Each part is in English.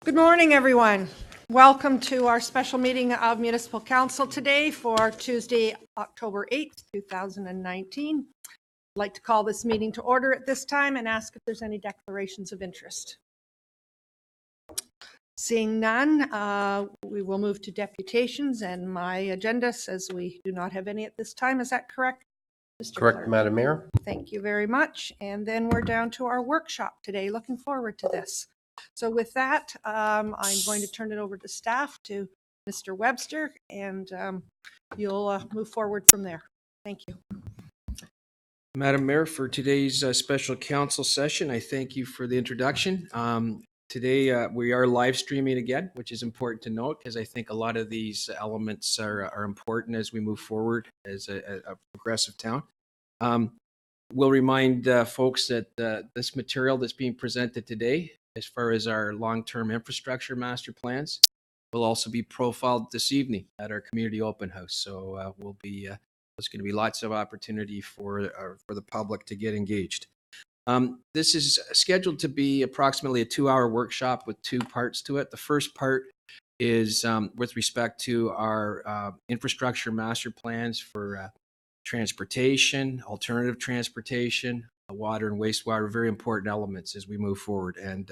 Good morning, everyone. Welcome to our special meeting of Municipal Council today for Tuesday, October 8th, 2019. I'd like to call this meeting to order at this time and ask if there's any declarations of interest. Seeing none, we will move to deputations, and my agenda says we do not have any at this time. Is that correct, Mr. Correct, Clerk? Madam Mayor. Thank you very much. And then we're down to our workshop today. Looking forward to this. So with that, I'm going to turn it over to staff, to Mr. Webster, and you'll move forward from there. Thank you. Madam Mayor, for today's special council session, I thank you for the introduction. Today we are live streaming again, which is important to note because I think a lot of these elements are important as we move forward as a progressive town. We'll remind folks that this material that's being presented today, as far as our long-term infrastructure master plans, will also be profiled this evening at our community open house. So there's going to be lots of opportunity for the public to get engaged. This is scheduled to be approximately a 2-hour workshop with 2 parts to it. The first part is with respect to our infrastructure master plans for transportation, alternative transportation, water and wastewater, very important elements as we move forward. And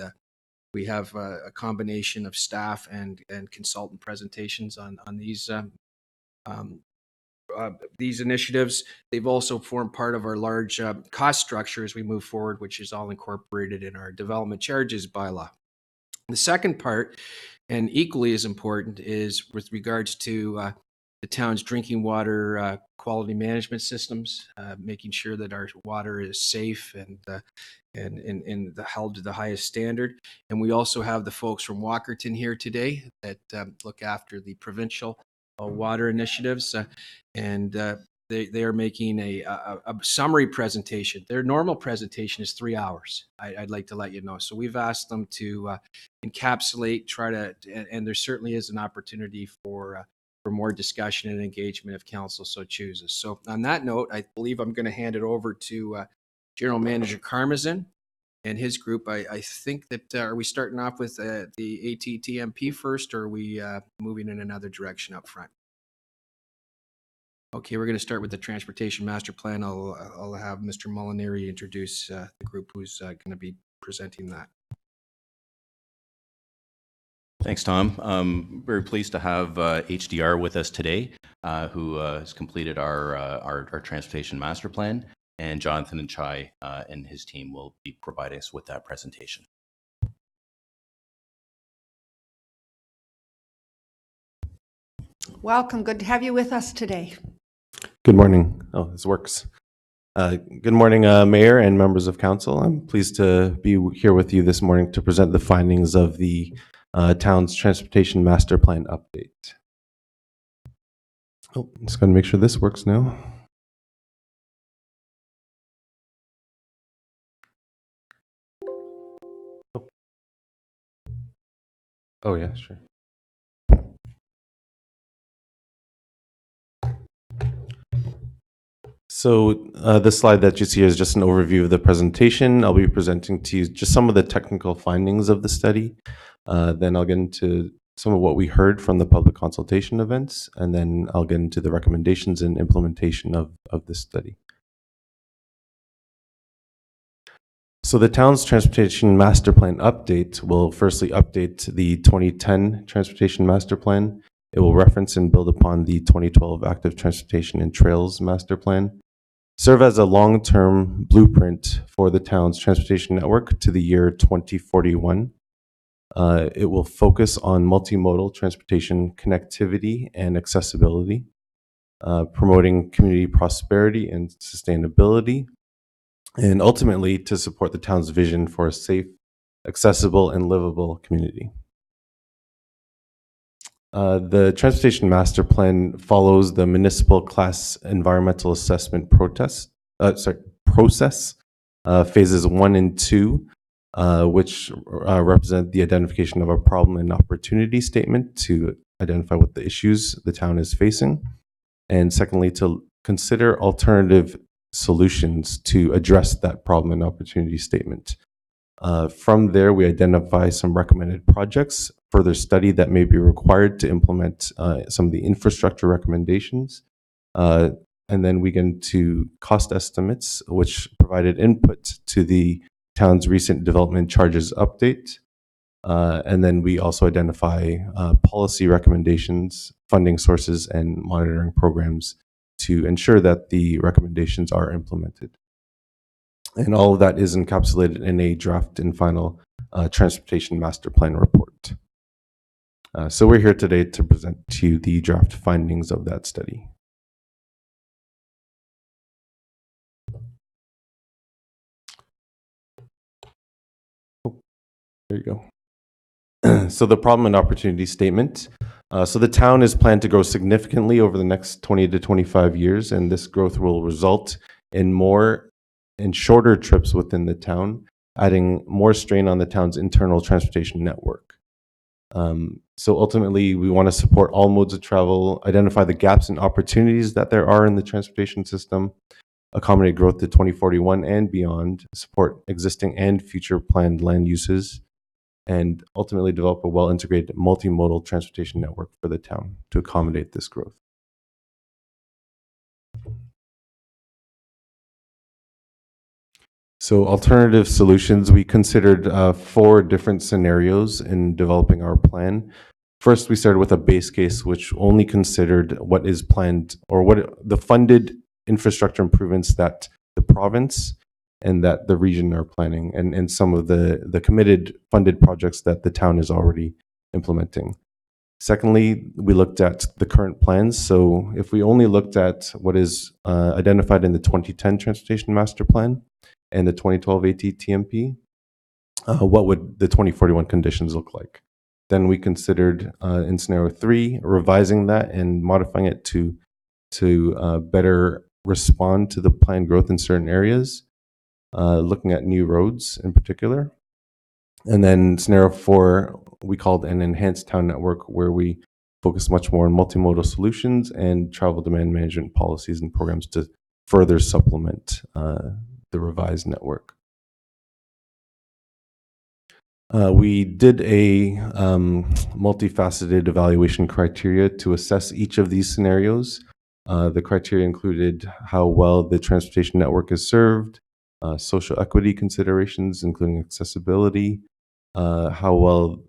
we have a combination of staff and consultant presentations on these initiatives. They've also formed part of our large cost structure as we move forward, which is all incorporated in our development charges bylaw. The second part, and equally as important, is with regards to the town's drinking water quality management systems, making sure that our water is safe and held to the highest standard. And we also have the folks from Walkerton here today that look after the provincial water initiatives, and they are making a summary presentation. Their normal presentation is 3 hours. I'd like to let you know. So we've asked them to encapsulate, and there certainly is an opportunity for more discussion and engagement if council so chooses. So on that note, I believe I'm going to hand it over to General Manager Karmazin and his group. I think that, are we starting off with the ATTMP first, or are we moving in another direction up front? Okay, we're going to start with the Transportation Master Plan. I'll have Mr. Molinari introduce the group who's going to be presenting that. Thanks, Tom. I'm very pleased to have HDR with us today, who has completed our Transportation Master Plan, and Jonathan and Chai and his team will be providing us with that presentation. Welcome. Good to have you with us today. Good morning. Oh, this works. Good morning, Mayor and members of Council. I'm pleased to be here with you this morning to present the findings of the town's Transportation Master Plan update. Oh, I'm just going to make sure this works now. Oh yeah, sure. So the slide that you see is just an overview of the presentation. I'll be presenting to you just some of the technical findings of the study. Then I'll get into some of what we heard from the public consultation events, and then I'll get into the recommendations and implementation of this study. So the town's Transportation Master Plan update will firstly update the 2010 Transportation Master Plan. It will reference and build upon the 2012 Active Transportation and Trails Master Plan, serve as a long-term blueprint for the town's transportation network to the year 2041. It will focus on multimodal transportation connectivity and accessibility, promoting community prosperity and sustainability, and ultimately to support the town's vision for a safe, accessible, and livable community. The Transportation Master Plan follows the Municipal Class Environmental Assessment process, phases 1 and 2, which represent the identification of a problem and opportunity statement to identify what the issues the town is facing, and secondly, to consider alternative solutions to address that problem and opportunity statement. From there, we identify some recommended projects, further study that may be required to implement some of the infrastructure recommendations. And then we get into cost estimates, which provided input to the town's recent development charges update. And then we also identify policy recommendations, funding sources, and monitoring programs to ensure that the recommendations are implemented. And all of that is encapsulated in a draft and final transportation master plan report. So we're here today to present to you the draft findings of that study. Oh, there you go. So the problem and opportunity statement. So the town is planned to grow significantly over the next 20 to 25 years, and this growth will result in more and shorter trips within the town, adding more strain on the town's internal transportation network. So ultimately, we want to support all modes of travel, identify the gaps and opportunities that there are in the transportation system, accommodate growth to 2041 and beyond, support existing and future planned land uses, and ultimately develop a well-integrated multimodal transportation network for the town to accommodate this growth. So alternative solutions, we considered 4 different scenarios in developing our plan. First, we started with a base case, which only considered what is planned or what the funded infrastructure improvements that the province and that the region are planning, and some of the committed funded projects that the town is already implementing. Secondly, we looked at the current plans. So if we only looked at what is identified in the 2010 Transportation Master Plan and the 2012 ATTMP, what would the 2041 conditions look like? Then we considered in scenario 3, revising that and modifying it to better respond to the planned growth in certain areas, looking at new roads in particular. And then scenario 4, we called an enhanced town network, where we focus much more on multimodal solutions and travel demand management policies and programs to further supplement the revised network. We did a multifaceted evaluation criteria to assess each of these scenarios. The criteria included how well the transportation network is served, social equity considerations, including accessibility, how well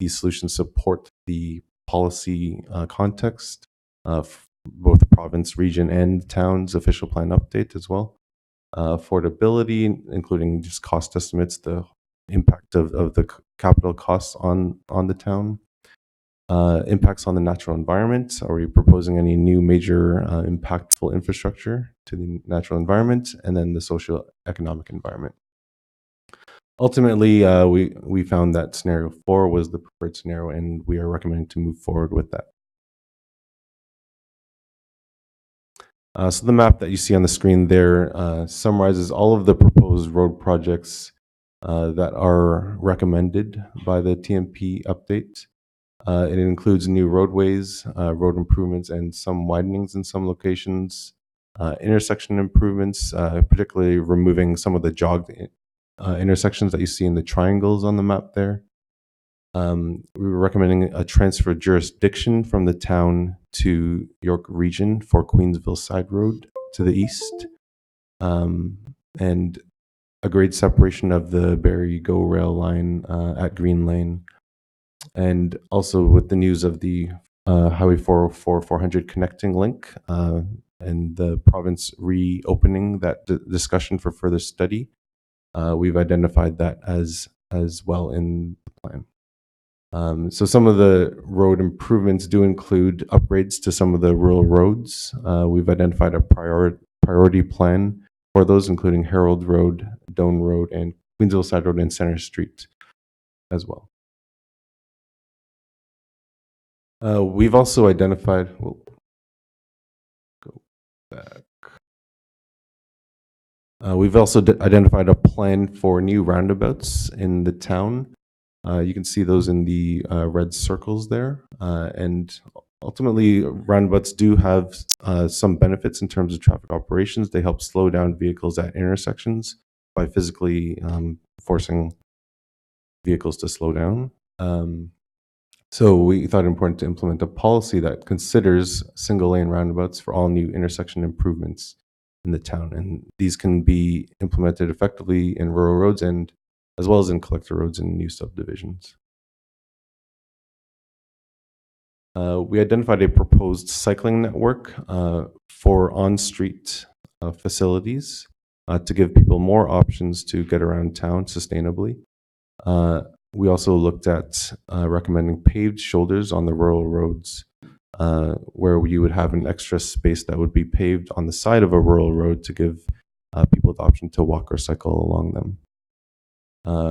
these solutions support the policy context, both province, region, and town's official plan update as well. Affordability, including just cost estimates, the impact of the capital costs on the town. Impacts on the natural environment. Are we proposing any new major impactful infrastructure to the natural environment? And then the socio-economic environment. Ultimately, we found that scenario 4 was the preferred scenario, and we are recommending to move forward with that. So the map that you see on the screen there summarizes all of the proposed road projects that are recommended by the TMP update. It includes new roadways, road improvements, and some widenings in some locations, intersection improvements, particularly removing some of the jogged intersections that you see in the triangles on the map there. We were recommending a transfer of jurisdiction from the town to York Region for Queensville Side Road to the east, and a grade separation of the Barrie GO rail line at Green Lane. And also with the news of the Highway 404 400 connecting link and the province reopening that discussion for further study, we've identified that as well in the plan. So some of the road improvements do include upgrades to some of the rural roads. We've identified a priority plan for those, including Herald Road, Doan Road, and Queensville Side Road and Center Street as well. We've also identified, we'll go back. We've also identified a plan for new roundabouts in the town. You can see those in the red circles there. And ultimately, roundabouts do have some benefits in terms of traffic operations. They help slow down vehicles at intersections by physically forcing vehicles to slow down. So we thought it important to implement a policy that considers single lane roundabouts for all new intersection improvements in the town. And these can be implemented effectively in rural roads and as well as in collector roads and new subdivisions. We identified a proposed cycling network for on-street facilities to give people more options to get around town sustainably. We also looked at recommending paved shoulders on the rural roads where you would have an extra space that would be paved on the side of a rural road to give people the option to walk or cycle along them.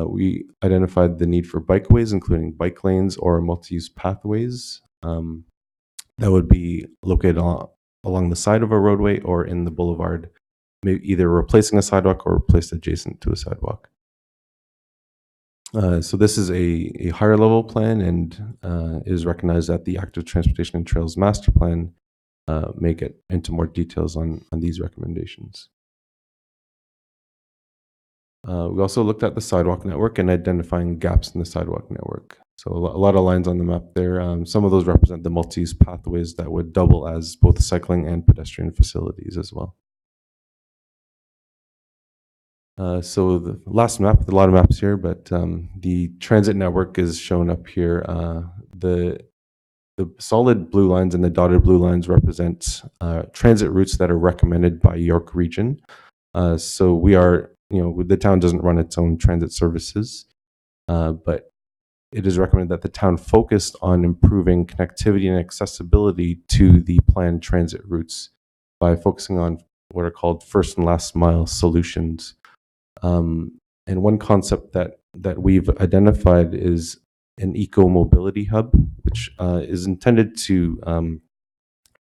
We identified the need for bikeways, including bike lanes or multi-use pathways that would be located along the side of a roadway or in the boulevard, maybe either replacing a sidewalk or placed adjacent to a sidewalk. So this is a higher level plan and is recognized that the Active Transportation and Trails Master Plan may get into more details on these recommendations. We also looked at the sidewalk network and identifying gaps in the sidewalk network. So a lot of lines on the map there. Some of those represent the multi-use pathways that would double as both cycling and pedestrian facilities as well. So the last map, a lot of maps here, but the transit network is shown up here. The solid blue lines and the dotted blue lines represent transit routes that are recommended by York Region. So we are, the town doesn't run its own transit services, but it is recommended that the town focus on improving connectivity and accessibility to the planned transit routes by focusing on what are called first and last mile solutions. And one concept that we've identified is an eco-mobility hub, which is intended to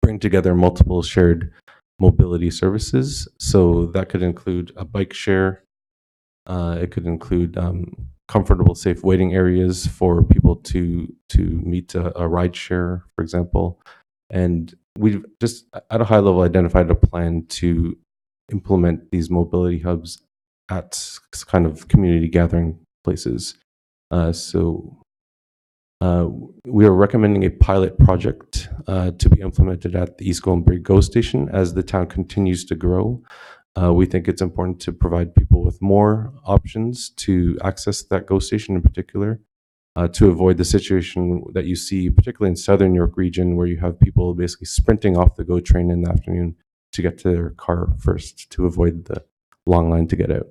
bring together multiple shared mobility services. So that could include a bike share. It could include comfortable, safe waiting areas for people to meet a ride share, for example. And we've just at a high level identified a plan to implement these mobility hubs at kind of community gathering places. So we are recommending a pilot project to be implemented at the East Gwillimbury GO station as the town continues to grow. We think it's important to provide people with more options to access that GO station in particular, to avoid the situation that you see, particularly in Southern York Region, where you have people basically sprinting off the GO train in the afternoon to get to their car first to avoid the long line to get out.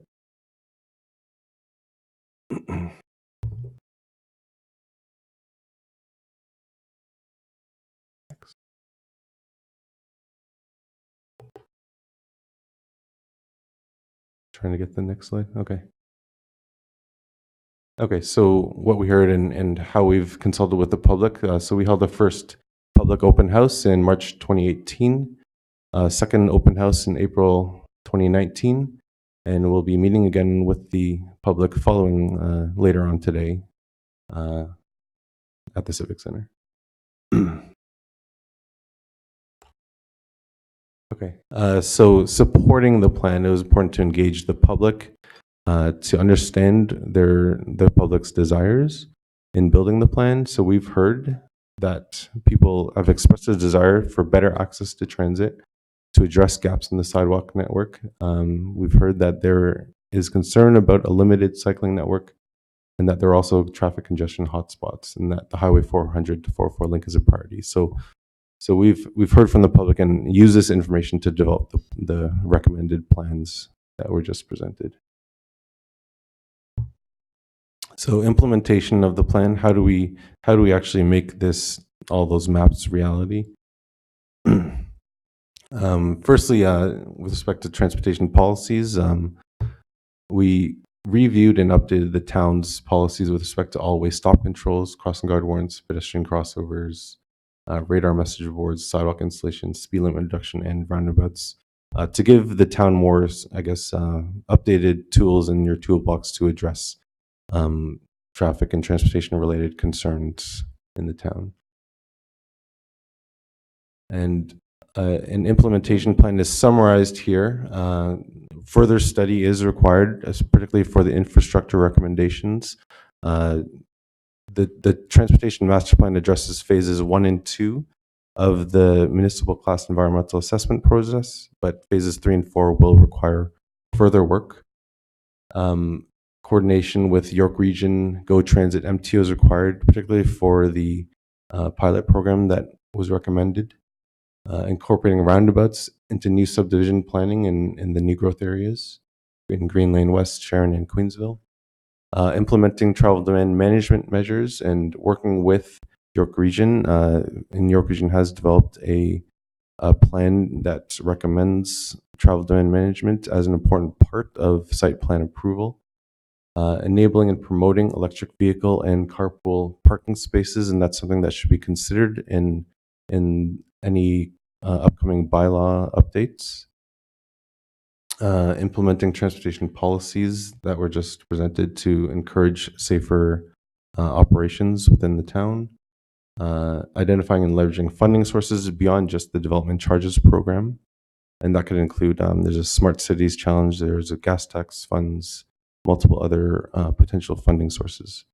Trying to get the next slide. Okay. Okay, so what we heard and how we've consulted with the public. So we held the first public open house in March 2018, second open house in April 2019, and we'll be meeting again with the public following later on today at the Civic Center. Okay, so supporting the plan, it was important to engage the public to understand the public's desires in building the plan. So we've heard that people have expressed a desire for better access to transit to address gaps in the sidewalk network. We've heard that there is concern about a limited cycling network and that there are also traffic congestion hotspots and that the Highway 400 to 404 link is a priority. So we've heard from the public and use this information to develop the recommended plans that were just presented. So implementation of the plan, how do we actually make all those maps reality? Firstly, with respect to transportation policies, we reviewed and updated the town's policies with respect to all-way stop controls, crossing guard warrants, pedestrian crossovers, radar message boards, sidewalk installation, speed limit reduction, and roundabouts to give the town more, I guess, updated tools in your toolbox to address traffic and transportation related concerns in the town. And an implementation plan is summarized here Further study is required, particularly for the infrastructure recommendations. The Transportation Master Plan addresses phases 1 and 2 of the municipal class environmental assessment process, but phases 3 and 4 will require further work. Coordination with York Region Go Transit MTO is required, particularly for the pilot program that was recommended. Incorporating roundabouts into new subdivision planning in the new growth areas in Green Lane West, Sharon, and Queensville. Implementing travel demand management measures and working with York Region. And York Region has developed a plan that recommends travel demand management as an important part of site plan approval. Enabling and promoting electric vehicle and carpool parking spaces, and that's something that should be considered in any upcoming bylaw updates. Implementing transportation policies that were just presented to encourage safer operations within the town. Identifying and leveraging funding sources beyond just the development charges program. And that could include, there's a smart cities challenge, there's a gas tax funds, multiple other potential funding sources.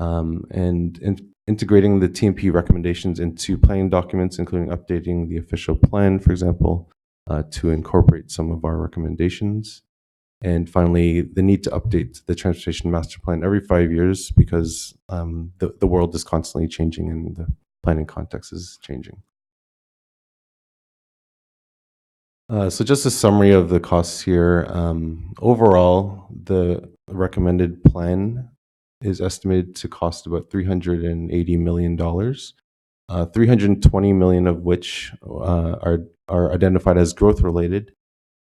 And integrating the TMP recommendations into planning documents, including updating the official plan, for example, to incorporate some of our recommendations. And finally, the need to update the Transportation Master Plan every 5 years because the world is constantly changing and the planning context is changing. So just a summary of the costs here. Overall, the recommended plan is estimated to cost about $380 million, 320 million of which are identified as growth related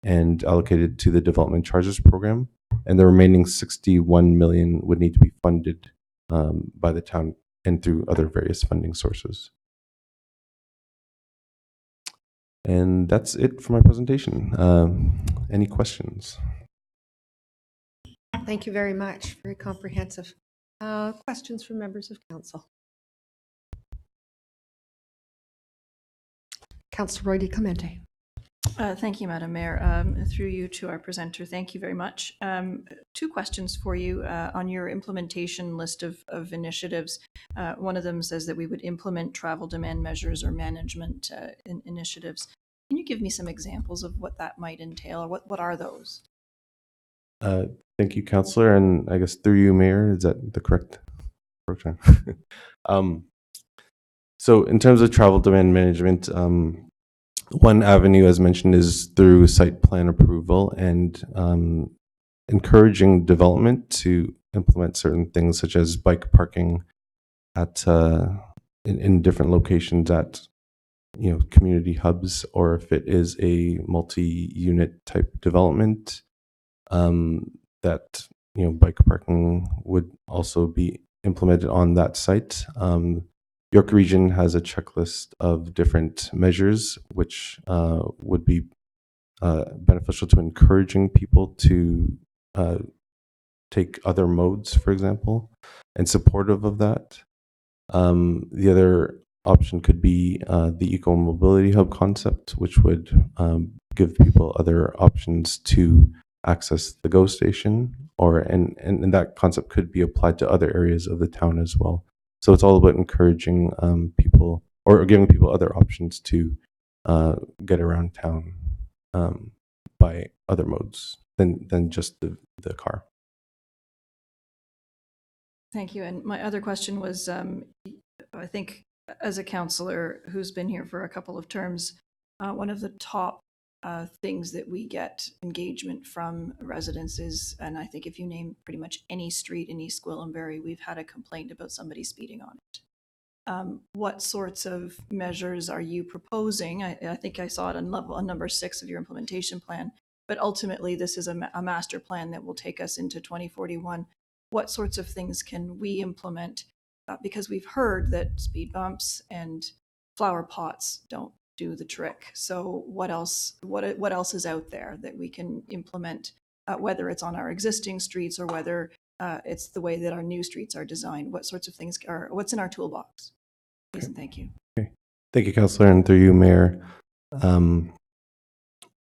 and allocated to the development charges program, and the remaining 61 million would need to be funded by the town and through other various funding sources. And that's it for my presentation. Any questions? Thank you very much. Very comprehensive. Questions from members of council? Councillor Roy DeClemente. Thank you, Madam Mayor. Through you to our presenter, thank you very much. Two questions for you on your implementation list of initiatives. One of them says that we would implement travel demand measures or management initiatives. Can you give me some examples of what that might entail, or what are those? Thank you, Councillor, and I guess through you, Mayor, is that the correct approach? So in terms of travel demand management, one avenue, as mentioned, is through site plan approval and encouraging development to implement certain things such as bike parking at in different locations at community hubs, or if it is a multi-unit type development, that bike parking would also be implemented on that site. York Region has a checklist of different measures which would be beneficial to encouraging people to take other modes, for example, and supportive of that. The other option could be the eco-mobility hub concept, which would give people other options to access the GO station, and that concept could be applied to other areas of the town as well. So it's all about encouraging people, or giving people other options to get around town by other modes than just the car. Thank you. And my other question was, I think as a councillor who's been here for a couple of terms, one of the top things that we get engagement from residents is, and I think if you name pretty much any street in East Gwillimbury, we've had a complaint about somebody speeding on it. What sorts of measures are you proposing? I think I saw it on number 6 of your implementation plan, but ultimately this is a master plan that will take us into 2041. What sorts of things can we implement? Because we've heard that speed bumps and flower pots don't do the trick. So what else is out there that we can implement, whether it's on our existing streets or whether it's the way that our new streets are designed? What sorts of things what's in our toolbox? Please and thank you. Okay. Thank you, Councillor, and through you, Mayor.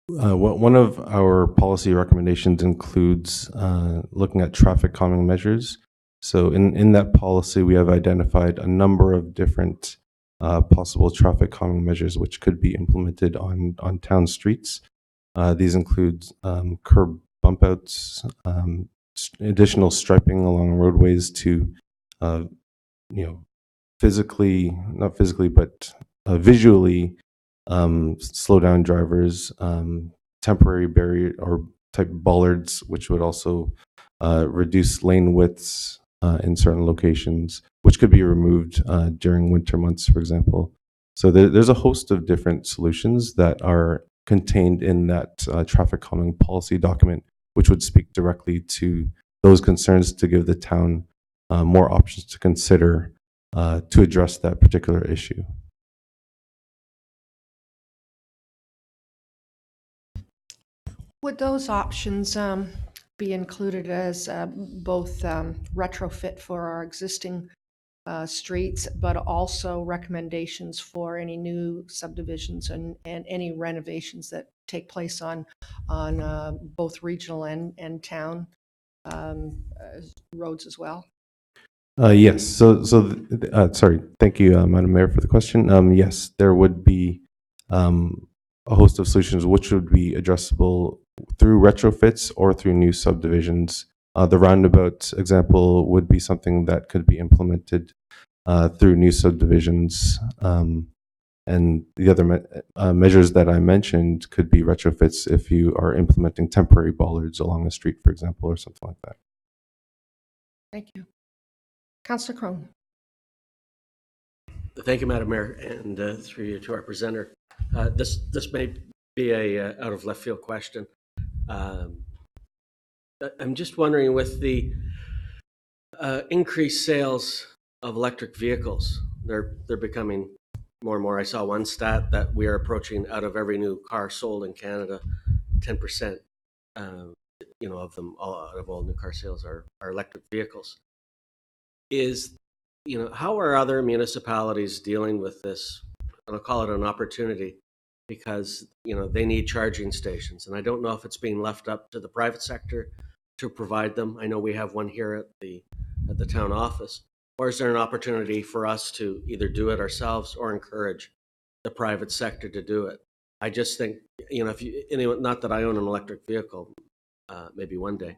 One of our policy recommendations includes looking at traffic calming measures. So in that policy, we have identified a number of different possible traffic calming measures which could be implemented on town streets. These include curb bump outs, additional striping along roadways to, not physically, but visually slow down drivers, temporary barrier or type bollards, which would also reduce lane widths in certain locations, which could be removed during winter months, for example. So there's a host of different solutions that are contained in that traffic calming policy document, which would speak directly to those concerns to give the town more options to consider to address that particular issue. Would those options be included as both retrofit for our existing streets, but also recommendations for any new subdivisions and any renovations that take place on both regional and town roads as well? Yes. Sorry. Thank you, Madam Mayor, for the question. Yes, there would be a host of solutions which would be addressable through retrofits or through new subdivisions. The roundabout example would be something that could be implemented through new subdivisions. And the other measures that I mentioned could be retrofits if you are implementing temporary bollards along the street, for example, or something like that. Thank you. Councillor Crone. Thank you, Madam Mayor, and through you to our presenter. This may be a out of left field question. I'm just wondering, with the increased sales of electric vehicles, they're becoming more and more. I saw one stat that we are approaching, out of every new car sold in Canada, 10%, of them, out of all new car sales are electric vehicles. How are other municipalities dealing with this? And I'll call it an opportunity, because they need charging stations, and I don't know if it's being left up to the private sector to provide them. I know we have one here at the town office. Or is there an opportunity for us to either do it ourselves or encourage the private sector to do it? I just think, not that I own an electric vehicle, maybe one day,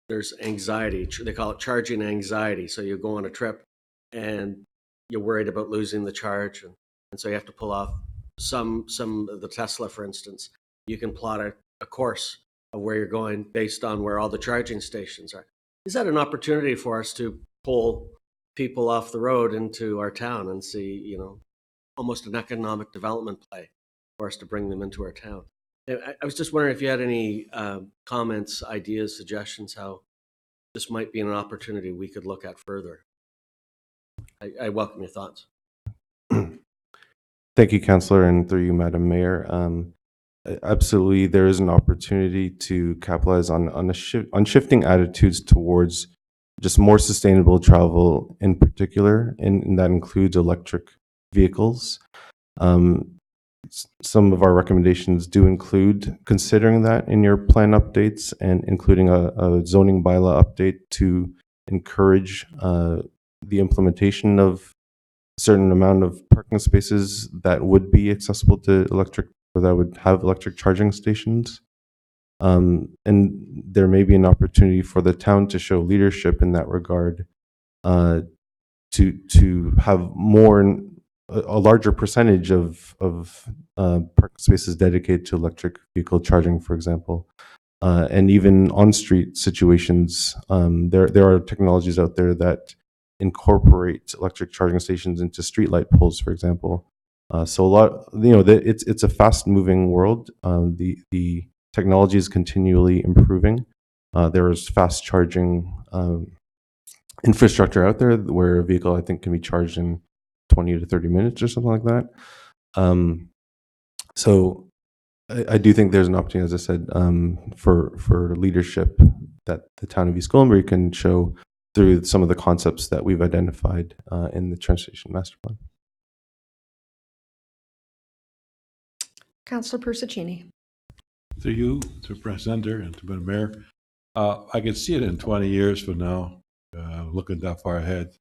there's anxiety. They call it charging anxiety. So you go on a trip and you're worried about losing the charge. And so you have to pull off some of the Tesla, for instance. You can plot a course of where you're going based on where all the charging stations are. Is that an opportunity for us to pull people off the road into our town and see, almost an economic development play for us to bring them into our town? I was just wondering if you had any comments, ideas, suggestions, how this might be an opportunity we could look at further. I welcome your thoughts. Thank you, Councillor, and through you, Madam Mayor. Absolutely, there is an opportunity to capitalize on shifting attitudes towards just more sustainable travel in particular, and that includes electric vehicles. Some of our recommendations do include considering that in your plan updates and including a zoning bylaw update to encourage the implementation of a certain amount of parking spaces that would be accessible to electric, or that would have electric charging stations. And there may be an opportunity for the town to show leadership in that regard, to have a larger percentage of parking spaces dedicated to electric vehicle charging, for example. And even on-street situations, there are technologies out there that incorporate electric charging stations into streetlight poles, for example. So a lot, it's a fast-moving world. The technology is continually improving. There is fast charging infrastructure out there where a vehicle, I think, can be charged in 20 to 30 minutes or something like that. So I do think there's an opportunity, as I said, for leadership that the town of East Gwillimbury can show through some of the concepts that we've identified in the Transportation Master Plan. Councillor Persichini. To you, to presenter, and to the mayor, I can see it in 20 years from now, looking that far ahead.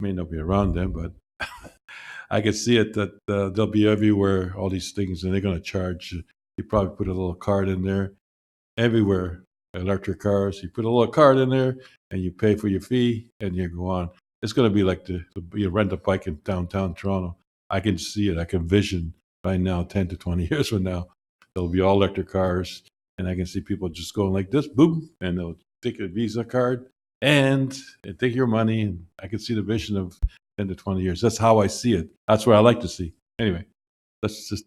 May not be around then, but I can see it that they'll be everywhere, all these things, and they're going to charge. You probably put a little card in there, everywhere, electric cars. You put a little card in there, and you pay for your fee, and you go on. It's going to be like you rent a bike in downtown Toronto. I can see it. I can vision right now, 10 to 20 years from now. There'll be all electric cars, and I can see people just going like this, boom, and they'll take a Visa card and take your money. And I can see the vision of 10 to 20 years. That's how I see it. That's what I like to see. Anyway, let's just.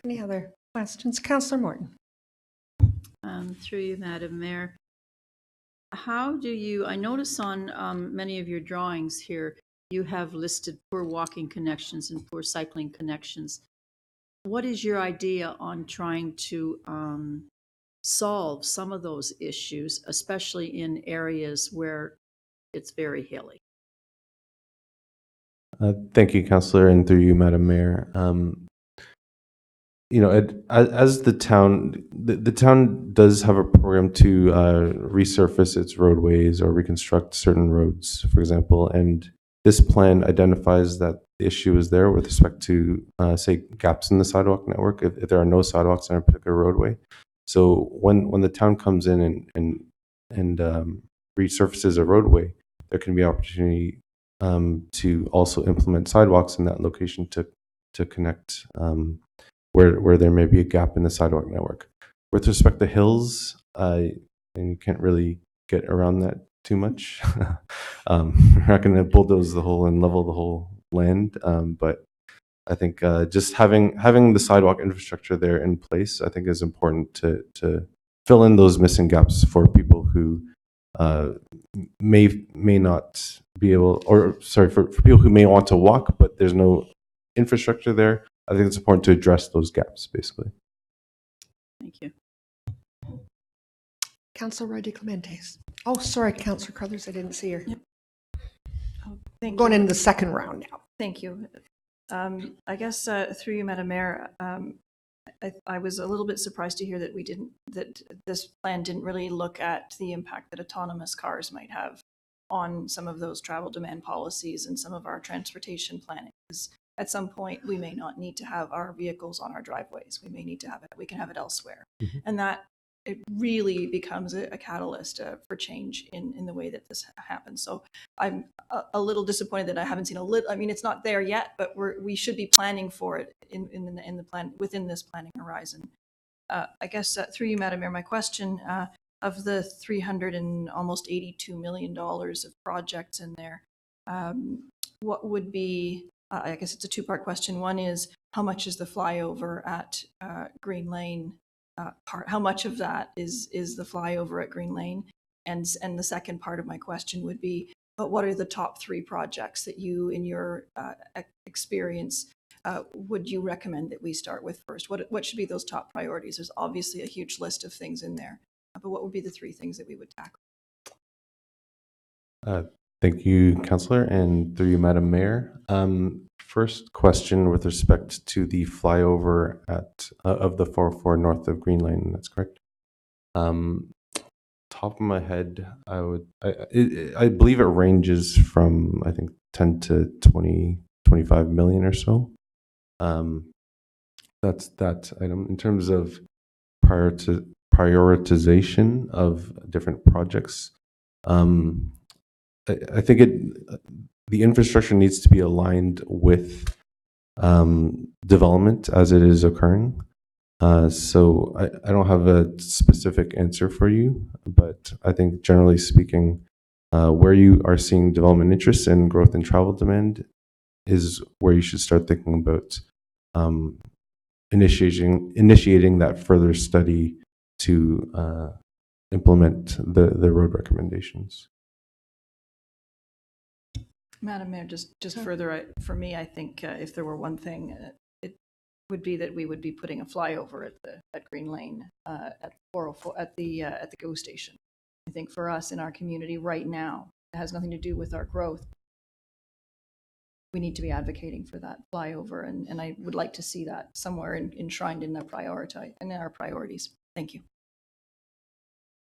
Any other questions? Councillor Morton. Through you, Madam Mayor. How do you, I notice on many of your drawings here, you have listed poor walking connections and poor cycling connections. What is your idea on trying to solve some of those issues, especially in areas where it's very hilly? Thank you, Councillor, and through you, Madam Mayor. As the town does have a program to resurface its roadways or reconstruct certain roads, for example, and this plan identifies that the issue is there with respect to, say, gaps in the sidewalk network, if there are no sidewalks on a particular roadway. So when the town comes in and resurfaces a roadway, there can be opportunity to also implement sidewalks in that location to connect where there may be a gap in the sidewalk network. With respect to hills, and you can't really get around that too much. We're not going to bulldoze the whole and level the whole land, but I think just having the sidewalk infrastructure there in place, I think, is important to fill in those missing gaps for people who may not be able, or sorry, for people who may want to walk, but there's no infrastructure there. I think it's important to address those gaps, basically. Thank you. Councillor Roy de Clementes. Oh, sorry, Councillor Crothers, I didn't see her. Yep. Oh, thank Going you. into the second round now. Thank you. I guess through you, Madam Mayor, I was a little bit surprised to hear that this plan didn't really look at the impact that autonomous cars might have on some of those travel demand policies and some of our transportation planning. Because at some point, we may not need to have our vehicles on our driveways. We may need to have it. We can have it elsewhere, and that it really becomes a catalyst for change in the way that this happens. So I'm a little disappointed that I haven't seen I mean, it's not there yet, but we should be planning for it in the plan within this planning horizon. I guess through you, Madam Mayor, my question of the $300 and almost $82 million of projects in there, what would be? I guess it's a two-part question. One is, how much is the flyover at Green Lane? How much of that is the flyover at Green Lane? And the second part of my question would be, but what are the top three projects that you, in your experience, would you recommend that we start with first? What should be those top priorities? There's obviously a huge list of things in there, but what would be the three things that we would tackle? Thank you, Councillor, and through you, Madam Mayor. First question with respect to the flyover of the 404 north of Green Lane. That's correct. Top of my head, I believe it ranges from, I think, 10 to 25 million or so. That's that item. In terms of prioritization of different projects, I think the infrastructure needs to be aligned with development as it is occurring. So I don't have a specific answer for you, but I think generally speaking, where you are seeing development interest and growth in travel demand is where you should start thinking about initiating that further study to implement the road recommendations. Madam Mayor, just further, for me, I think if there were one thing, it would be that we would be putting a flyover at Green Lane at 404 at the GO station. I think for us in our community right now, it has nothing to do with our growth. we need to be advocating for that flyover, and I would like to see that somewhere enshrined in our priorities. Thank you.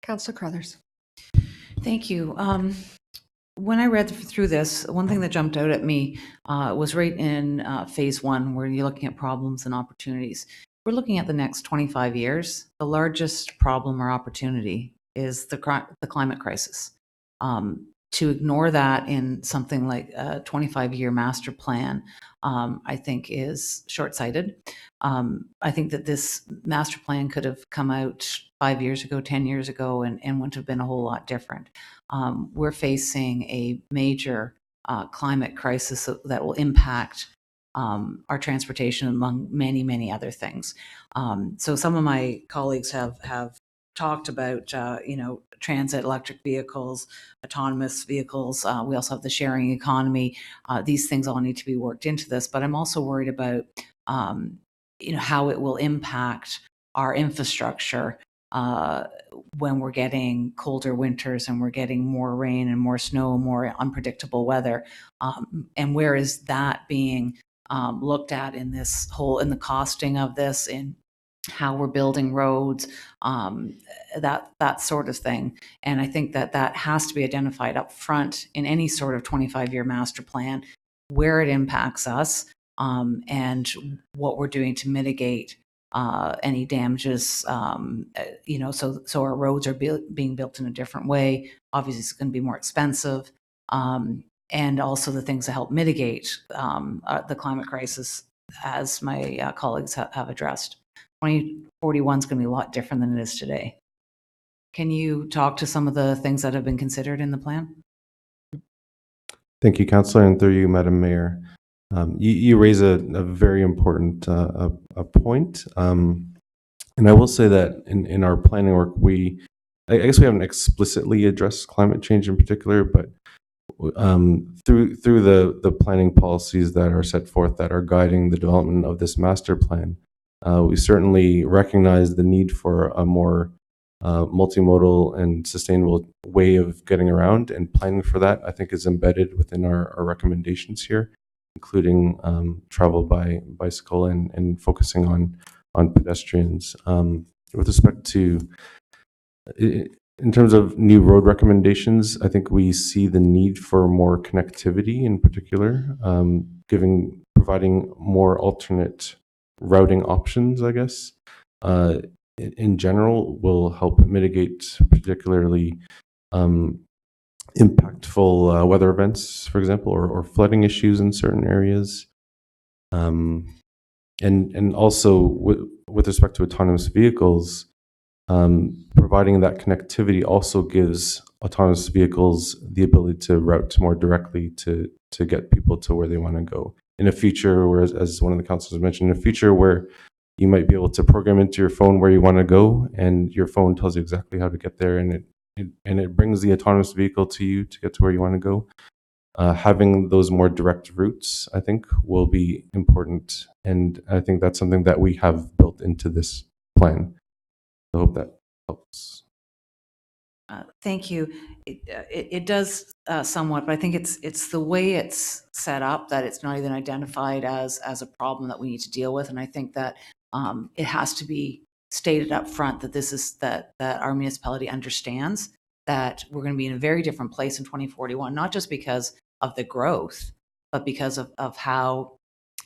Councillor Crothers. Thank you. When I read through this, one thing that jumped out at me was right in phase one, where you're looking at problems and opportunities. We're looking at the next 25 years. The largest problem or opportunity is the climate crisis. To ignore that in something like a 25-year master plan, I think is short-sighted. I think that this master plan could have come out 5 years ago, 10 years ago, and wouldn't have been a whole lot different. We're facing a major climate crisis that will impact our transportation, among many, many other things. So some of my colleagues have talked about, transit, electric vehicles, autonomous vehicles. We also have the sharing economy. These things all need to be worked into this, but I'm also worried about, how it will impact our infrastructure when we're getting colder winters and we're getting more rain and more snow, more unpredictable weather. And where is that being looked at in the costing of this, in how we're building roads, that sort of thing. And I think that has to be identified up front in any sort of 25-year master plan, where it impacts us, and what we're doing to mitigate any damages, so our roads are being built in a different way. Obviously, it's going to be more expensive, and also the things to help mitigate the climate crisis, as my colleagues have addressed. 2041 is going to be a lot different than it is today. Can you talk to some of the things that have been considered in the plan? Thank you, Councillor, and through you, Madam Mayor. You raise a very important a point. And I will say that in our planning work, I guess we haven't explicitly addressed climate change in particular, but through the planning policies that are set forth that are guiding the development of this master plan, we certainly recognize the need for a more multimodal and sustainable way of getting around, and planning for that, I think, is embedded within our recommendations here, including travel by bicycle and focusing on pedestrians. With respect to, in terms of new road recommendations, I think we see the need for more connectivity in particular, providing more alternate routing options, I guess, in general will help mitigate particularly impactful weather events, for example, or flooding issues in certain areas. And also with respect to autonomous vehicles, providing that connectivity also gives autonomous vehicles the ability to route more directly to get people to where they want to go. In a future where, as one of the councillors mentioned, in a future where you might be able to program into your phone where you want to go, and your phone tells you exactly how to get there, and it brings the autonomous vehicle to you to get to where you want to go. Having those more direct routes, I think, will be important, and I think that's something that we have built into this plan. I hope that helps. Thank you. It does somewhat, but I think it's the way it's set up that it's not even identified as a problem that we need to deal with. And I think that it has to be stated up front that that our municipality understands that we're going to be in a very different place in 2041, not just because of the growth, but because of how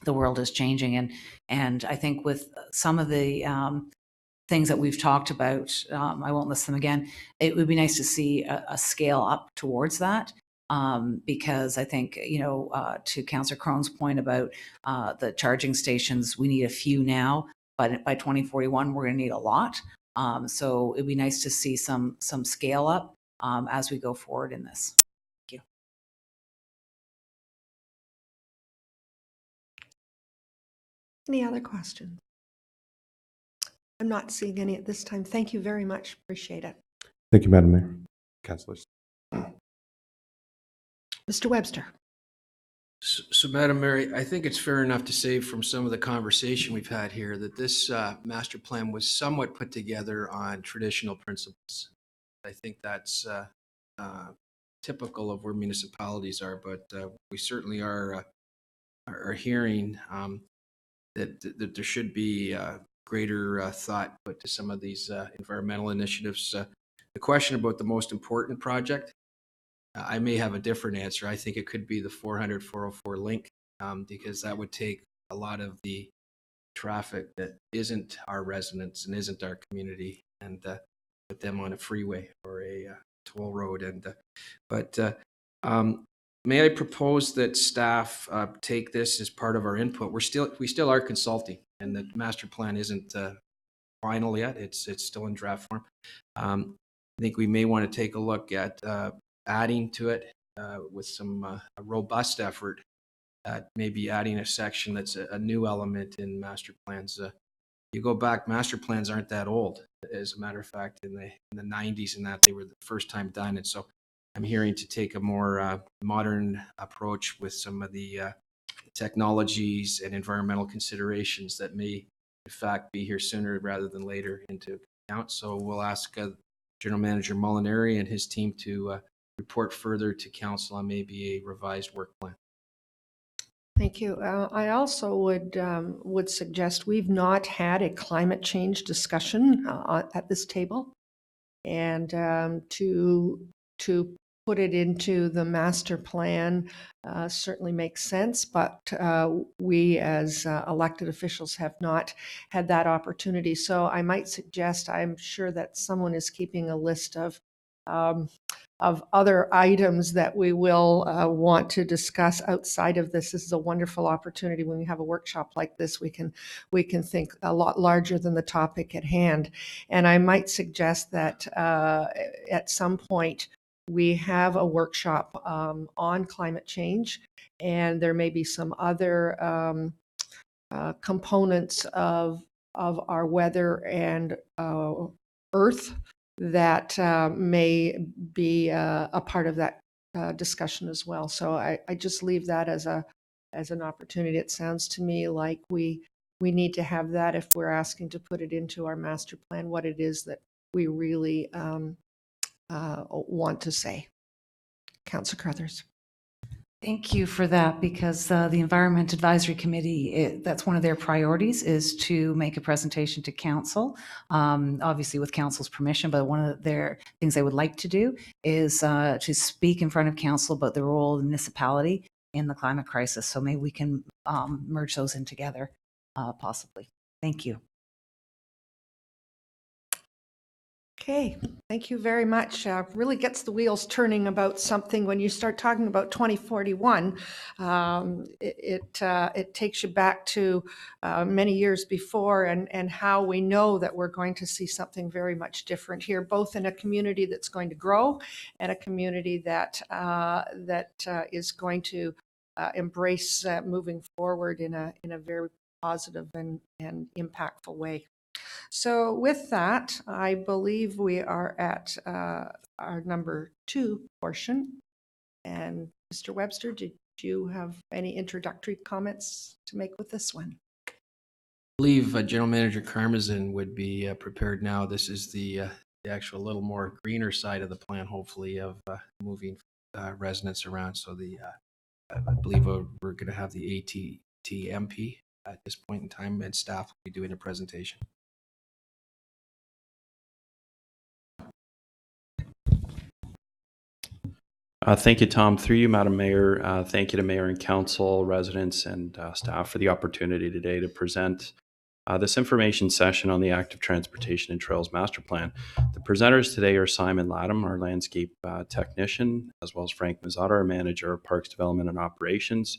the world is changing. And I think with some of the things that we've talked about, I won't list them again, it would be nice to see a scale up towards that, because I think, to Councillor Crone's point about the charging stations, we need a few now, but by 2041, we're going to need a lot. So it'd be nice to see some scale up as we go forward in this. Thank you. Any other questions? I'm not seeing any at this time. Thank you very much. Appreciate it. Thank you, Madam Mayor. Councillors. Mr. Webster. So, Madam Mayor, I think it's fair enough to say from some of the conversation we've had here that this master plan was somewhat put together on traditional principles. I think that's typical of where municipalities are, but we certainly are are hearing that there should be greater thought put to some of these environmental initiatives. The question about the most important project, I may have a different answer. I think it could be the 400-404 link, because that would take a lot of the traffic that isn't our residents and isn't our community and put them on a freeway or a toll road. May I propose that staff take this as part of our input? We still are consulting, and the master plan isn't final yet. It's still in draft form. I think we may want to take a look at adding to it with some a robust effort. Maybe adding a section that's a new element in master plans. You go back, master plans aren't that old. As a matter of fact, in the 90s and that, they were the first time done. And so I'm hearing to take a more modern approach with some of the technologies and environmental considerations that may, in fact, be here sooner rather than later into account. So we'll ask General Manager Molinari and his team to report further to council on maybe a revised work plan. Thank you. I also would suggest we've not had a climate change discussion at this table, and to put it into the master plan certainly makes sense. But we, as elected officials, have not had that opportunity. So I might suggest, I'm sure that someone is keeping a list of other items that we will want to discuss outside of this. This is a wonderful opportunity. When we have a workshop like this, we can think a lot larger than the topic at hand. And I might suggest that at some point we have a workshop on climate change, and there may be some other components of our weather and earth that may be a part of that discussion as well. So I just leave that as an opportunity. It sounds to me like we need to have that if we're asking to put it into our master plan, what it is that we really want to say. Councillor Crothers. Thank you for that, because the Environment Advisory Committee, that's one of their priorities, is to make a presentation to council, obviously with council's permission, but one of their things they would like to do is to speak in front of council about the role of the municipality in the climate crisis. So maybe we can merge those in together, possibly. Thank you. Okay, thank you very much. Really gets the wheels turning about something when you start talking about 2041. It takes you back to many years before, and how we know that we're going to see something very much different here, both in a community that's going to grow and a community that is going to embrace moving forward in a very positive and impactful way. So with that, I believe we are at our number 2 portion. And Mr. Webster, did you have any introductory comments to make with this one? I believe General Manager Karmazin would be prepared now. This is the actual little more greener side of the plan, hopefully, of moving residents around. So I believe we're going to have the ATTMP at this point in time, and staff will be doing a presentation. Thank you, Tom. Through you, Madam Mayor, thank you to Mayor and Council, residents, and staff for the opportunity today to present this information session on the Active Transportation and Trails Master Plan. The presenters today are Simon Latham, our landscape technician, as well as Frank Mazzotta, our manager of Parks Development and Operations.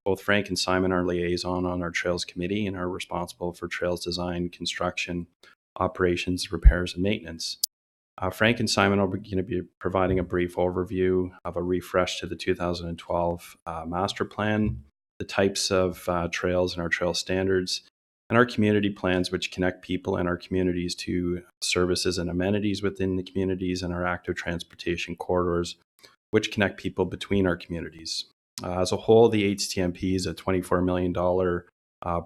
Both Frank and Simon are liaison on our Trails Committee and are responsible for trails design, construction, operations, repairs, and maintenance. Frank and Simon are going to be providing a brief overview of a refresh to the 2012 master plan, the types of trails and our trail standards, and our community plans, which connect people in our communities to services and amenities within the communities, and our active transportation corridors, which connect people between our communities. As a whole, the ATTMP is a $24 million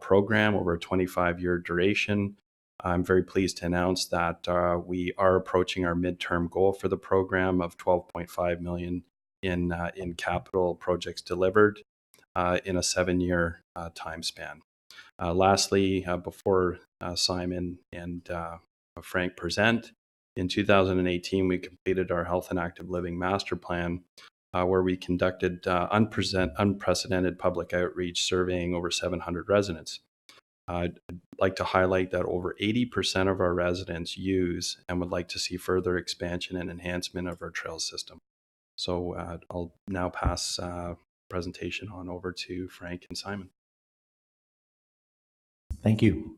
program over a 25-year duration. I'm very pleased to announce that we are approaching our midterm goal for the program of $12.5 million in capital projects delivered. in a 7-year time span. Lastly, before Simon and Frank present, in 2018, we completed our Health and Active Living Master Plan, where we conducted unprecedented public outreach, surveying over 700 residents. I'd like to highlight that over 80% of our residents use and would like to see further expansion and enhancement of our trail system. So I'll now pass presentation on over to Frank and Simon. Thank you.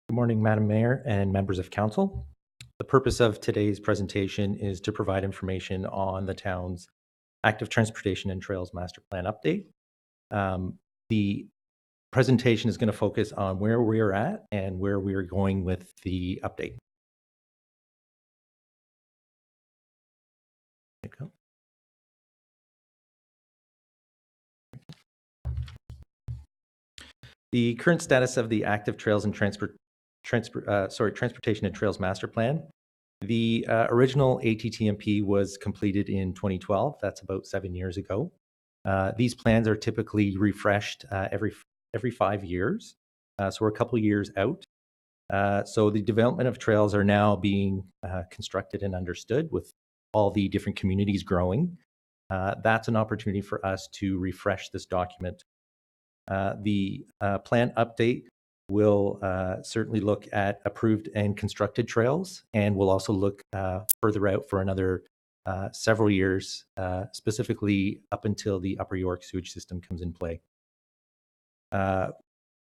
Good morning, Madam Mayor and members of council. The purpose of today's presentation is to provide information on the town's Active Transportation and Trails Master Plan update. The presentation is going to focus on where we are at and where we are going with the update. There you go. The current status of the Active Trails and Transportation and Trails Master Plan. The original ATTMP was completed in 2012. That's about 7 years ago. These plans are typically refreshed every 5 years. So we're a couple years out. So the development of trails are now being constructed and understood with all the different communities growing. That's an opportunity for us to refresh this document. The plan update will certainly look at approved and constructed trails, and we'll also look further out for another several years, specifically up until the Upper York sewage system comes in play.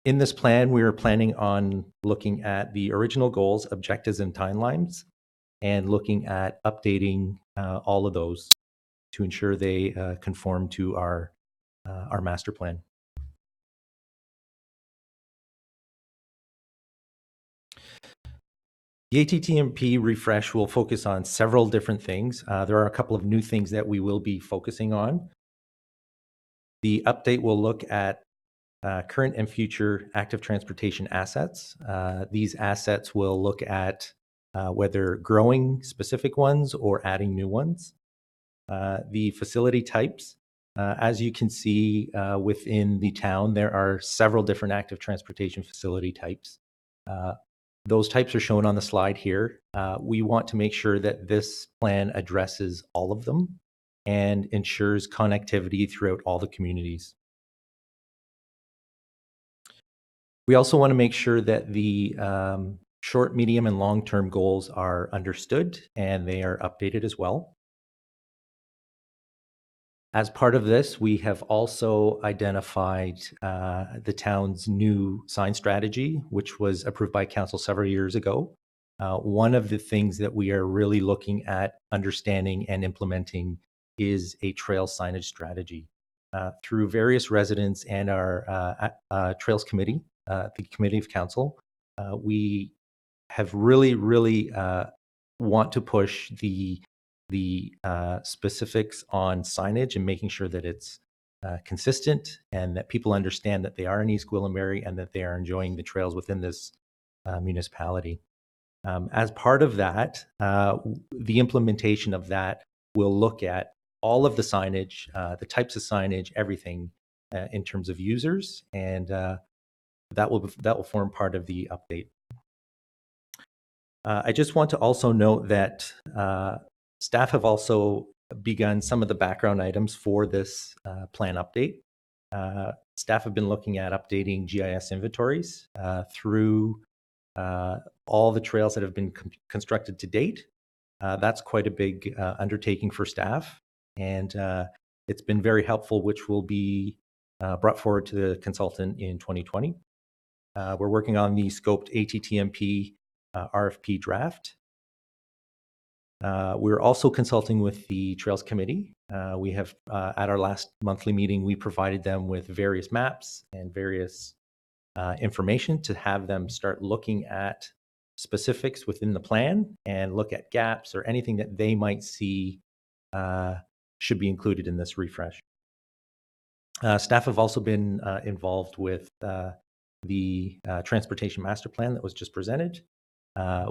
In this plan, we are planning on looking at the original goals, objectives, and timelines, and looking at updating all of those to ensure they conform to our master plan. The ATTMP refresh will focus on several different things. There are a couple of new things that we will be focusing on. The update will look at current and future active transportation assets. These assets will look at whether growing specific ones or adding new ones. The facility types, as you can see within the town, there are several different active transportation facility types. Those types are shown on the slide here. We want to make sure that this plan addresses all of them and ensures connectivity throughout all the communities. We also want to make sure that the short, medium, and long-term goals are understood and they are updated as well. As part of this, we have also identified the town's new sign strategy, which was approved by council several years ago. One of the things that we are really looking at understanding and implementing is a trail signage strategy. Through various residents and our Trails Committee, the Committee of Council, we have really want to push the specifics on signage and making sure that it's consistent and that people understand that they are in East Gwillimbury and that they are enjoying the trails within this municipality. As part of that, the implementation of that will look at all of the signage, the types of signage, everything in terms of users, and that will form part of the update. I just want to also note that staff have also begun some of the background items for this plan update. Staff have been looking at updating GIS inventories through all the trails that have been constructed to date. That's quite a big undertaking for staff, and it's been very helpful, which will be brought forward to the consultant in 2020. We're working on the scoped ATTMP RFP draft. We're also consulting with the Trails Committee. We have, at our last monthly meeting, we provided them with various maps and various information to have them start looking at specifics within the plan and look at gaps or anything that they might see should be included in this refresh. Staff have also been involved with the Transportation Master Plan that was just presented.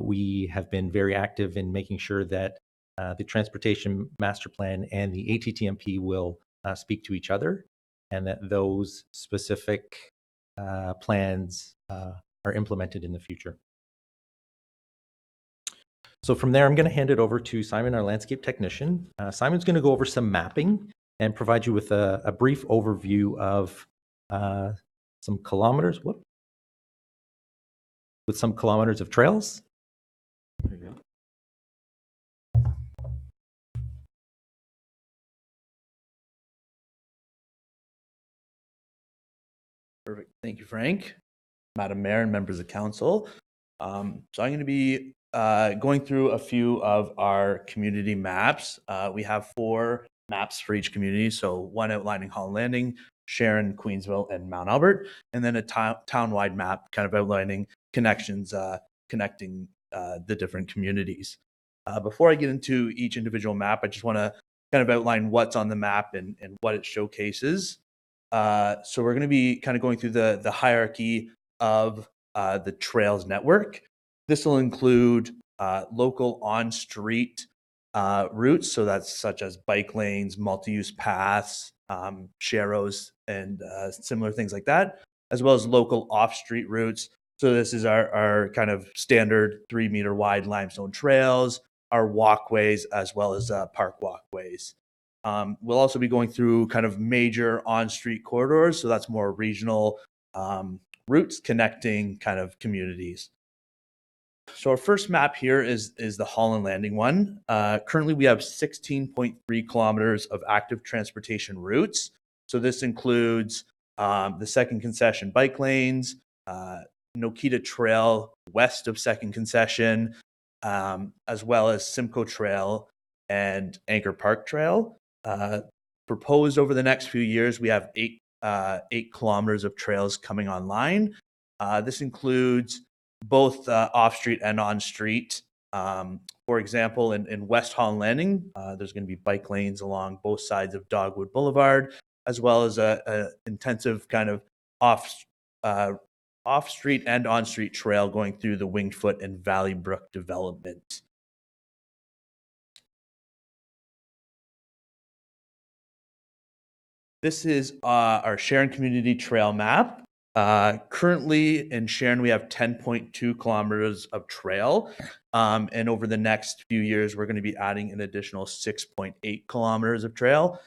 We have been very active in making sure that the Transportation Master Plan and the ATTMP will speak to each other and that those specific plans are implemented in the future. So from there, I'm going to hand it over to Simon, our landscape technician. Simon's going to go over some mapping and provide you with a brief overview of some kilometers, with some kilometers of trails. There you go. Perfect. Thank you, Frank, Madam Mayor, and members of council. So I'm going to be going through a few of our community maps. We have 4 maps for each community. So one outlining Holland Landing, Sharon, Queensville, and Mount Albert, and then a town-wide map kind of outlining connections, connecting the different communities. Before I get into each individual map, I just want to kind of outline what's on the map and what it showcases. So we're going to be kind of going through the hierarchy of the trails network. This will include local on-street routes, so that's such as bike lanes, multi-use paths, sharrows, and similar things like that, as well as local off-street routes. So this is our kind of standard 3-meter wide limestone trails, our walkways, as well as park walkways. We'll also be going through kind of major on-street corridors, so that's more regional routes connecting kind of communities. So our first map here is the Holland Landing one. Currently, we have 16.3 kilometers of active transportation routes. So this includes the second concession bike lanes, Nokita Trail west of second concession, as well as Simcoe Trail and Anchor Park Trail. Proposed over the next few years, we have 8 kilometers of trails coming online. This includes both off-street and on-street. For example, in West Holland Landing, there's going to be bike lanes along both sides of Dogwood Boulevard, as well as a intensive kind of off-street and on-street trail going through the Wingfoot and Valley Brook development. This is our Sharon Community Trail map. Currently in Sharon, we have 10.2 kilometers of trail. And over the next few years, we're going to be adding an additional 6.8 kilometers of trail.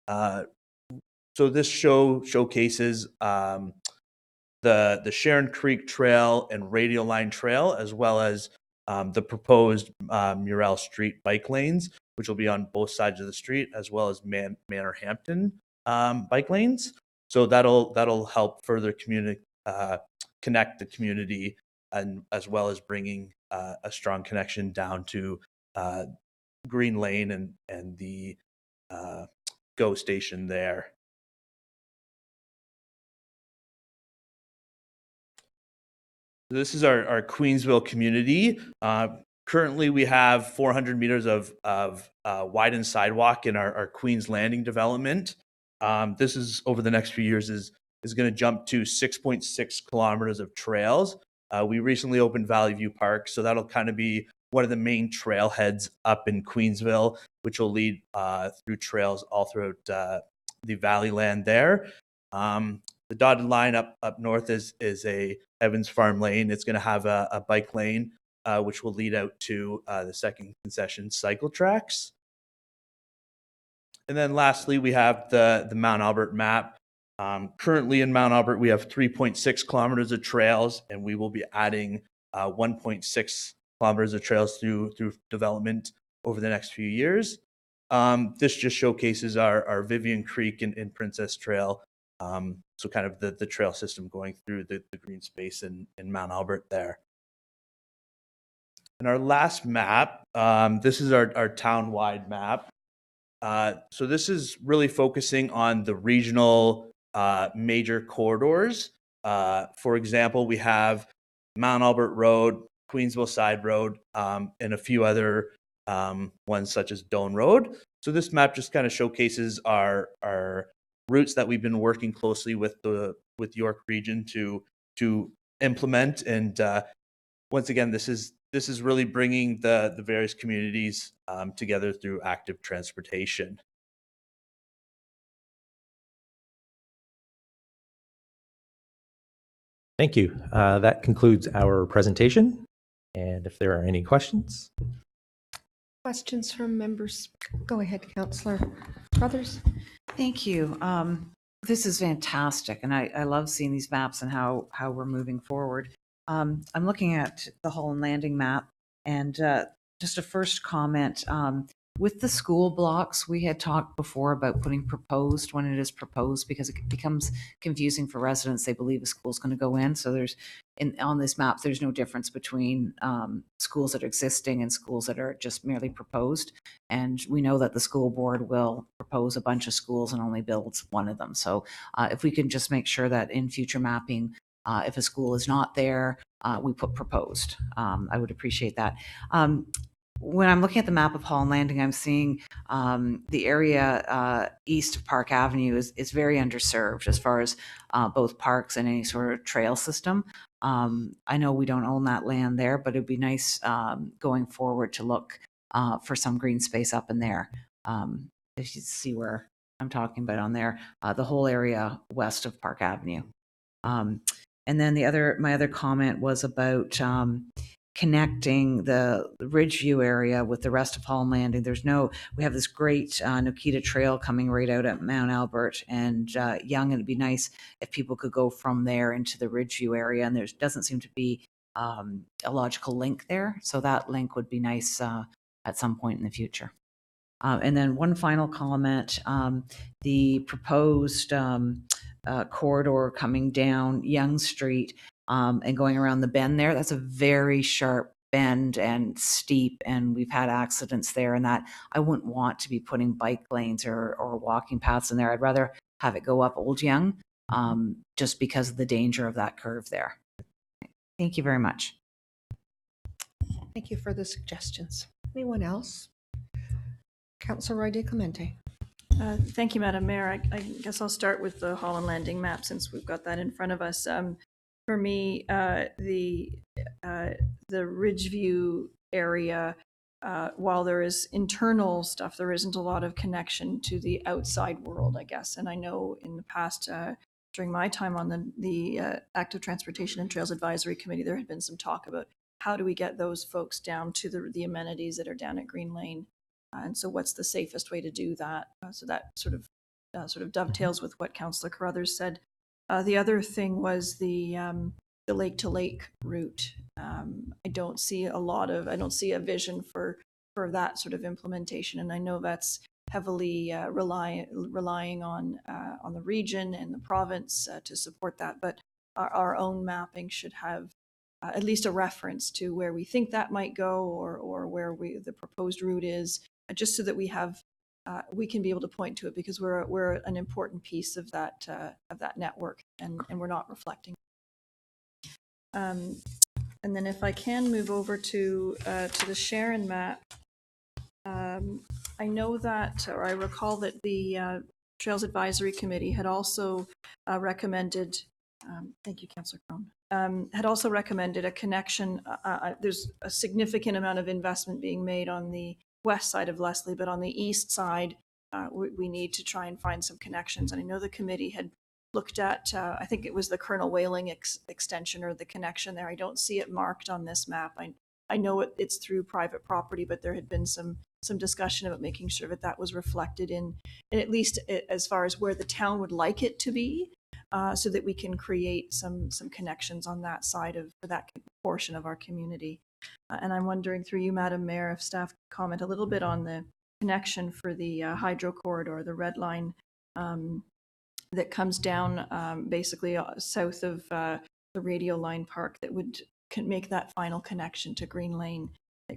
So this showcases the Sharon Creek Trail and Radial Line Trail, as well as the proposed Murrell Street bike lanes, which will be on both sides of the street, as well as Manor Hampton bike lanes. So that'll help further connect the community, and as well as bringing a strong connection down to Green Lane and the GO station there. This is our Queensville community. Currently, we have 400 meters of widened sidewalk in our Queens Landing development. This is over the next few years is going to jump to 6.6 kilometers of trails. We recently opened Valley View Park, so that'll kind of be one of the main trailheads up in Queensville, which will lead through trails all throughout the Valley land there. The dotted line up north is a Evans Farm Lane. It's going to have a bike lane, which will lead out to the second concession cycle tracks. And then lastly, we have the Mount Albert map. Currently in Mount Albert, we have 3.6 kilometers of trails, and we will be adding 1.6 kilometers of trails through development over the next few years. This just showcases our Vivian Creek and Princess Trail. So kind of the trail system going through the green space in Mount Albert there. And our last map, this is our town-wide map. So this is really focusing on the regional major corridors. For example, we have Mount Albert Road, Queensville Side Road, and a few other ones such as Doan Road. So this map just kind of showcases our routes that we've been working closely with York Region to implement. And once again, this is really bringing the various communities together through active transportation. Thank you. That concludes our presentation. And if there are any questions. Questions from members? Go ahead, Councillor Brothers. Thank you. This is fantastic, and I love seeing these maps and how we're moving forward. I'm looking at the Holland Landing map, and just a first comment. With the school blocks, we had talked before about putting proposed when it is proposed because it becomes confusing for residents. They believe a school's going to go in. So on this map, there's no difference between schools that are existing and schools that are just merely proposed. And we know that the school board will propose a bunch of schools and only build one of them. So if we can just make sure that in future mapping, if a school is not there, we put proposed. I would appreciate that. When I'm looking at the map of Holland Landing, I'm seeing the area east of Park Avenue is very underserved as far as both parks and any sort of trail system. I know we don't own that land there, but it'd be nice going forward to look for some green space up in there. If you see where I'm talking about on there, the whole area west of Park Avenue. And then my other comment was about connecting the Ridgeview area with the rest of Holland Landing. We have this great Nokita Trail coming right out at Mount Albert and Yonge, and it'd be nice if people could go from there into the Ridgeview area, and there doesn't seem to be a logical link there, so that link would be nice at some point in the future. And then one final comment, the proposed corridor coming down Yonge Street and going around the bend there, that's a very sharp bend and steep, and we've had accidents there, and that I wouldn't want to be putting bike lanes or walking paths in there. I'd rather have it go up Old Yonge just because of the danger of that curve there. Thank you very much. Thank you for the suggestions. Anyone else? Councillor Roy de Clemente. Thank you, Madam Mayor. I guess I'll start with the Holland Landing map since we've got that in front of us. For me, the Ridgeview area, while there is internal stuff, there isn't a lot of connection to the outside world, I guess. And I know in the past, during my time on the Active Transportation and Trails Advisory Committee, there had been some talk about how do we get those folks down to the amenities that are down at Green Lane. And so what's the safest way to do that? So that sort of dovetails with what Councillor Carruthers said. The other thing was the lake to lake route. I don't see a vision for that sort of implementation, and I know that's heavily relying on the region and the province to support that. But our own mapping should have at least a reference to where we think that might go, or where the proposed route is, just so that we can be able to point to it, because we're an important piece of that network, and we're not reflecting. And then if I can move over to the Sharon map, I know that, or I recall that the Trails Advisory Committee had also recommended. Thank you, Councillor Crone. Had also recommended a connection. There's a significant amount of investment being made on the west side of Leslie, but on the east side, we need to try and find some connections. And I know the committee had looked at, I think it was the Colonel Whaling extension or the connection there. I don't see it marked on this map. I know it's through private property, but there had been some discussion about making sure that was reflected in at least as far as where the town would like it to be, so that we can create some connections on that side for that portion of our community. And I'm wondering through you, Madam Mayor, if staff could comment a little bit on the connection for the hydro corridor, the red line that comes down basically south of the Radio Line Park, that can make that final connection to Green Lane.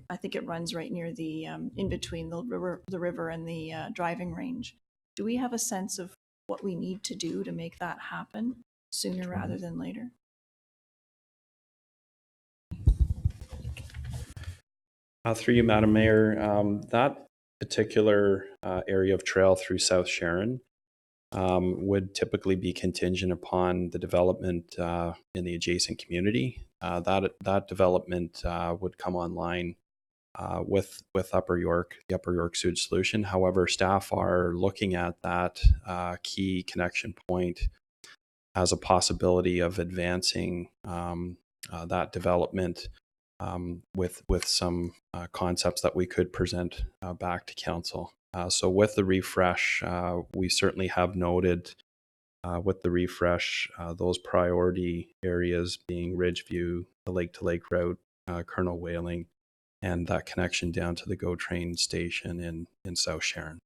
I think it runs right near the in between the river and the driving range. Do we have a sense of what we need to do to make that happen sooner rather than later? Through you, Madam Mayor, that particular area of trail through South Sharon would typically be contingent upon the development in the adjacent community. That development would come online with Upper York, the Upper York Sewage Solution. However, staff are looking at that key connection point as a possibility of advancing that development with some concepts that we could present back to council. So with the refresh, we certainly have noted with the refresh those priority areas being Ridgeview, the Lake to Lake route, Colonel Whaling, and that connection down to the GO train station in South Sharon.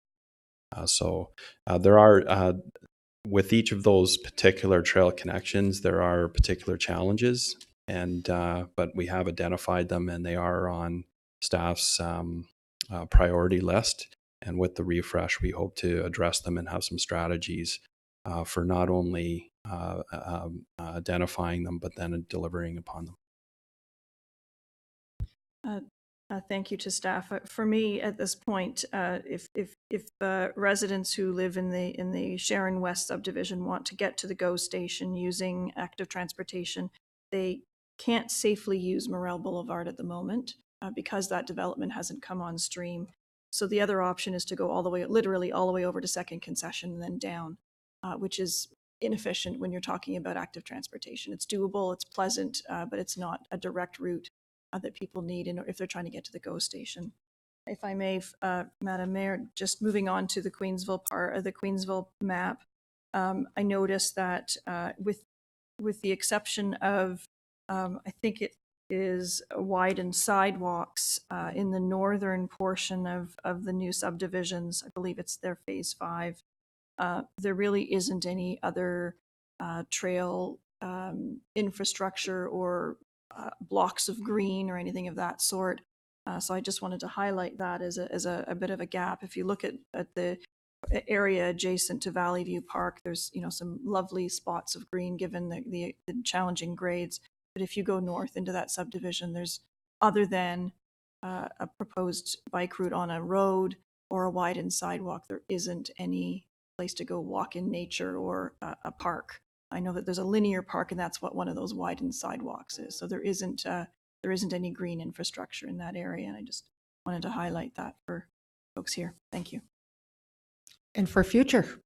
So there are, with each of those particular trail connections, there are particular challenges, and but we have identified them, and they are on staff's priority list. And with the refresh, we hope to address them and have some strategies for not only identifying them, but then delivering upon them. Thank you to staff. For me, at this point, if residents who live in the Sharon West subdivision want to get to the GO station using active transportation, they can't safely use Morel Boulevard at the moment because that development hasn't come on stream. So the other option is to go all the way, literally all the way over to Second Concession and then down, which is inefficient when you're talking about active transportation. It's doable, it's pleasant, but it's not a direct route that people need if they're trying to get to the GO station. If I may, Madam Mayor, just moving on to the Queensville part of the Queensville map, I noticed that with the exception of, I think it is widened sidewalks in the northern portion of the new subdivisions, I believe it's their phase 5, there really isn't any other trail infrastructure or blocks of green or anything of that sort. So I just wanted to highlight that as a bit of a gap. If you look at the area adjacent to Valley View Park, there's some lovely spots of green given the challenging grades. But if you go north into that subdivision, there's, other than a proposed bike route on a road or a widened sidewalk, there isn't any place to go walk in nature or a park. I know that there's a linear park, and that's what one of those widened sidewalks is. So there isn't any green infrastructure in that area, and I just wanted to highlight that for folks here. Thank you. And for future.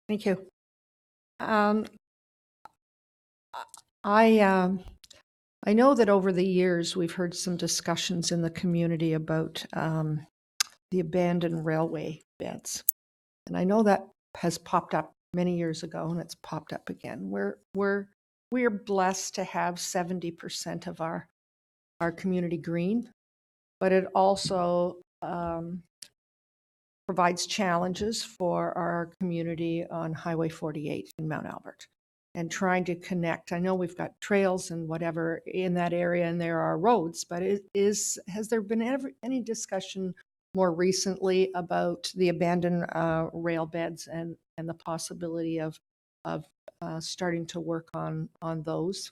Thank you. I know that over the years we've heard some discussions in the community about the abandoned railway beds, and I know that has popped up many years ago, and it's popped up again. We're blessed to have 70% of our community green, but it also provides challenges for our community on Highway 48 in Mount Albert and trying to connect. I know we've got trails and whatever in that area, and there are roads, but has there been any discussion more recently about the abandoned rail beds and the possibility of starting to work on those?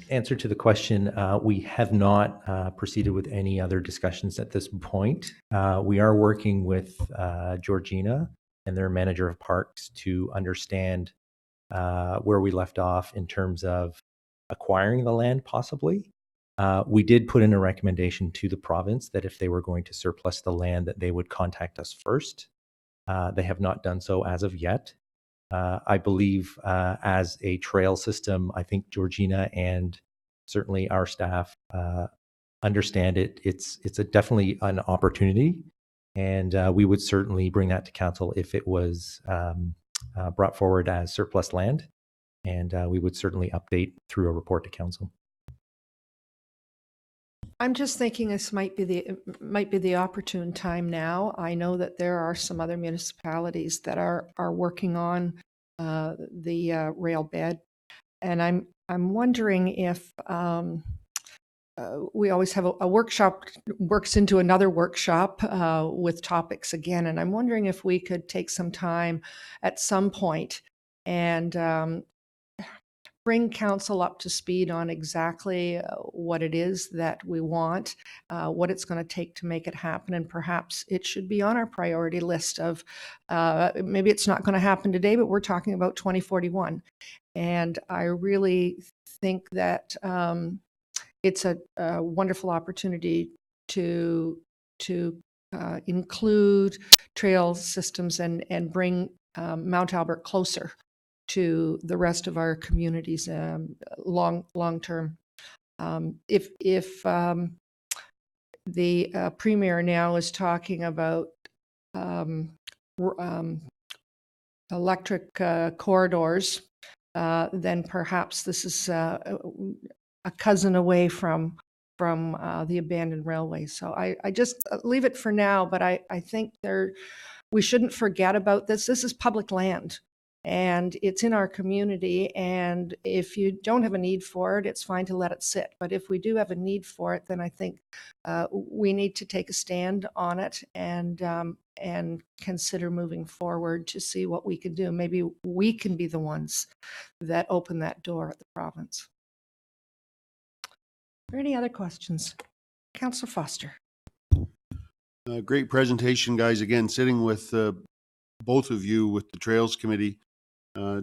Answer to the question, we have not proceeded with any other discussions at this point. We are working with Georgina and their manager of parks to understand where we left off in terms of acquiring the land possibly. We did put in a recommendation to the province that if they were going to surplus the land, that they would contact us first. They have not done so as of yet. I believe as a trail system, I think Georgina and certainly our staff understand it. It's definitely an opportunity, and we would certainly bring that to council if it was brought forward as surplus land, and we would certainly update through a report to council. I'm just thinking this might be the opportune time now. I know that there are some other municipalities that are working on the rail bed, and I'm wondering if we always have a workshop works into another workshop with topics again, and I'm wondering if we could take some time at some point and bring council up to speed on exactly what it is that we want, what it's going to take to make it happen, and perhaps it should be on our priority list of, maybe it's not going to happen today, but we're talking about 2041. And I really think that it's a wonderful opportunity to include, trail systems and bring Mount Albert closer to the rest of our communities long term. If the Premier now is talking about electric corridors, then perhaps this is a cousin away from the abandoned railway. So I just leave it for now, but I think we shouldn't forget about this. This is public land, and it's in our community, and if you don't have a need for it, it's fine to let it sit. But if we do have a need for it, then I think we need to take a stand on it and consider moving forward to see what we can do. Maybe we can be the ones that open that door at the province. Are there any other questions? Councillor Foster. Great presentation, guys. Again, sitting with both of you with the Trails Committee,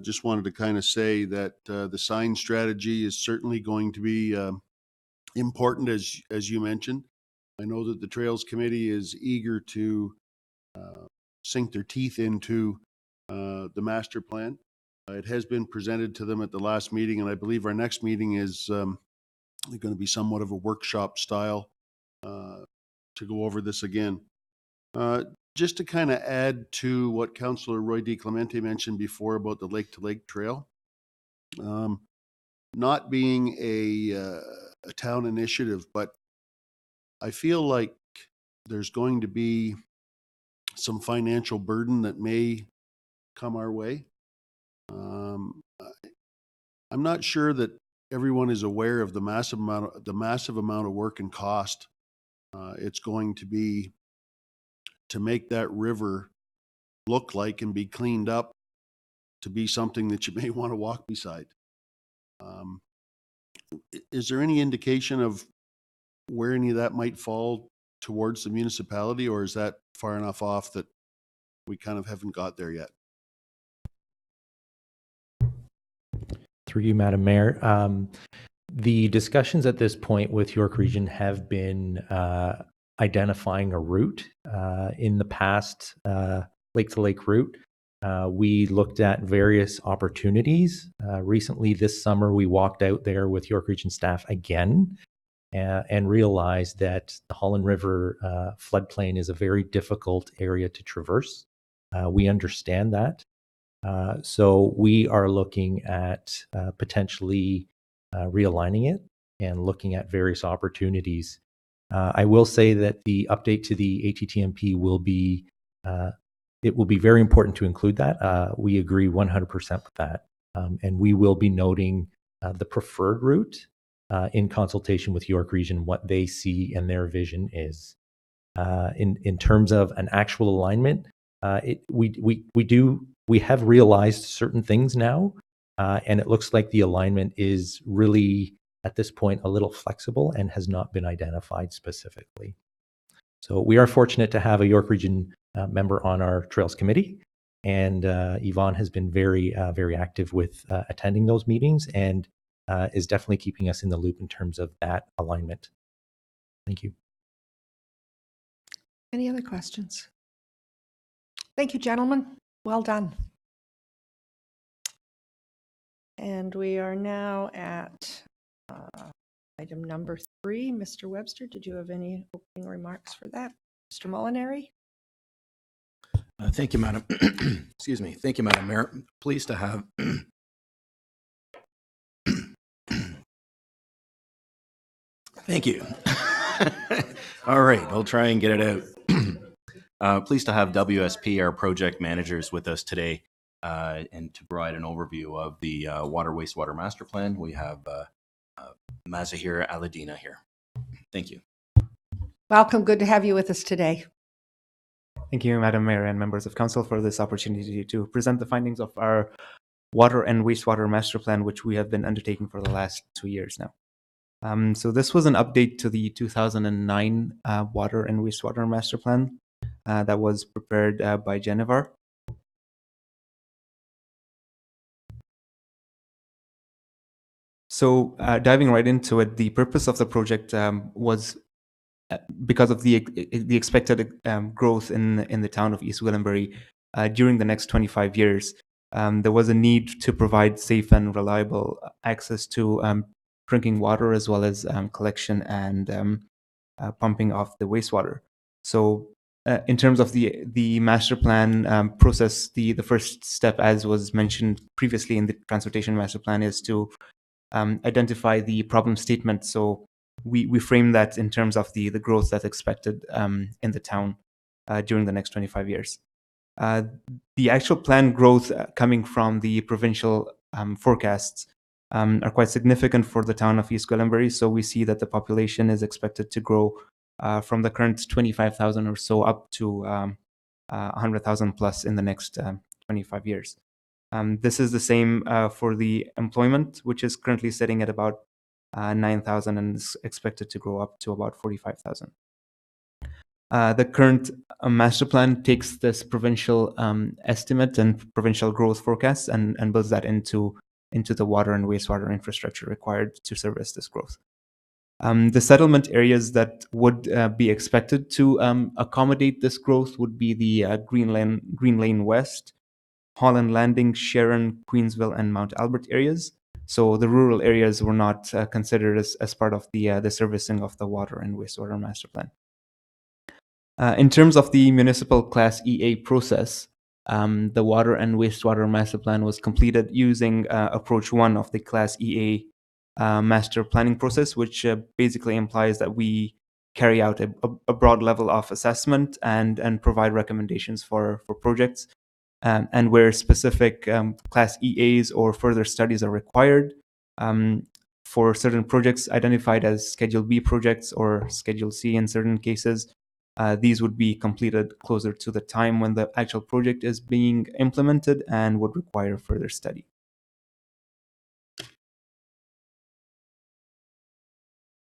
just wanted to kind of say that the sign strategy is certainly going to be important, as you mentioned. I know that the Trails Committee is eager to sink their teeth into the master plan. It has been presented to them at the last meeting, and I believe our next meeting is going to be somewhat of a workshop style to go over this again. Just to kind of add to what Councillor Roy D. Clemente mentioned before about the Lake to Lake Trail, not being a town initiative, but I feel like there's going to be some financial burden that may come our way. I'm not sure that everyone is aware of the massive amount of work and cost it's going to be to make that river look like and be cleaned up to be something that you may want to walk beside. Is there any indication of where any of that might fall towards the municipality, or is that far enough off that we kind of haven't got there yet? Through you, Madam Mayor. The discussions at this point with York Region have been identifying a route. In the past, Lake to Lake route, we looked at various opportunities. Recently, this summer, we walked out there with York Region staff again and realized that the Holland River floodplain is a very difficult area to traverse. We understand that. So we are looking at potentially realigning it and looking at various opportunities. I will say that the update to the ATTMP will be, it will be very important to include that. We agree 100% with that. And we will be noting the preferred route in consultation with York Region, what they see and their vision is. In terms of an actual alignment, we have realized certain things now, and it looks like the alignment is really, at this point, a little flexible and has not been identified specifically. So we are fortunate to have a York Region member on our Trails Committee, and Yvonne has been very, very active with attending those meetings and is definitely keeping us in the loop in terms of that alignment. Thank you. Any other questions? Thank you, gentlemen. Well done. And we are now at item number 3. Mr. Webster, did you have any opening remarks for that? Mr. Molinary? Thank you, Madam. Excuse me. Thank you, Madam Mayor. Pleased to have. Thank you. All right, I'll try and get it out. Pleased to have WSP, our project managers, with us today and to provide an overview of the Water Wastewater Master Plan. We have Mazahir Aladina here. Thank you. Welcome. Good to have you with us today. Thank you, Madam Mayor and members of Council, for this opportunity to present the findings of our Water and Wastewater Master Plan, which we have been undertaking for the last 2 years now. So this was an update to the 2009 Water and Wastewater Master Plan that was prepared by Genevar. So diving right into it, the purpose of the project was because of the expected growth in the town of East Gwillimbury during the next 25 years, there was a need to provide safe and reliable access to drinking water, as well as collection and pumping of the wastewater. So in terms of the master plan process, the first step, as was mentioned previously in the transportation master plan, is to identify the problem statement. So we frame that in terms of the growth that's expected in the town during the next 25 years. The actual planned growth coming from the provincial forecasts are quite significant for the town of East Gwillimbury. So we see that the population is expected to grow from the current 25,000 or so up to 100,000 plus in the next 25 years. This is the same for the employment, which is currently sitting at about 9,000 and is expected to grow up to about 45,000. The current master plan takes this provincial estimate and provincial growth forecast and builds that into the water and wastewater infrastructure required to service this growth. The settlement areas that would be expected to accommodate this growth would be the Green Lane West, Holland Landing, Sharon, Queensville, and Mount Albert areas. So the rural areas were not considered as part of the servicing of the water and wastewater master plan. In terms of the municipal Class EA process, the water and wastewater master plan was completed using approach 1 of the Class EA master planning process, which basically implies that we carry out a broad level of assessment and provide recommendations for projects. And where specific Class EAs or further studies are required for certain projects identified as Schedule B projects or Schedule C in certain cases, these would be completed closer to the time when the actual project is being implemented and would require further study.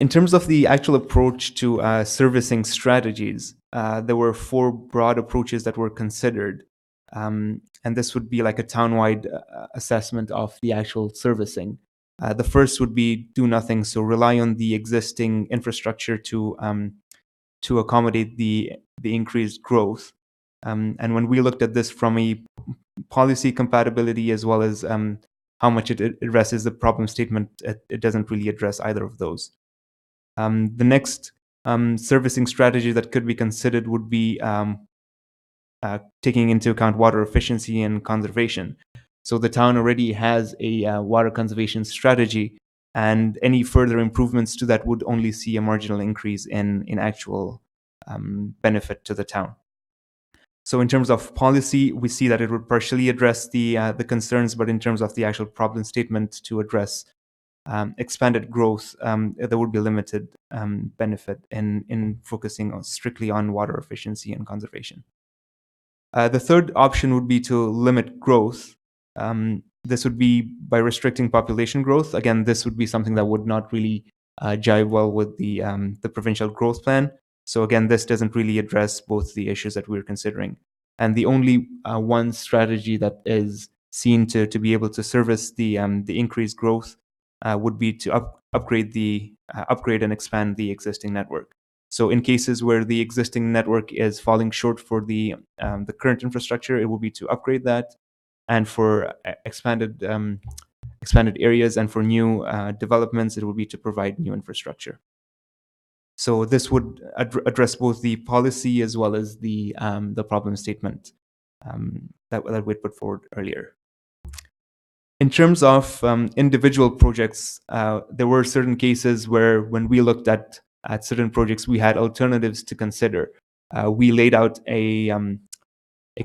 In terms of the actual approach to servicing strategies, there were 4 broad approaches that were considered. And this would be like a town-wide assessment of the actual servicing. The first would be do nothing, so rely on the existing infrastructure to accommodate the increased growth. And when we looked at this from a policy compatibility as well as how much it addresses the problem statement, it doesn't really address either of those. The next servicing strategy that could be considered would be taking into account water efficiency and conservation. So the town already has a water conservation strategy, and any further improvements to that would only see a marginal increase in actual benefit to the town. So in terms of policy, we see that it would partially address the concerns, but in terms of the actual problem statement to address expanded growth, there would be limited benefit in focusing strictly on water efficiency and conservation. The third option would be to limit growth. This would be by restricting population growth. Again, this would be something that would not really jive well with the provincial growth plan. So again, this doesn't really address both the issues that we're considering. And the only one strategy that is seen to be able to service the increased growth would be to upgrade and expand the existing network. So in cases where the existing network is falling short for the current infrastructure, it will be to upgrade that, and for expanded areas and for new developments, it will be to provide new infrastructure. So this would address both the policy as well as the problem statement that we put forward earlier. In terms of individual projects, there were certain cases where when we looked at certain projects, we had alternatives to consider. We laid out a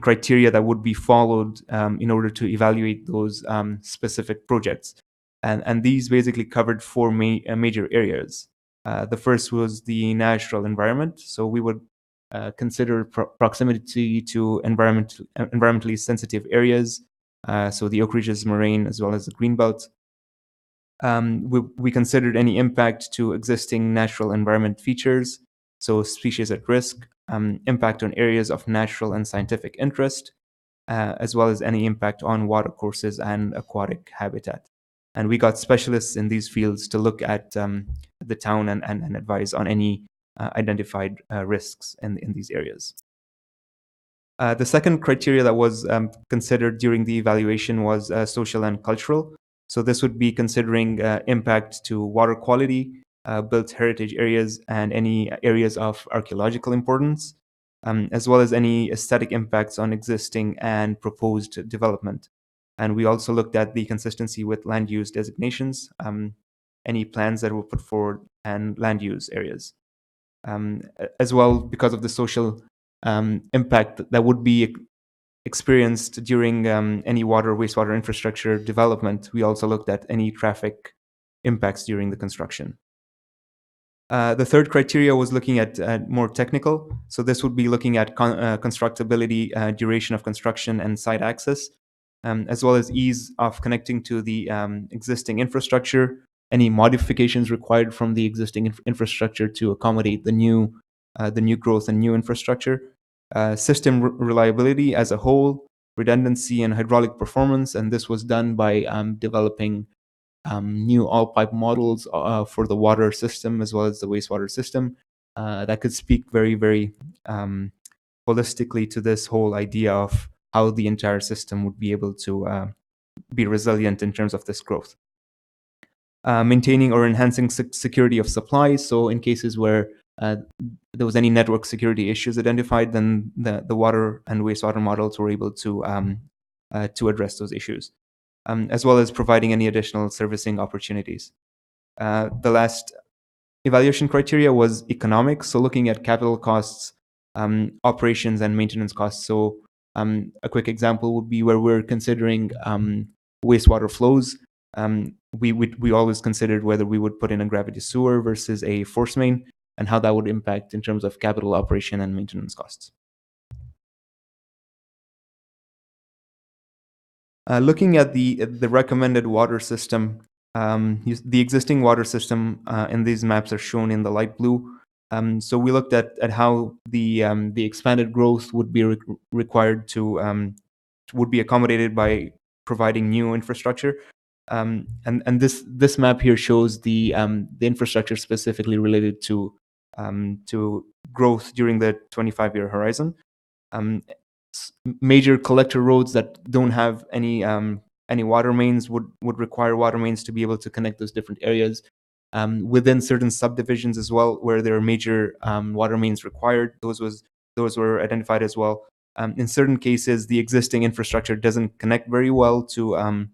criteria that would be followed in order to evaluate those specific projects. And these basically covered 4 major areas. The first was the natural environment. So we would consider proximity to environmentally sensitive areas, so the Oak Ridges Moraine as well as the Greenbelt. We considered any impact to existing natural environment features, so species at risk, impact on areas of natural and scientific interest, as well as any impact on water courses and aquatic habitat. And we got specialists in these fields to look at the town and advise on any identified risks in these areas. The second criteria that was considered during the evaluation was social and cultural. So this would be considering impact to water quality, built heritage areas, and any areas of archaeological importance, as well as any aesthetic impacts on existing and proposed development. And we also looked at the consistency with land use designations, any plans that were put forward, and land use areas. As well, because of the social impact that would be experienced during any water wastewater infrastructure development, we also looked at any traffic impacts during the construction. The third criteria was looking at more technical. So this would be looking at constructability, duration of construction, and site access, as well as ease of connecting to the existing infrastructure, any modifications required from the existing infrastructure to accommodate the new growth and new infrastructure, system reliability as a whole, redundancy and hydraulic performance, and this was done by developing new all-pipe models for the water system as well as the wastewater system that could speak very, very holistically to this whole idea of how the entire system would be able to be resilient in terms of this growth. Maintaining or enhancing security of supply. So in cases where there was any network security issues identified, then the water and wastewater models were able to address those issues, as well as providing any additional servicing opportunities. The last evaluation criteria was economic, so looking at capital costs, operations, and maintenance costs. So a quick example would be where we're considering wastewater flows. We always considered whether we would put in a gravity sewer versus a force main, and how that would impact in terms of capital operation and maintenance costs. Looking at the recommended water system, the existing water system in these maps are shown in the light blue. So we looked at how the expanded growth would be required to would be accommodated by providing new infrastructure. And this map here shows the infrastructure specifically related to growth during the 25-year horizon. Major collector roads that don't have any water mains would require water mains to be able to connect those different areas. Within certain subdivisions as well, where there are major water mains required, those were identified as well. In certain cases, the existing infrastructure doesn't connect very well to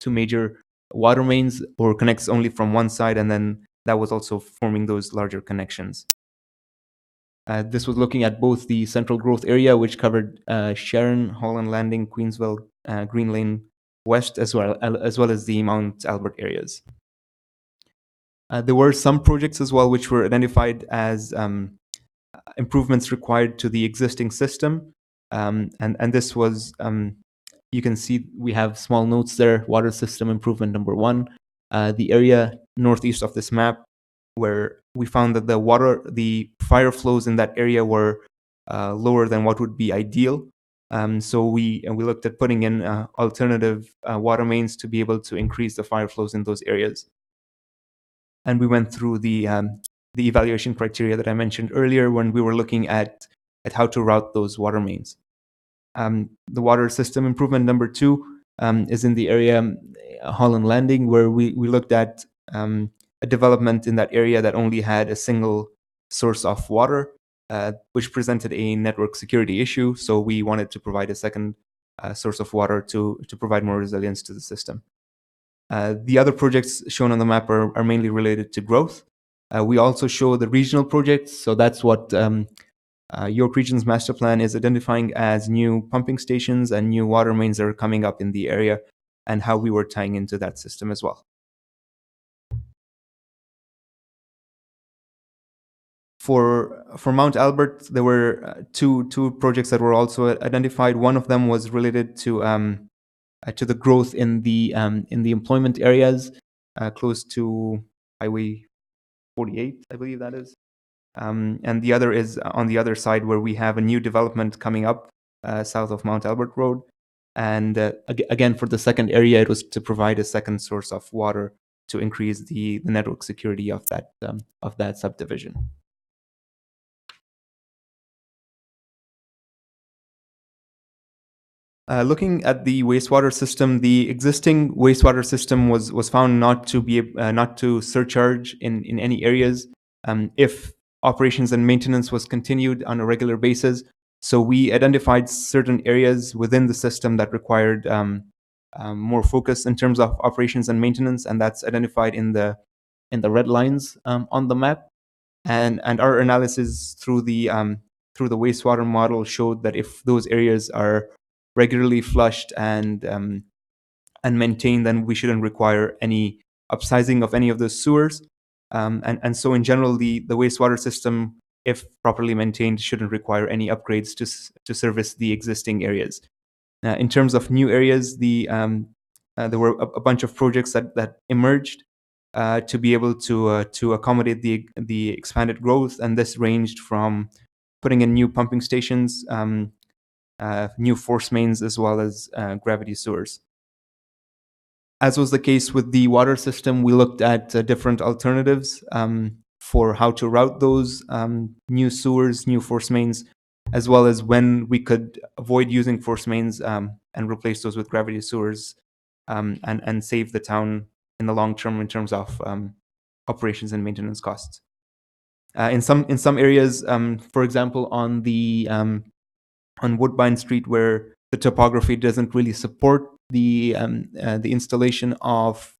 major water mains, or connects only from one side, and then that was also forming those larger connections. This was looking at both the central growth area, which covered Sharon, Holland Landing, Queensville, Green Lane West, as well as the Mount Albert areas. There were some projects as well which were identified as improvements required to the existing system, and this was, you can see we have small notes there. Water system improvement number 1, the area northeast of this map, where we found that the fire flows in that area were lower than what would be ideal. So we looked at putting in alternative water mains to be able to increase the fire flows in those areas. And we went through the evaluation criteria that I mentioned earlier when we were looking at how to route those water mains. The water system improvement number 2 is in the area Holland Landing, where we looked at a development in that area that only had a single source of water, which presented a network security issue. So we wanted to provide a second source of water to provide more resilience to the system. The other projects shown on the map are mainly related to growth. We also show the regional projects. So that's what York Region's master plan is identifying as new pumping stations and new water mains that are coming up in the area, and how we were tying into that system as well. For Mount Albert, there were two projects that were also identified. One of them was related to the growth in the employment areas close to Highway 48, I believe that is. And the other is on the other side, where we have a new development coming up south of Mount Albert Road. And again, for the second area, it was to provide a second source of water to increase the network security of that subdivision. Looking at the wastewater system, the existing wastewater system was found not to surcharge in any areas if operations and maintenance was continued on a regular basis. So we identified certain areas within the system that required more focus in terms of operations and maintenance, and that's identified in the red lines on the map. And our analysis through the wastewater model showed that if those areas are regularly flushed and maintained, then we shouldn't require any upsizing of any of those sewers. And so in general, the wastewater system, if properly maintained, shouldn't require any upgrades to service the existing areas. In terms of new areas, there were a bunch of projects that emerged to be able to accommodate the expanded growth, and this ranged from putting in new pumping stations, new force mains, as well as gravity sewers. As was the case with the water system, we looked at different alternatives for how to route those new sewers, new force mains, as well as when we could avoid using force mains and replace those with gravity sewers and save the town in the long term in terms of operations and maintenance costs. In some areas, for example, on Woodbine Street, where the topography doesn't really support the installation of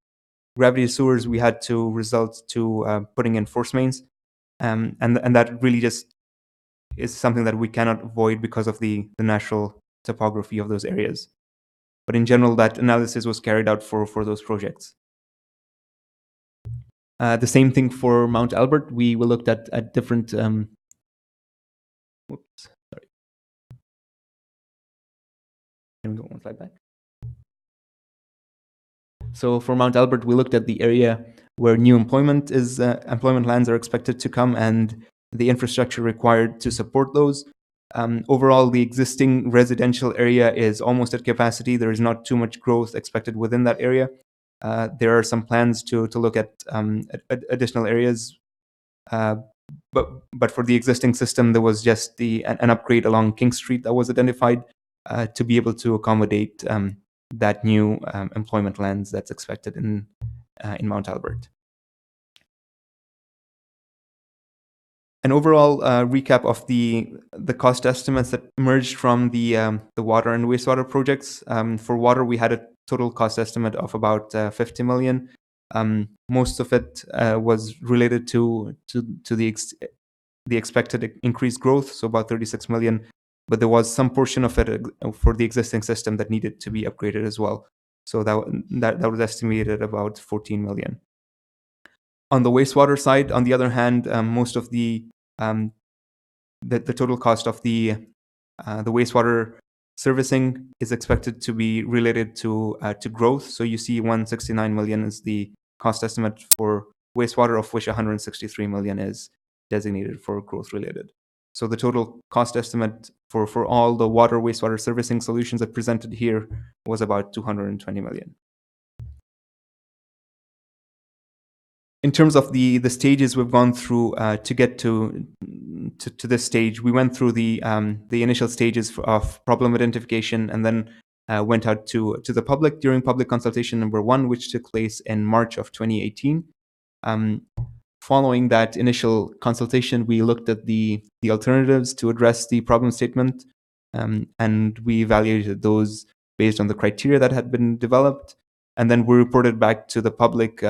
gravity sewers, we had to resort to putting in force mains, and that really just is something that we cannot avoid because of the natural topography of those areas. But in general, that analysis was carried out for those projects. The same thing for Mount Albert. We looked at different. Whoops, sorry. Can we go one slide back? So for Mount Albert, we looked at the area where new employment lands are expected to come and the infrastructure required to support those. Overall, the existing residential area is almost at capacity. There is not too much growth expected within that area. There are some plans to look at additional areas, but for the existing system, there was just an upgrade along King Street that was identified to be able to accommodate that new employment lands that's expected in Mount Albert. An overall recap of the cost estimates that emerged from the water and wastewater projects. For water, we had a total cost estimate of about 50 million. Most of it was related to the expected increased growth, so about 36 million. But there was some portion of it for the existing system that needed to be upgraded as well. So that was estimated at about 14 million. On the wastewater side, on the other hand, most of the total cost of the wastewater servicing is expected to be related to growth. So you see 169 million is the cost estimate for wastewater, of which 163 million is designated for growth related. So the total cost estimate for all the water wastewater servicing solutions that presented here was about 220 million. In terms of the stages we've gone through to get to this stage, we went through the initial stages of problem identification and then went out to the public during public consultation number 1, which took place in March of 2018. Following that initial consultation, we looked at the alternatives to address the problem statement, and we evaluated those based on the criteria that had been developed. And then we reported back to the public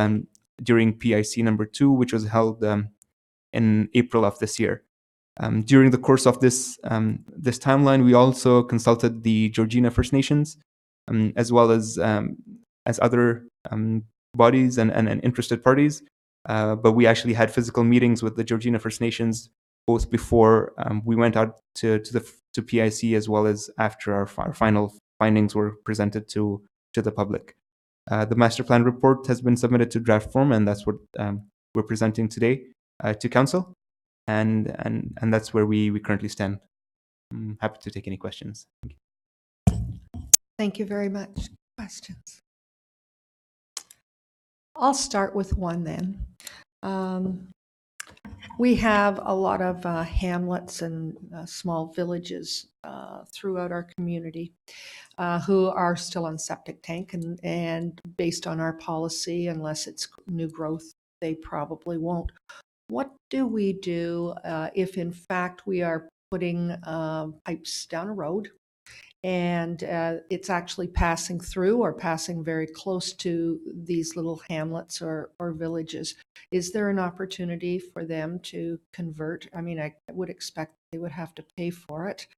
during PIC number 2, which was held in April of this year. During the course of this timeline, we also consulted the Georgina First Nations, as well as other bodies and interested parties. But we actually had physical meetings with the Georgina First Nations both before we went out to PIC, as well as after our final findings were presented to the public. The master plan report has been submitted to draft form, and that's what we're presenting today to council, and that's where we currently stand. I'm happy to take any questions. Thank you very much. Questions? I'll start with one then. We have a lot of hamlets and small villages throughout our community who are still on septic tank, and based on our policy, unless it's new growth, they probably won't. What do we do if in fact we are putting pipes down a road and it's actually passing through or passing very close to these little hamlets or villages? Is there an opportunity for them to convert? I mean, I would expect they would have to pay for it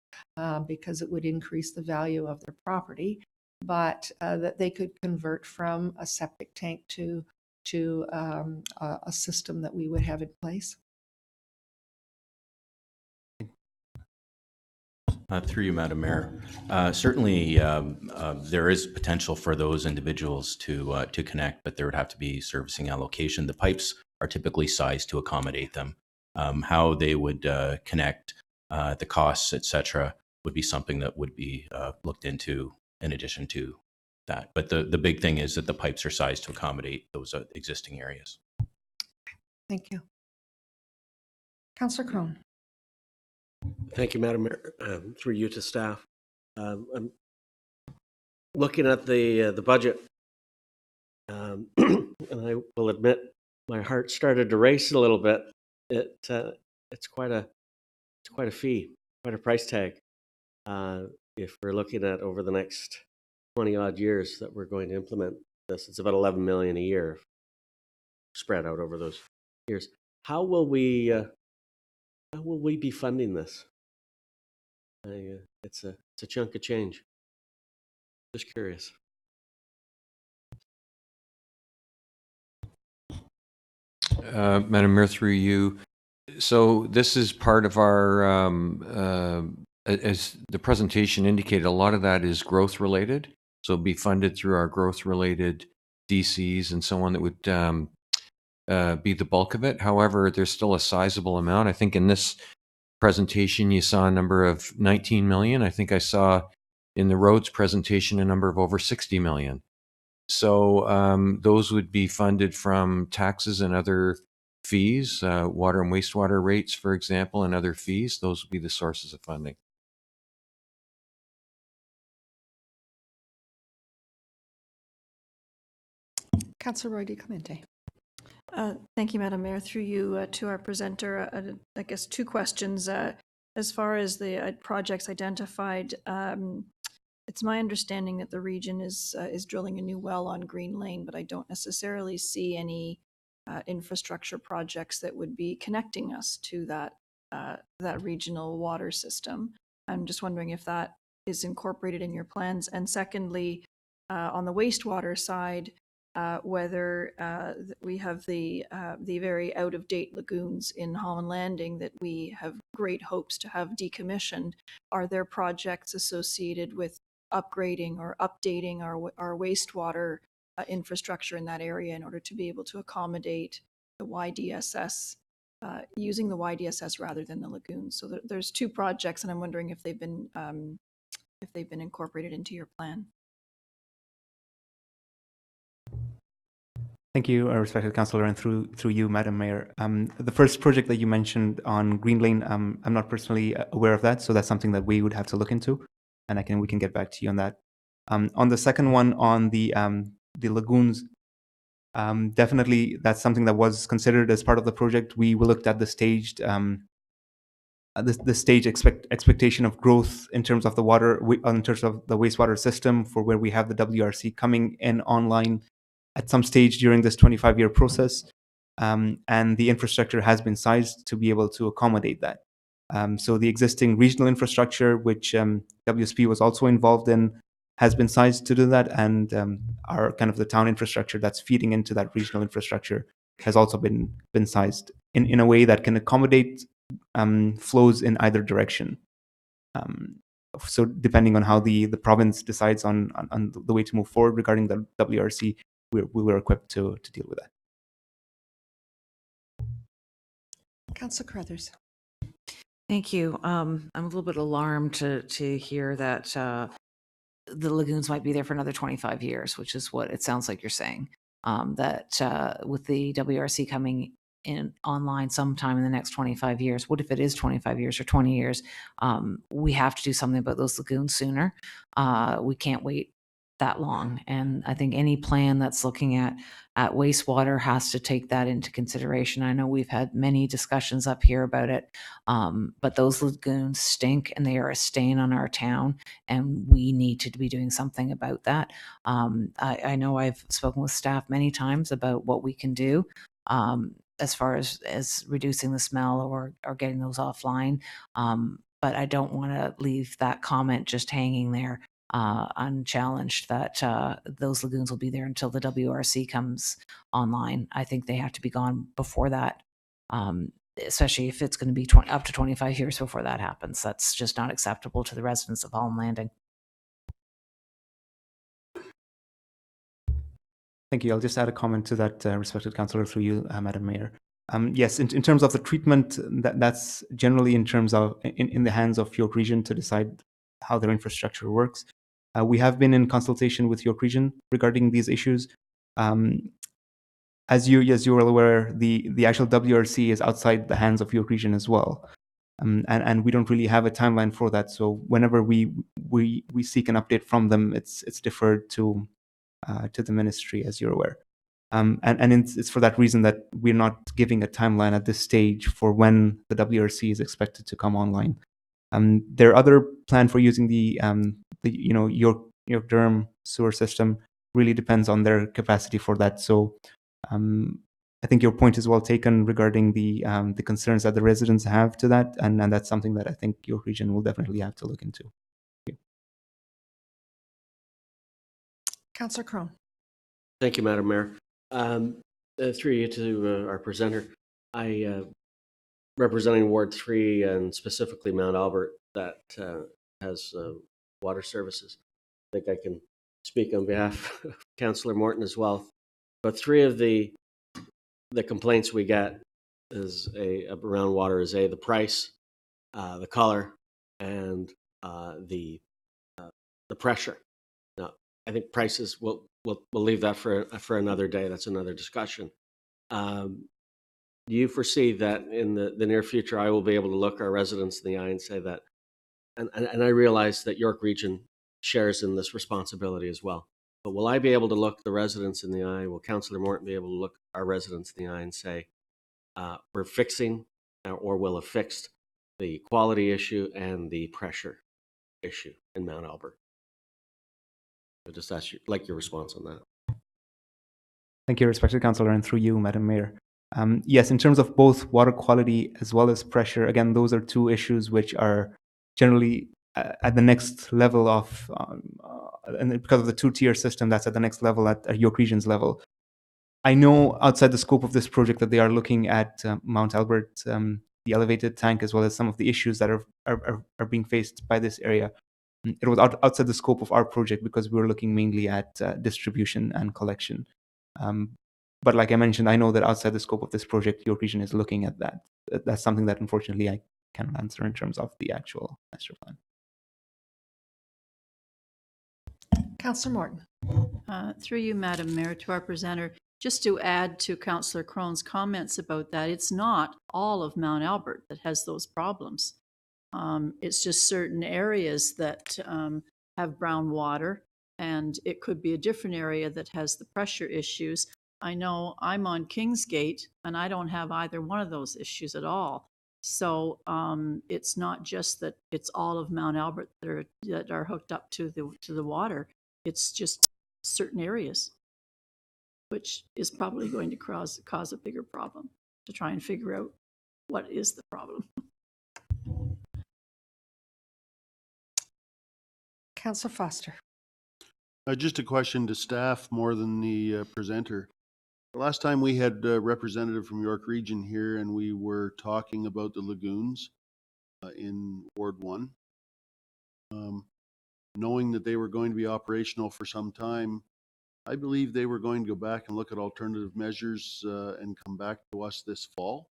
because it would increase the value of their property, but that they could convert from a septic tank to a system that we would have in place. Through you, Madam Mayor. Certainly, there is potential for those individuals to connect, but there would have to be servicing allocation. The pipes are typically sized to accommodate them. How they would connect, the costs, et cetera, would be something that would be looked into in addition to that. But the big thing is that the pipes are sized to accommodate those existing areas. Thank you. Councillor Crone. Thank you, Madam Mayor. Through you to staff. I'm looking at the budget, and I will admit my heart started to race a little bit. It's quite a fee, quite a price tag. If we're looking at over the next 20 odd years that we're going to implement this, it's about 11 million a year spread out over those years. How will we be funding this? It's a chunk of change. Just curious. Madam Mayor, through you. So this is part of our, as the presentation indicated, a lot of that is growth related. So it'll be funded through our growth related DCs and so on that would be the bulk of it. However, there's still a sizable amount. I think in this presentation, you saw a number of 19 million. I think I saw in the roads presentation a number of over 60 million. So those would be funded from taxes and other fees, water and wastewater rates, for example, and other fees. Those would be the sources of funding. Councillor Roy DeClemente. Thank you, Madam Mayor. Through you to our presenter, I guess two questions. As far as the projects identified, it's my understanding that the region is drilling a new well on Green Lane, but I don't necessarily see any infrastructure projects that would be connecting us to that regional water system. I'm just wondering if that is incorporated in your plans. And secondly, on the wastewater side, whether we have the very out-of-date lagoons in Holland Landing that we have great hopes to have decommissioned. Are there projects associated with upgrading or updating our wastewater infrastructure in that area in order to be able to accommodate the YDSS, using the YDSS rather than the lagoons? So there's two projects, and I'm wondering if they've been incorporated into your plan. Thank you, respected councillor, and through you, Madam Mayor. The first project that you mentioned on Green Lane, I'm not personally aware of that, so that's something that we would have to look into, and we can get back to you on that. On the second one, on the lagoons, definitely that's something that was considered as part of the project. We looked at the staged expectation of growth in terms of the water, in terms of the wastewater system, for where we have the WRC coming in online at some stage during this 25-year process, and the infrastructure has been sized to be able to accommodate that. So the existing regional infrastructure, which WSP was also involved in, has been sized to do that, and our kind of the town infrastructure that's feeding into that regional infrastructure has also been sized in a way that can accommodate flows in either direction. So depending on how the province decides on the way to move forward regarding the WRC, we were equipped to deal with that. Councillor Carruthers. Thank you. I'm a little bit alarmed to hear that the lagoons might be there for another 25 years, which is what it sounds like you're saying. That with the WRC coming online sometime in the next 25 years. What if it is 25 years or 20 years? We have to do something about those lagoons sooner. We can't wait that long. And I think any plan that's looking at wastewater has to take that into consideration. I know we've had many discussions up here about it, but those lagoons stink and they are a stain on our town, and we need to be doing something about that. I know I've spoken with staff many times about what we can do as far as reducing the smell or getting those offline. But I don't want to leave that comment just hanging there unchallenged, that those lagoons will be there until the WRC comes online. I think they have to be gone before that, especially if it's going to be up to 25 years before that happens. That's just not acceptable to the residents of Holland Landing. Thank you. I'll just add a comment to that, respected councillor, through you, Madam Mayor. Yes, in terms of the treatment, that's generally in terms of in the hands of York Region to decide how their infrastructure works. We have been in consultation with York Region regarding these issues. As you are aware, the actual WRC is outside the hands of York Region as well, and we don't really have a timeline for that. So whenever we seek an update from them, it's deferred to the ministry, as you're aware. And it's for that reason that we're not giving a timeline at this stage for when the WRC is expected to come online. Their other plan for using the York Durham sewer system really depends on their capacity for that. So I think your point is well taken regarding the concerns that the residents have to that, and that's something that I think York Region will definitely have to look into. Councillor Crone. Thank you, Madam Mayor. Through you to our presenter, I representing Ward 3 and specifically Mount Albert that has water services. I think I can speak on behalf of Councillor Morton as well. But three of the complaints we get is around water is the price, the color, and the pressure. Now, I think prices we'll leave that for another day. That's another discussion. Do you foresee that in the near future I will be able to look our residents in the eye and say that, and I realize that York Region shares in this responsibility as well, but will I be able to look the residents in the eye? Will Councillor Morton be able to look our residents in the eye and say, we're fixing or will have fixed the quality issue and the pressure issue in Mount Albert? I'll just ask you, like, your response on that. Thank you, respected councillor, and through you, Madam Mayor. Yes, in terms of both water quality as well as pressure, again, those are two issues which are generally at the next level of, and because of the two-tier system, that's at the next level at York Region's level. I know outside the scope of this project that they are looking at Mount Albert, the elevated tank, as well as some of the issues that are being faced by this area. It was outside the scope of our project because we were looking mainly at distribution and collection. But like I mentioned, I know that outside the scope of this project, York Region is looking at that. That's something that unfortunately I cannot answer in terms of the actual master plan. Councillor Morton. Through you, Madam Mayor, to our presenter, just to add to Councillor Crone's comments about that, it's not all of Mount Albert that has those problems. It's just certain areas that have brown water, and it could be a different area that has the pressure issues. I know I'm on Kingsgate, and I don't have either one of those issues at all. So it's not just that it's all of Mount Albert that are hooked up to the water. It's just certain areas, which is probably going to cause a bigger problem to try and figure out what is the problem. Councillor Foster. Just a question to staff more than the presenter. The last time we had a representative from York Region here and we were talking about the lagoons in Ward 1. Knowing that they were going to be operational for some time, I believe they were going to go back and look at alternative measures and come back to us this fall.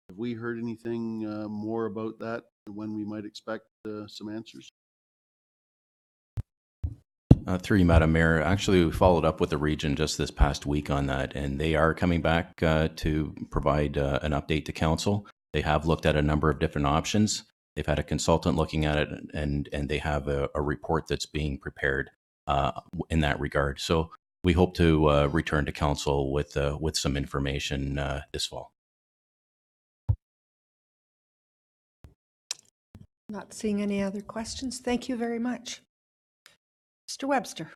Have we heard anything more about that and when we might expect some answers? Through you, Madam Mayor. Actually, we followed up with the region just this past week on that, and they are coming back to provide an update to council. They have looked at a number of different options. They've had a consultant looking at it, and they have a report that's being prepared in that regard. So we hope to return to council with some information this fall. Not seeing any other questions. Thank you very much. Mr. Webster.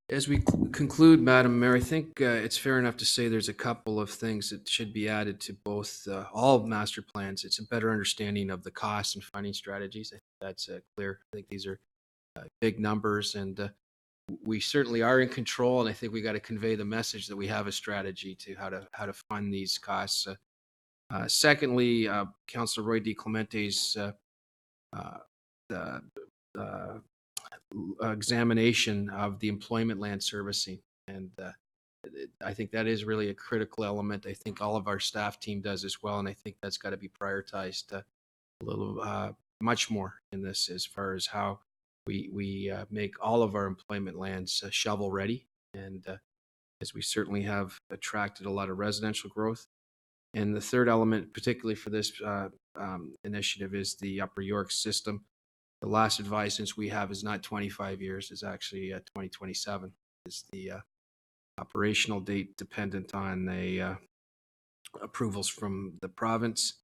As we conclude, Madam Mayor, I think it's fair enough to say there's a couple of things that should be added to both all master plans. It's a better understanding of the costs and funding strategies. I think that's clear. I think these are big numbers, and we certainly are in control. And I think we got to convey the message that we have a strategy to how to fund these costs. Secondly, Councillor Roy D. Clemente's examination of the employment land servicing, and I think that is really a critical element. I think all of our staff team does as well, and I think that's got to be prioritized a little much more in this, as far as how we make all of our employment lands shovel ready, and as we certainly have attracted a lot of residential growth. And the third element, particularly for this initiative, is the Upper York system. The last advice we have is not 25 years, it's actually 2027 is the operational date, dependent on the approvals from the province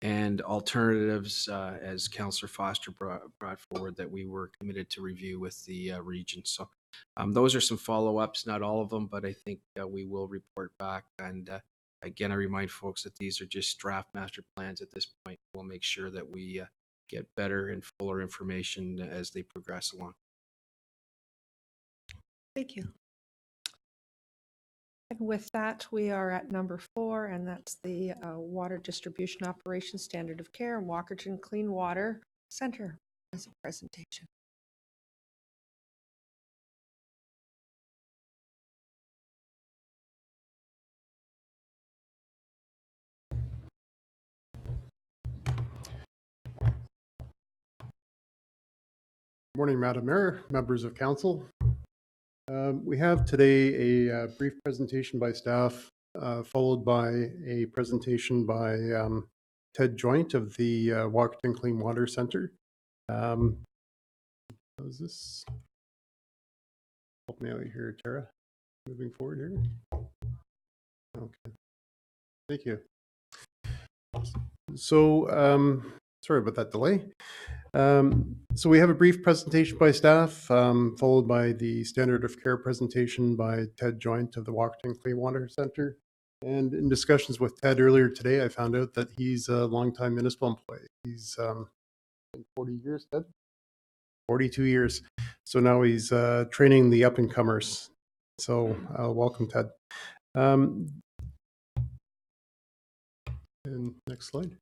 and alternatives, as Councillor Foster brought forward, that we were committed to review with the region. So those are some follow-ups, not all of them, but I think we will report back. And again, I remind folks that these are just draft master plans at this point. We'll make sure that we get better and fuller information as they progress along. Thank you. And with that, we are at number 4, and that's the Water Distribution Operations Standard of Care and Walkerton Clean Water Center as a presentation. Morning, Madam Mayor, members of council. We have today a brief presentation by staff, followed by a presentation by Ted Joint of the Walkerton Clean Water Center. How's this? Help me out here, Tara. Moving forward here. Okay. Thank you. So, sorry about that delay. So we have a brief presentation by staff, followed by the standard of care presentation by Ted Joint of the Walkerton Clean Water Center. And in discussions with Ted earlier today, I found out that he's a longtime municipal employee. He's been 40 years, Ted? 42 years. So now he's training the up-and-comers. So welcome, Ted. And next slide.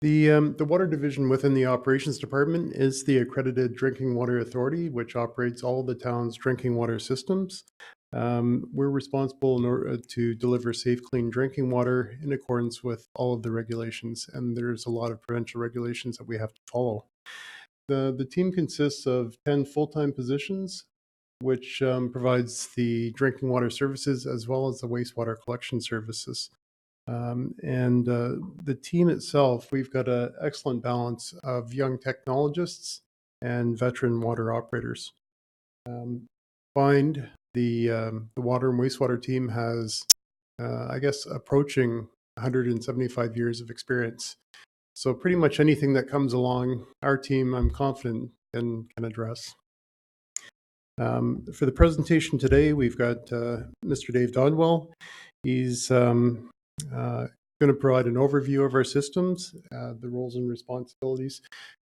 The water division within the operations department is the accredited drinking water authority, which operates all the town's drinking water systems. We're responsible to deliver safe, clean drinking water in accordance with all of the regulations, and there's a lot of provincial regulations that we have to follow. The team consists of 10 full-time positions, which provides the drinking water services as well as the wastewater collection services. And the team itself, we've got an excellent balance of young technologists and veteran water operators. Find the water and wastewater team has, I guess, approaching 175 years of experience. So pretty much anything that comes along, our team, I'm confident, can address. For the presentation today, we've got Mr. Dave Dodwell. He's going to provide an overview of our systems, the roles and responsibilities.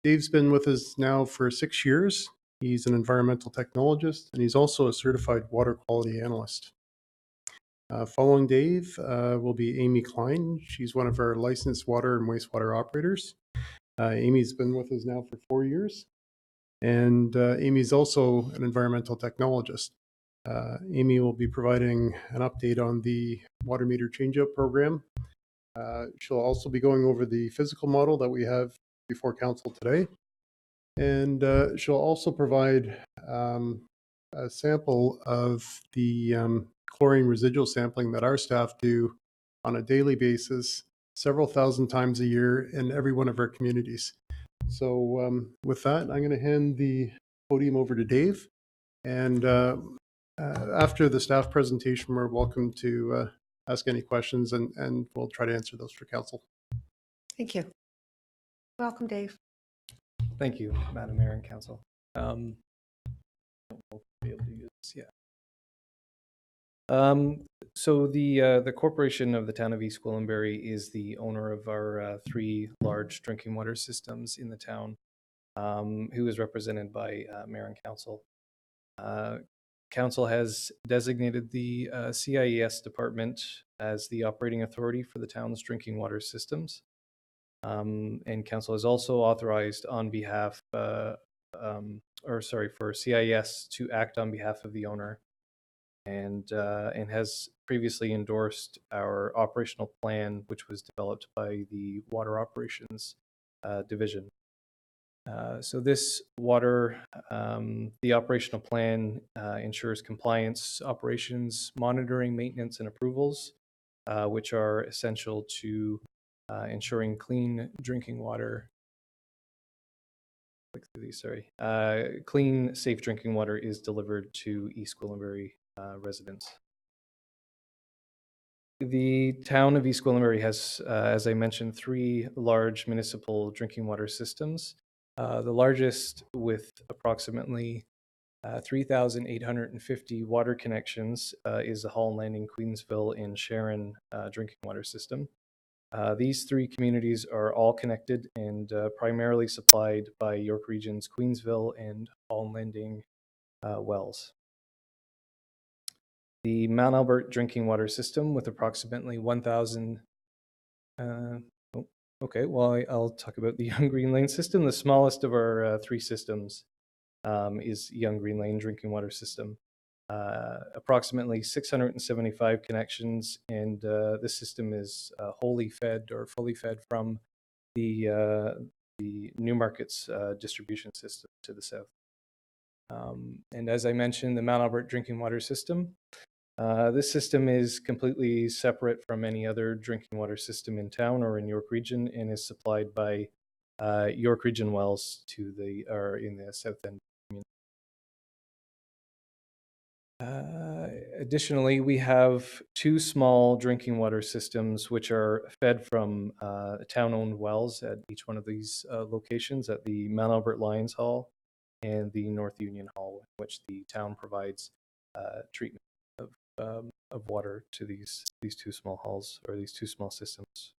Dave's been with us now for 6 years. He's an environmental technologist, and he's also a certified water quality analyst. Following Dave will be Amy Klein. She's one of our licensed water and wastewater operators. Amy's been with us now for 4 years, and Amy's also an environmental technologist. Amy will be providing an update on the water meter changeout program. She'll also be going over the physical model that we have before council today. And she'll also provide a sample of the chlorine residual sampling that our staff do on a daily basis, several thousand times a year in every one of our communities. So with that, I'm going to hand the podium over to Dave. And after the staff presentation, we're welcome to ask any questions, and we'll try to answer those for council. Thank you. Welcome, Dave. Thank you, Madam Mayor and Council. We'll be able to use this, yeah. So the corporation of the town of East Gwillimbury is the owner of our 3 large drinking water systems in the town, who is represented by Mayor and Council. Council has designated the CIES department as the operating authority for the town's drinking water systems. And Council has also authorized on behalf, for CIS to act on behalf of the owner, and has previously endorsed our operational plan, which was developed by the Water Operations Division. So this the operational plan ensures compliance, operations, monitoring, maintenance, and approvals, which are essential to ensuring clean drinking water. Clean, safe drinking water is delivered to East Gwillimbury residents. The town of East Gwillimbury has, as I mentioned, 3 large municipal drinking water systems. The largest, with approximately 3,850 water connections, is the Hall Landing, Queensville, and Sharon drinking water system. These 3 communities are all connected and primarily supplied by York Region's Queensville and Hall Landing wells. The Mount Albert drinking water system, with approximately 1,000. Okay, well, I'll talk about the Young Green Lane system. The smallest of our 3 systems is Young Green Lane drinking water system. Approximately 675 connections, and this system is wholly fed or fully fed from the Newmarket's distribution system to the south. And as I mentioned, the Mount Albert drinking water system. This system is completely separate from any other drinking water system in town or in York Region, and is supplied by York Region wells to in the south end. Additionally, we have 2 small drinking water systems which are fed from town-owned wells at each one of these locations, at the Mount Albert Lions Hall and the North Union Hall, in which the town provides treatment of water to these 2 small halls, or these 2 small systems.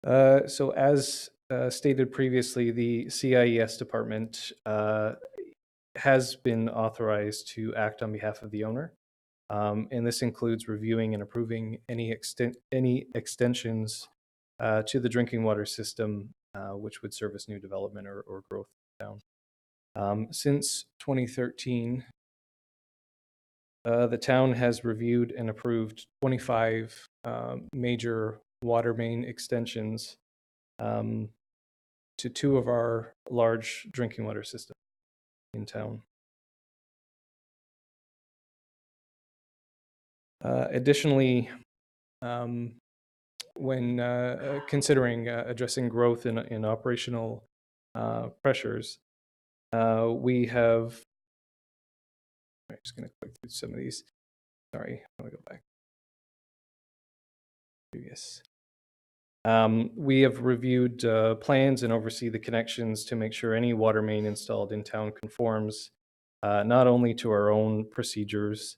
So as stated previously, the CIES department has been authorized to act on behalf of the owner, and this includes reviewing and approving any extensions to the drinking water system, which would service new development or growth in the town. Since 2013, the town has reviewed and approved 25 major water main extensions to 2 of our large drinking water systems in town. Additionally, when considering addressing growth in operational pressures, we have. I'm just going to click through some of these. Sorry, I want to go back. Previous. We have reviewed plans and oversee the connections to make sure any water main installed in town conforms not only to our own procedures,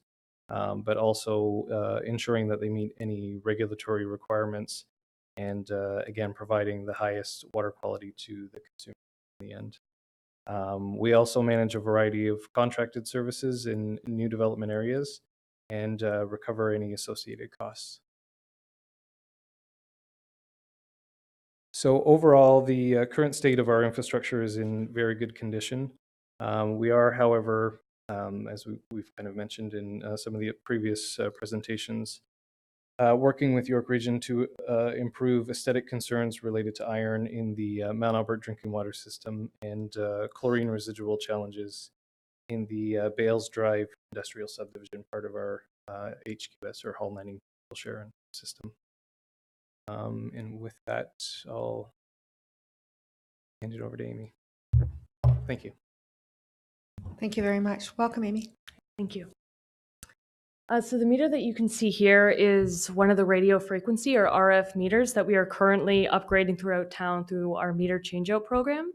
but also ensuring that they meet any regulatory requirements, and again, providing the highest water quality to the consumer in the end. We also manage a variety of contracted services in new development areas and recover any associated costs. So overall, the current state of our infrastructure is in very good condition. We are, however, as we've kind of mentioned in some of the previous presentations, working with York Region to improve aesthetic concerns related to iron in the Mount Albert drinking water system and chlorine residual challenges in the Bales Drive industrial subdivision, part of our HQS or Hull Landing Sharon system. And with that, I'll hand it over to Amy. Thank you. Thank you very much. Welcome, Amy. Thank you. So the meter that you can see here is one of the radio frequency or RF meters that we are currently upgrading throughout town through our meter changeout program.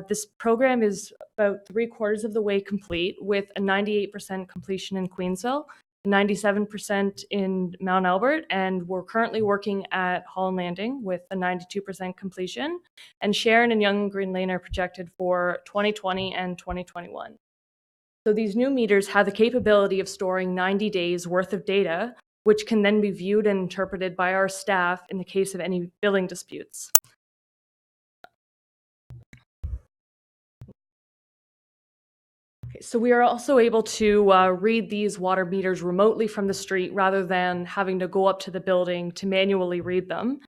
This program is about 3/4 of the way complete with a 98% completion in Queensville, 97% in Mount Albert, and we're currently working at Hull Landing with a 92% completion. And Sharon and Young and Green Lane are projected for 2020 and 2021. So these new meters have the capability of storing 90 days worth of data, which can then be viewed and interpreted by our staff in the case of any billing disputes. Okay, so we are also able to read these water meters remotely from the street rather than having to go up to the building to manually read them.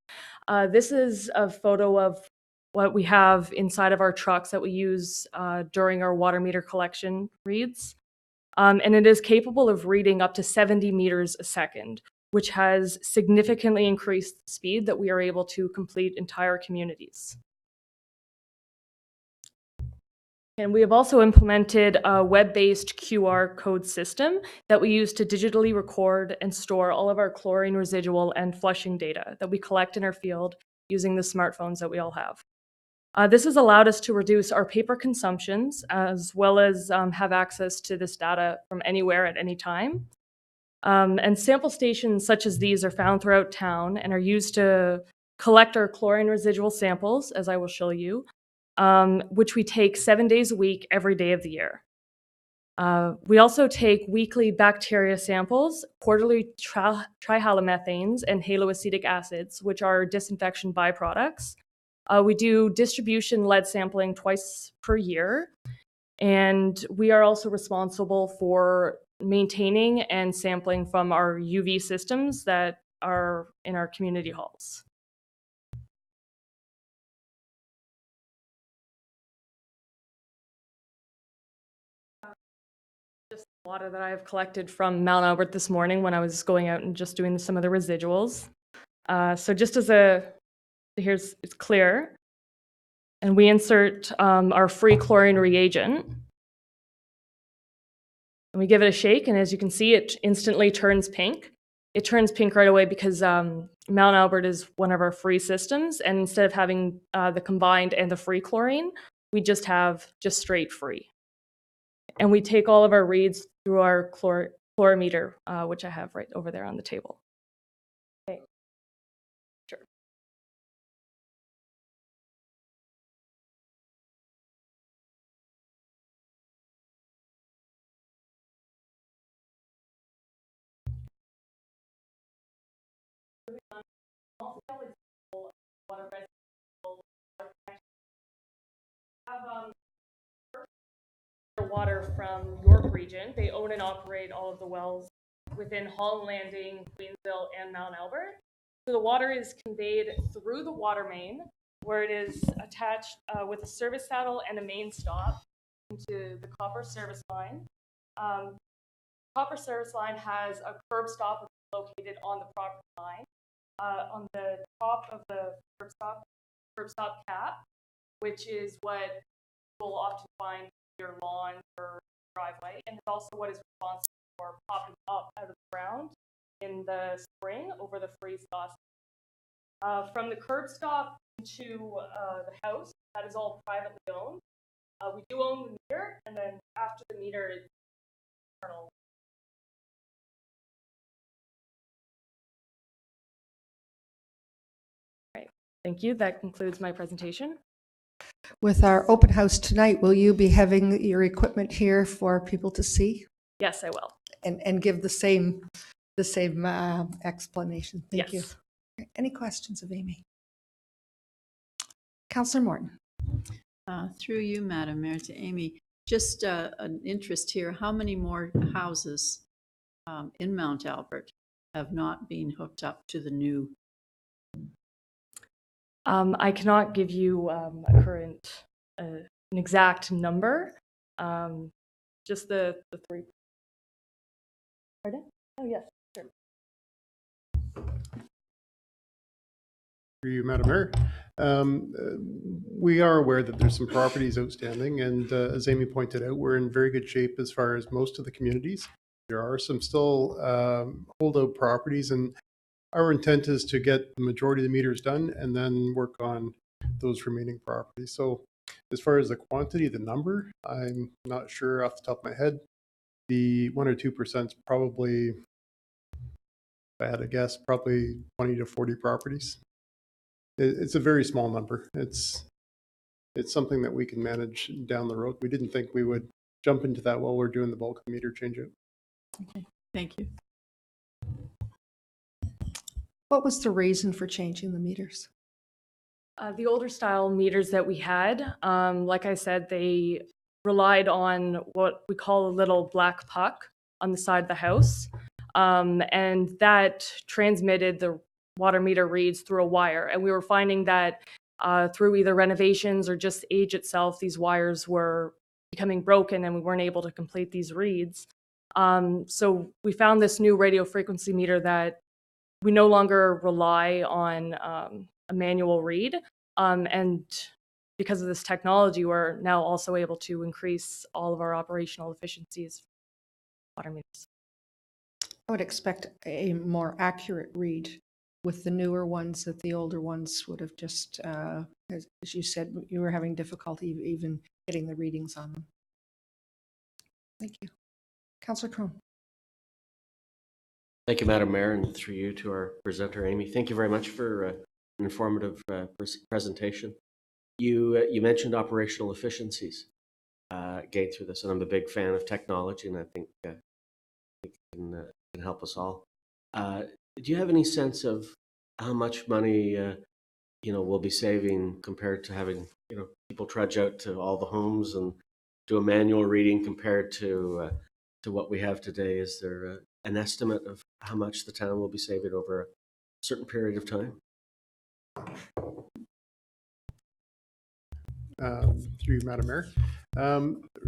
This is a photo of what we have inside of our trucks that we use during our water meter collection reads. And it is capable of reading up to 70 meters a second, which has significantly increased the speed that we are able to complete entire communities. And we have also implemented a web-based QR code system that we use to digitally record and store all of our chlorine residual and flushing data that we collect in our field using the smartphones that we all have. This has allowed us to reduce our paper consumptions as well as have access to this data from anywhere at any time. And sample stations such as these are found throughout town and are used to collect our chlorine residual samples, as I will show you, which we take 7 days a week, every day of the year. We also take weekly bacteria samples, quarterly trihalomethanes, and haloacetic acids, which are disinfection byproducts. We do distribution lead sampling twice per year, and we are also responsible for maintaining and sampling from our UV systems that are in our community halls. Just water that I have collected from Mount Albert this morning when I was going out and just doing some of the residuals. So just as it's clear, and we insert our free chlorine reagent, and we give it a shake, and as you can see, it instantly turns pink. It turns pink right away because Mount Albert is one of our free systems, and instead of having the combined and the free chlorine, we just have straight free. And we take all of our reads through our chlorometer, which I have right over there on the table. Okay. Sure. Water from York Region. They own and operate all of the wells within Hull Landing, Queensville, and Mount Albert. So the water is conveyed through the water main, where it is attached with a service saddle and a main stop into the copper service line. Copper service line has a curb stop located on the property line. On the top of the curb stop cap, which is what you'll often find your lawn or driveway, and it's also what is responsible for popping up out of the ground in the spring over the freeze thaw. From the curb stop to the house, that is all privately owned. We do own the meter, and then after the meter is internal. Right. Thank you. That concludes my presentation. With our open house tonight, will you be having your equipment here for people to see? Yes, I will. And give the same explanation. Thank you. Yes. Any questions of Amy? Councillor Morton. Through you, Madam Mayor, to Amy. Just an interest here. How many more houses in Mount Albert have not been hooked up to the new? I cannot give you a current, an exact number. Just the three. Pardon? Oh, yes, sure. Through you, Madam Mayor. We are aware that there's some properties outstanding, and as Amy pointed out, we're in very good shape as far as most of the communities. There are some still holdout properties, and our intent is to get the majority of the meters done and then work on those remaining properties. So as far as the quantity, the number, I'm not sure off the top of my head. The 1 or 2% is probably, if I had to guess, probably 20 to 40 properties. It's a very small number. It's something that we can manage down the road. We didn't think we would jump into that while we're doing the bulk meter change out. Okay, thank you. What was the reason for changing the meters? The older style meters that we had, like I said, they relied on what we call a little black puck on the side of the house, and that transmitted the water meter reads through a wire. And we were finding that through either renovations or just age itself, these wires were becoming broken and we weren't able to complete these reads. So we found this new radio frequency meter that we no longer rely on a manual read. And because of this technology, we're now also able to increase all of our operational efficiencies. Water meters. I would expect a more accurate read with the newer ones, that the older ones would have just, as you said, you were having difficulty even getting the readings on them. Thank you. Councillor Crone. Thank you, Madam Mayor, and through you to our presenter, Amy. Thank you very much for an informative presentation. You mentioned operational efficiencies gained through this, and I'm a big fan of technology, and I think it can help us all. Do you have any sense of how much money we'll be saving compared to having people trudge out to all the homes and do a manual reading compared to what we have today? Is there an estimate of how much the town will be saving over a certain period of time? Through you, Madam Mayor.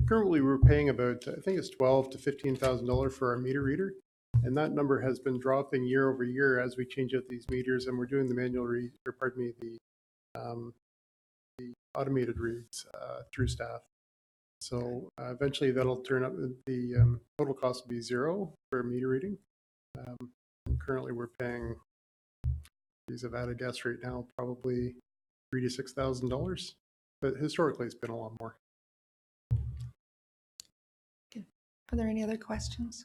Currently, we're paying about, I think it's $12,000 to $15,000 for our meter reader. And that number has been dropping year over year as we change out these meters and we're doing the manual read, or pardon me, the automated reads through staff. So eventually that'll turn up, the total cost will be zero for meter reading. Currently we're paying, these have had a guess right now, probably $3,000 to $6,000, but historically it's been a lot more. Are there any other questions?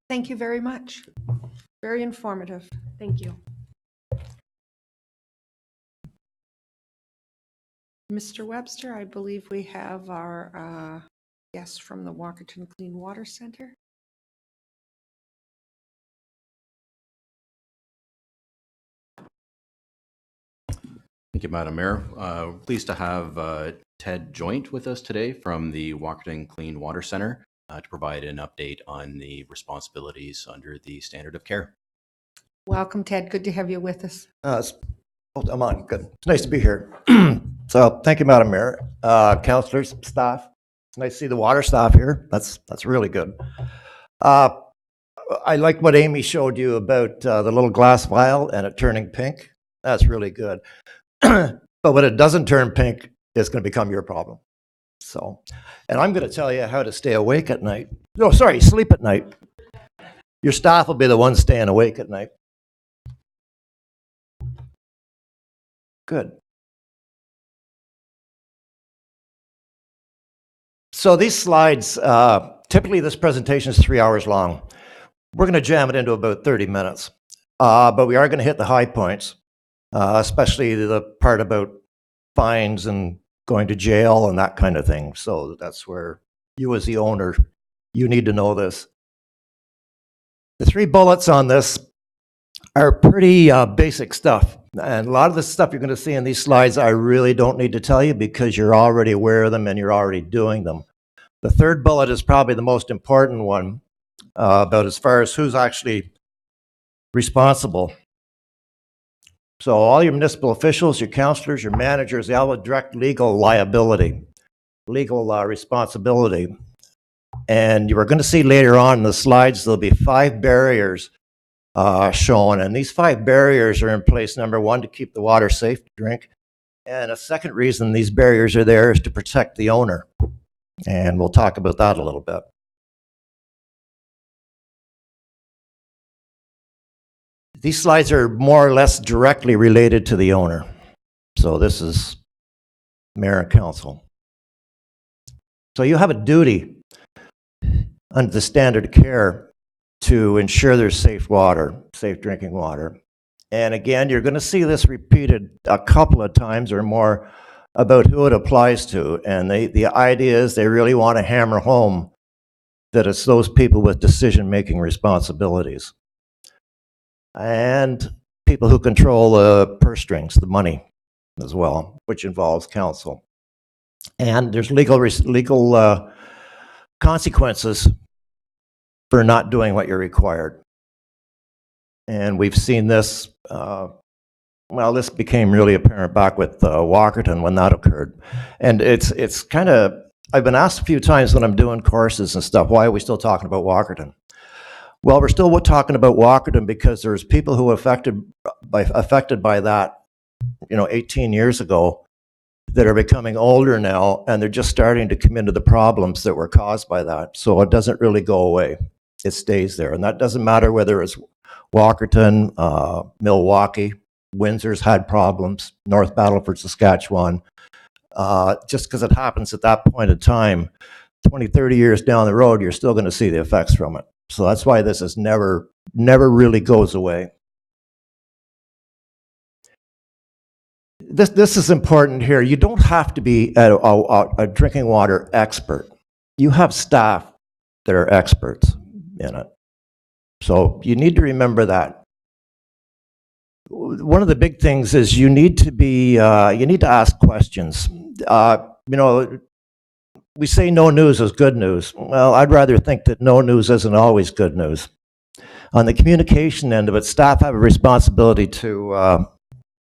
Thank you very much. Very informative. Thank you. Mr. Webster, I believe we have our guest from the Walkerton Clean Water Center. Thank you, Madam Mayor. Pleased to have Ted Joint with us today from the Walkerton Clean Water Center to provide an update on the responsibilities under the standard of care. Welcome, Ted. Good to have you with us. I'm on. Good. It's nice to be here. So thank you, Madam Mayor, councillors, staff. It's nice to see the water staff here. That's really good. I like what Amy showed you about the little glass vial and it turning pink. That's really good. But when it doesn't turn pink, it's going to become your problem. So, and I'm going to tell you how to stay awake at night. No, sorry, sleep at night. Your staff will be the ones staying awake at night. Good. So these slides, typically this presentation is 3 hours long. We're going to jam it into about 30 minutes. But we are going to hit the high points, especially the part about fines and going to jail and that kind of thing. So that's where you as the owner, you need to know this. The 3 bullets on this are pretty basic stuff. And a lot of the stuff you're going to see in these slides, I really don't need to tell you because you're already aware of them and you're already doing them. The 3rd bullet is probably the most important one about as far as who's actually responsible. So all your municipal officials, your councillors, your managers, they all have direct legal liability, legal responsibility. And you are going to see later on in the slides, there'll be 5 barriers shown. And these 5 barriers are in place, number one, to keep the water safe to drink. And a second reason these barriers are there is to protect the owner. And we'll talk about that a little bit. These slides are more or less directly related to the owner. So this is mayor and council. So you have a duty under the standard of care to ensure there's safe water, safe drinking water. And again, you're going to see this repeated a couple of times or more about who it applies to. And the idea is they really want to hammer home that it's those people with decision-making responsibilities. And people who control the purse strings, the money as well, which involves council. And there's legal consequences for not doing what you're required. And we've seen this, well, this became really apparent back with Walkerton when that occurred. And it's kind of, I've been asked a few times when I'm doing courses and stuff, why are we still talking about Walkerton? Well, we're still talking about Walkerton because there's people who are affected by that, 18 years ago that are becoming older now, and they're just starting to come into the problems that were caused by that. So it doesn't really go away. It stays there. And that doesn't matter whether it's Walkerton, Milwaukee, Windsor's had problems, North Battleford, Saskatchewan. Just because it happens at that point in time, 20, 30 years down the road, you're still going to see the effects from it. So that's why this is never really goes away. This is important here. You don't have to be a drinking water expert. You have staff that are experts in it. So you need to remember that. One of the big things is you need to ask questions. We say no news is good news. Well, I'd rather think that no news isn't always good news. On the communication end of it, staff have a responsibility to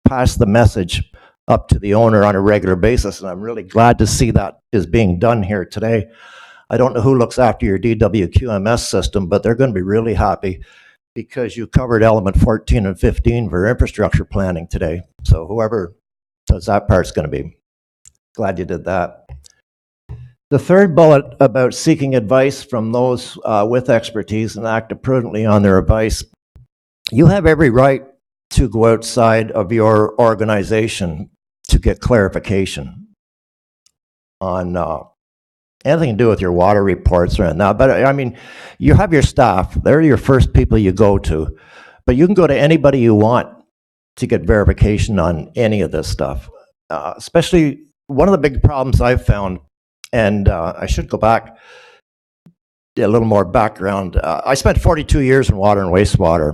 pass the message up to the owner on a regular basis, and I'm really glad to see that is being done here today. I don't know who looks after your DWQMS system, but they're going to be really happy because you covered element 14 and 15 for infrastructure planning today. So whoever does that part's going to be glad you did that. The third bullet about seeking advice from those with expertise and act prudently on their advice. You have every right to go outside of your organization to get clarification on anything to do with your water reports or that. But I mean, you have your staff. They're your first people you go to. But you can go to anybody you want to get verification on any of this stuff. Especially one of the big problems I've found, and I should go back a little more background. I spent 42 years in water and wastewater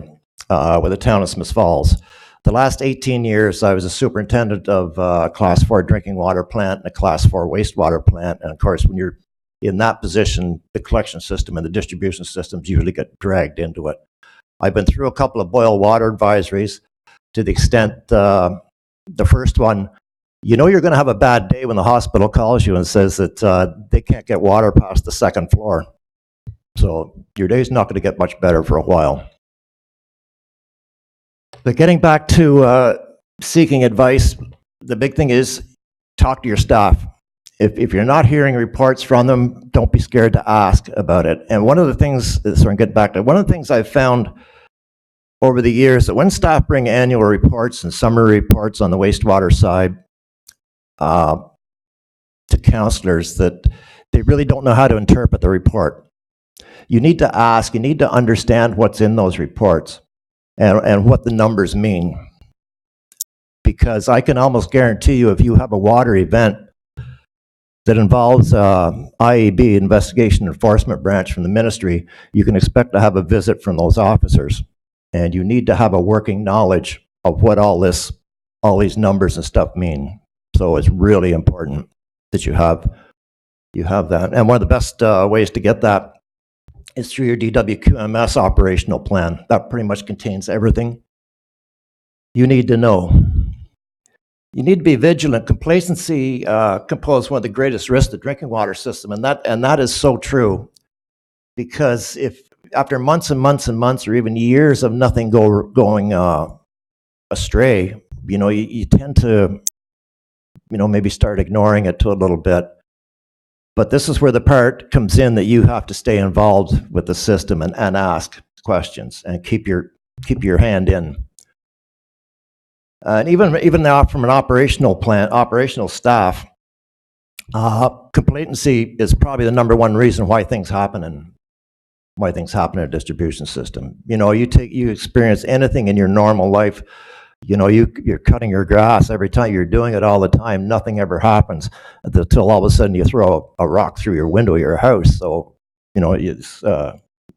with the town of Smith Falls. The last 18 years, I was a superintendent of a Class 4 drinking water plant and a Class 4 wastewater plant. And of course, when you're in that position, the collection system and the distribution systems usually get dragged into it. I've been through a couple of boil water advisories to the extent the first one, you're going to have a bad day when the hospital calls you and says that they can't get water past the second floor. So your day's not going to get much better for a while. But getting back to seeking advice, the big thing is talk to your staff. If you're not hearing reports from them, don't be scared to ask about it. And one of the things, so I'm getting back to one of the things I've found over the years that when staff bring annual reports and summary reports on the wastewater side to councillors, that they really don't know how to interpret the report. You need to ask, you need to understand what's in those reports and what the numbers mean. Because I can almost guarantee you if you have a water event that involves IEB, Investigation Enforcement Branch from the ministry, you can expect to have a visit from those officers. And you need to have a working knowledge of what all these numbers and stuff mean. So it's really important that you have that. And one of the best ways to get that is through your DWQMS operational plan. That pretty much contains everything you need to know. You need to be vigilant. Complacency can pose one of the greatest risks to the drinking water system, and that is so true. Because if after months and months and months, or even years of nothing going astray, you tend to, maybe start ignoring it to a little bit. But this is where the part comes in that you have to stay involved with the system and ask questions and keep your hand in. And even now, from an operational staff, complacency is probably the #1 reason why things happen in a distribution system. You experience anything in your normal life. You're cutting your grass every time. You're doing it all the time. Nothing ever happens until all of a sudden you throw a rock through your window of your house. So, you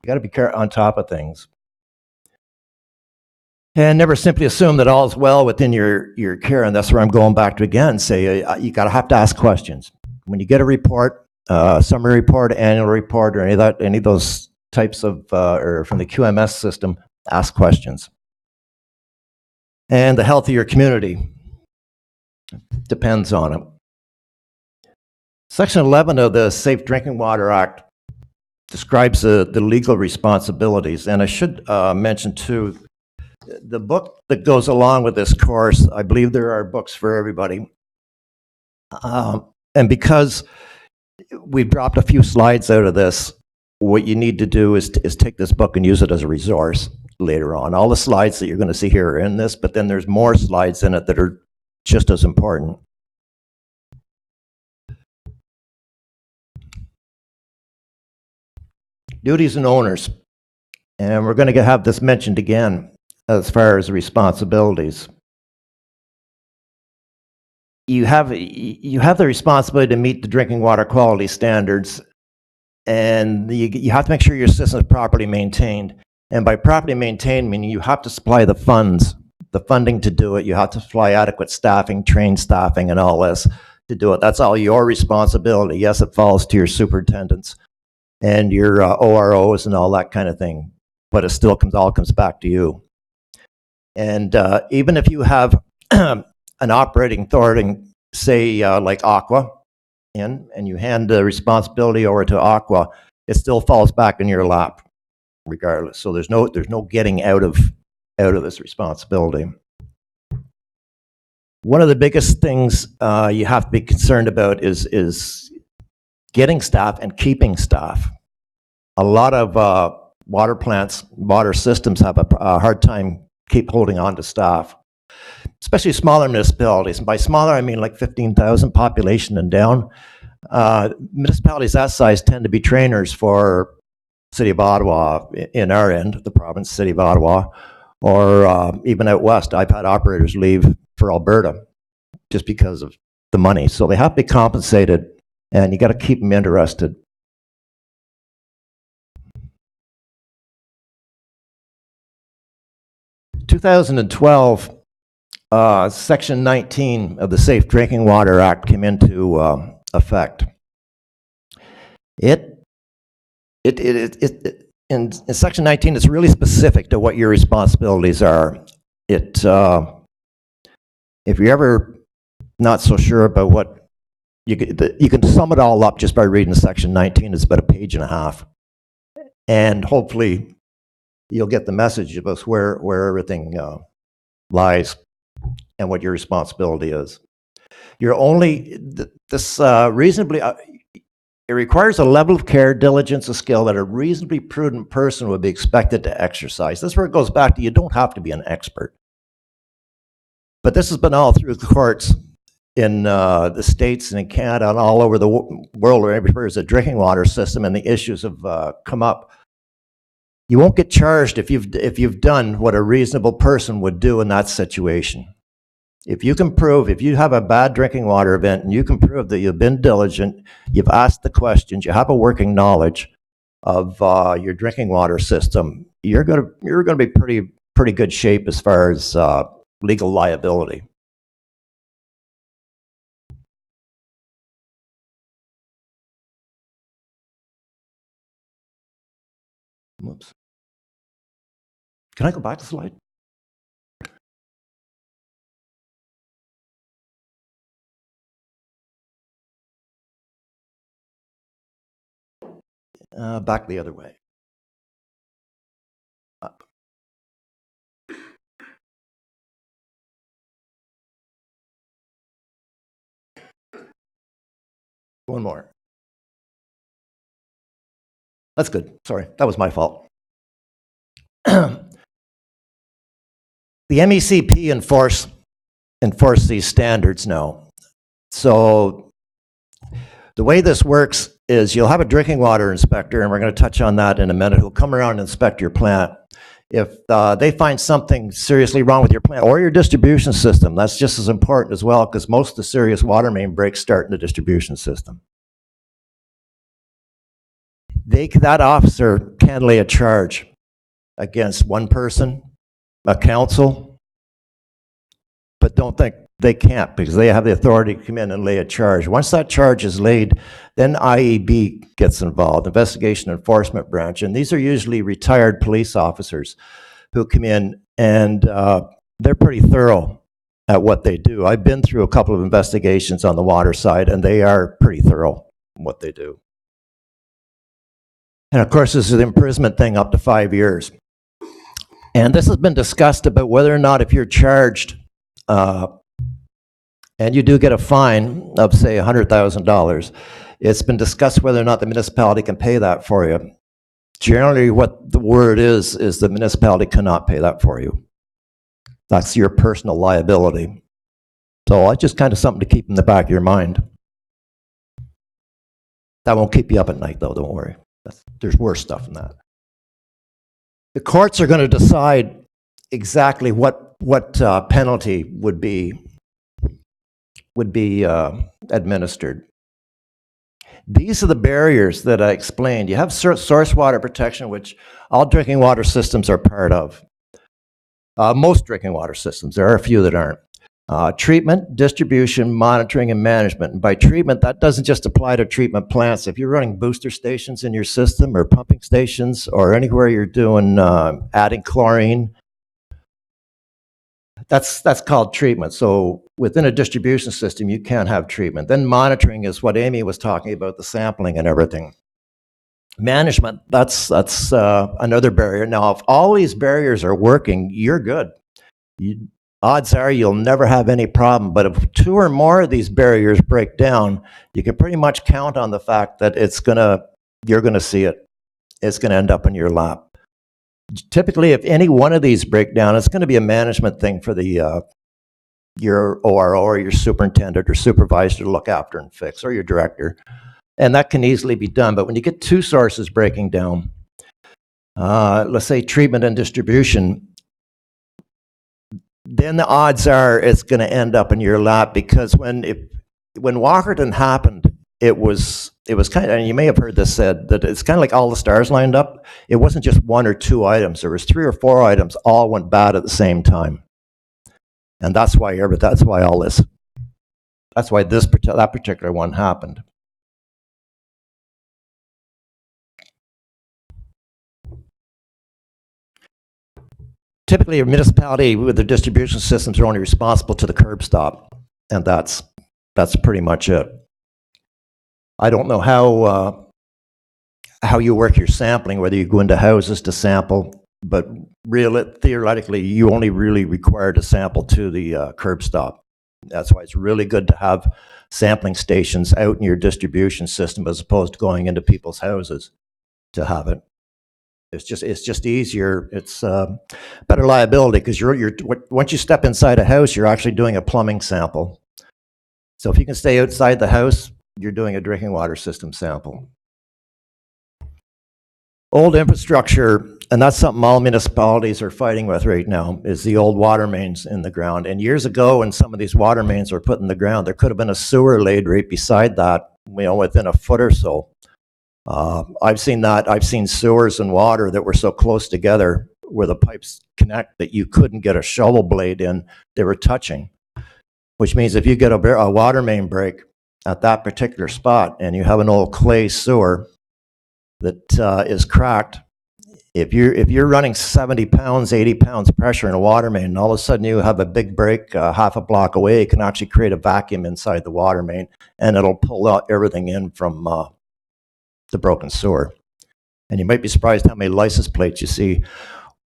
got to be on top of things. And never simply assume that all is well within your care. And that's where I'm going back to again, say you have to ask questions. When you get a report, summary report, annual report, or any of those types of, or from the QMS system, ask questions. And the health of your community depends on it. Section 11 of the Safe Drinking Water Act describes the legal responsibilities. And I should mention too, the book that goes along with this course, I believe there are books for everybody. And because we've dropped a few slides out of this, what you need to do is take this book and use it as a resource later on. All the slides that you're going to see here are in this, but then there's more slides in it that are just as important. Duties and owners. And we're going to have this mentioned again as far as responsibilities. You have the responsibility to meet the drinking water quality standards, and you have to make sure your system is properly maintained. And by properly maintained, meaning you have to supply the funding to do it. You have to supply adequate staffing, trained staffing, and all this to do it. That's all your responsibility. Yes, it falls to your superintendents and your OROs and all that kind of thing, but it still all comes back to you. And even if you have an operating authority, say like Aqua, and you hand the responsibility over to Aqua, it still falls back in your lap, regardless. So there's no getting out of this responsibility. One of the biggest things you have to be concerned about is getting staff and keeping staff. A lot of water plants, water systems have a hard time holding on to staff, especially smaller municipalities. And by smaller, I mean like 15,000 population and down. Municipalities that size tend to be trainers for City of Ottawa in our end, the province, City of Ottawa, or even out west. I've had operators leave for Alberta just because of the money. So they have to be compensated, and you got to keep them interested. In 2012, Section 19 of the Safe Drinking Water Act came into effect. In Section 19, it's really specific to what your responsibilities are. If you're ever not so sure about what, you can sum it all up just by reading Section 19. It's about a page and a half. And hopefully you'll get the message about where everything lies and what your responsibility is. You're only, it requires a level of care, diligence, and skill that a reasonably prudent person would be expected to exercise. This is where it goes back to you don't have to be an expert. But this has been all through the courts in the States and in Canada and all over the world where there's a drinking water system and the issues have come up. You won't get charged if you've done what a reasonable person would do in that situation. If you can prove, if you have a bad drinking water event and you can prove that you've been diligent, you've asked the questions, you have a working knowledge of your drinking water system, you're gonna be pretty good shape as far as legal liability. Whoops. Can I go back to the slide? Back the other way. Up. One more. That's good. Sorry, that was my fault. The MECP enforce these standards now. So the way this works is you'll have a drinking water inspector, and we're going to touch on that in a minute, who'll come around and inspect your plant. If they find something seriously wrong with your plant or your distribution system, that's just as important as well, because most of the serious water main breaks start in the distribution system. That officer can lay a charge against one person, a council, but don't think they can't, because they have the authority to come in and lay a charge. Once that charge is laid, then IEB gets involved, Investigation Enforcement Branch, and these are usually retired police officers who come in, and they're pretty thorough at what they do. I've been through a couple of investigations on the water side, and they are pretty thorough in what they do. And of course, this is an imprisonment thing up to 5 years. And this has been discussed about whether or not, if you're charged and you do get a fine of, say, $100,000, it's been discussed whether or not the municipality can pay that for you. Generally, what the word is the municipality cannot pay that for you. That's your personal liability. So it's just kind of something to keep in the back of your mind. That won't keep you up at night, though, don't worry. There's worse stuff than that. The courts are going to decide exactly what penalty would be administered. These are the barriers that I explained. You have source water protection, which all drinking water systems are part of. Most drinking water systems. There are a few that aren't. Treatment, distribution, monitoring, and management. And by treatment, that doesn't just apply to treatment plants. If you're running booster stations in your system, or pumping stations, or anywhere you're doing adding chlorine, that's called treatment. So within a distribution system, you can't have treatment. Then monitoring is what Amy was talking about, the sampling and everything. Management, that's another barrier. Now, if all these barriers are working, you're good. Odds are you'll never have any problem. But if two or more of these barriers break down, you can pretty much count on the fact that you're gonna see it. It's gonna end up in your lap. Typically, if any one of these break down, it's gonna be a management thing for your ORO or your superintendent or supervisor to look after and fix, or your director. And that can easily be done. But when you get two sources breaking down, let's say treatment and distribution, then the odds are it's going to end up in your lap, because when Walkerton happened, it was kind of, and you may have heard this said, that it's kind of like all the stars lined up. It wasn't just one or two items. There was 3 or 4 items all went bad at the same time. And that's why that particular one happened. Typically, a municipality with their distribution systems are only responsible to the curb stop, and that's pretty much it. I don't know how you work your sampling, whether you go into houses to sample, but theoretically, you only really require to sample to the curb stop. That's why it's really good to have sampling stations out in your distribution system, as opposed to going into people's houses to have it. It's just easier. It's better liability, because once you step inside a house, you're actually doing a plumbing sample. So if you can stay outside the house, you're doing a drinking water system sample. Old infrastructure, and that's something all municipalities are fighting with right now, is the old water mains in the ground. And years ago, when some of these water mains were put in the ground, there could have been a sewer laid right beside that, within a foot or so. I've seen that. I've seen sewers and water that were so close together where the pipes connect that you couldn't get a shovel blade in. They were touching, which means if you get a water main break at that particular spot and you have an old clay sewer that is cracked, If you're running 70 pounds, 80 pounds pressure in a water main, and all of a sudden you have a big break half a block away, it can actually create a vacuum inside the water main, and it'll pull out everything in from the broken sewer. And you might be surprised how many license plates you see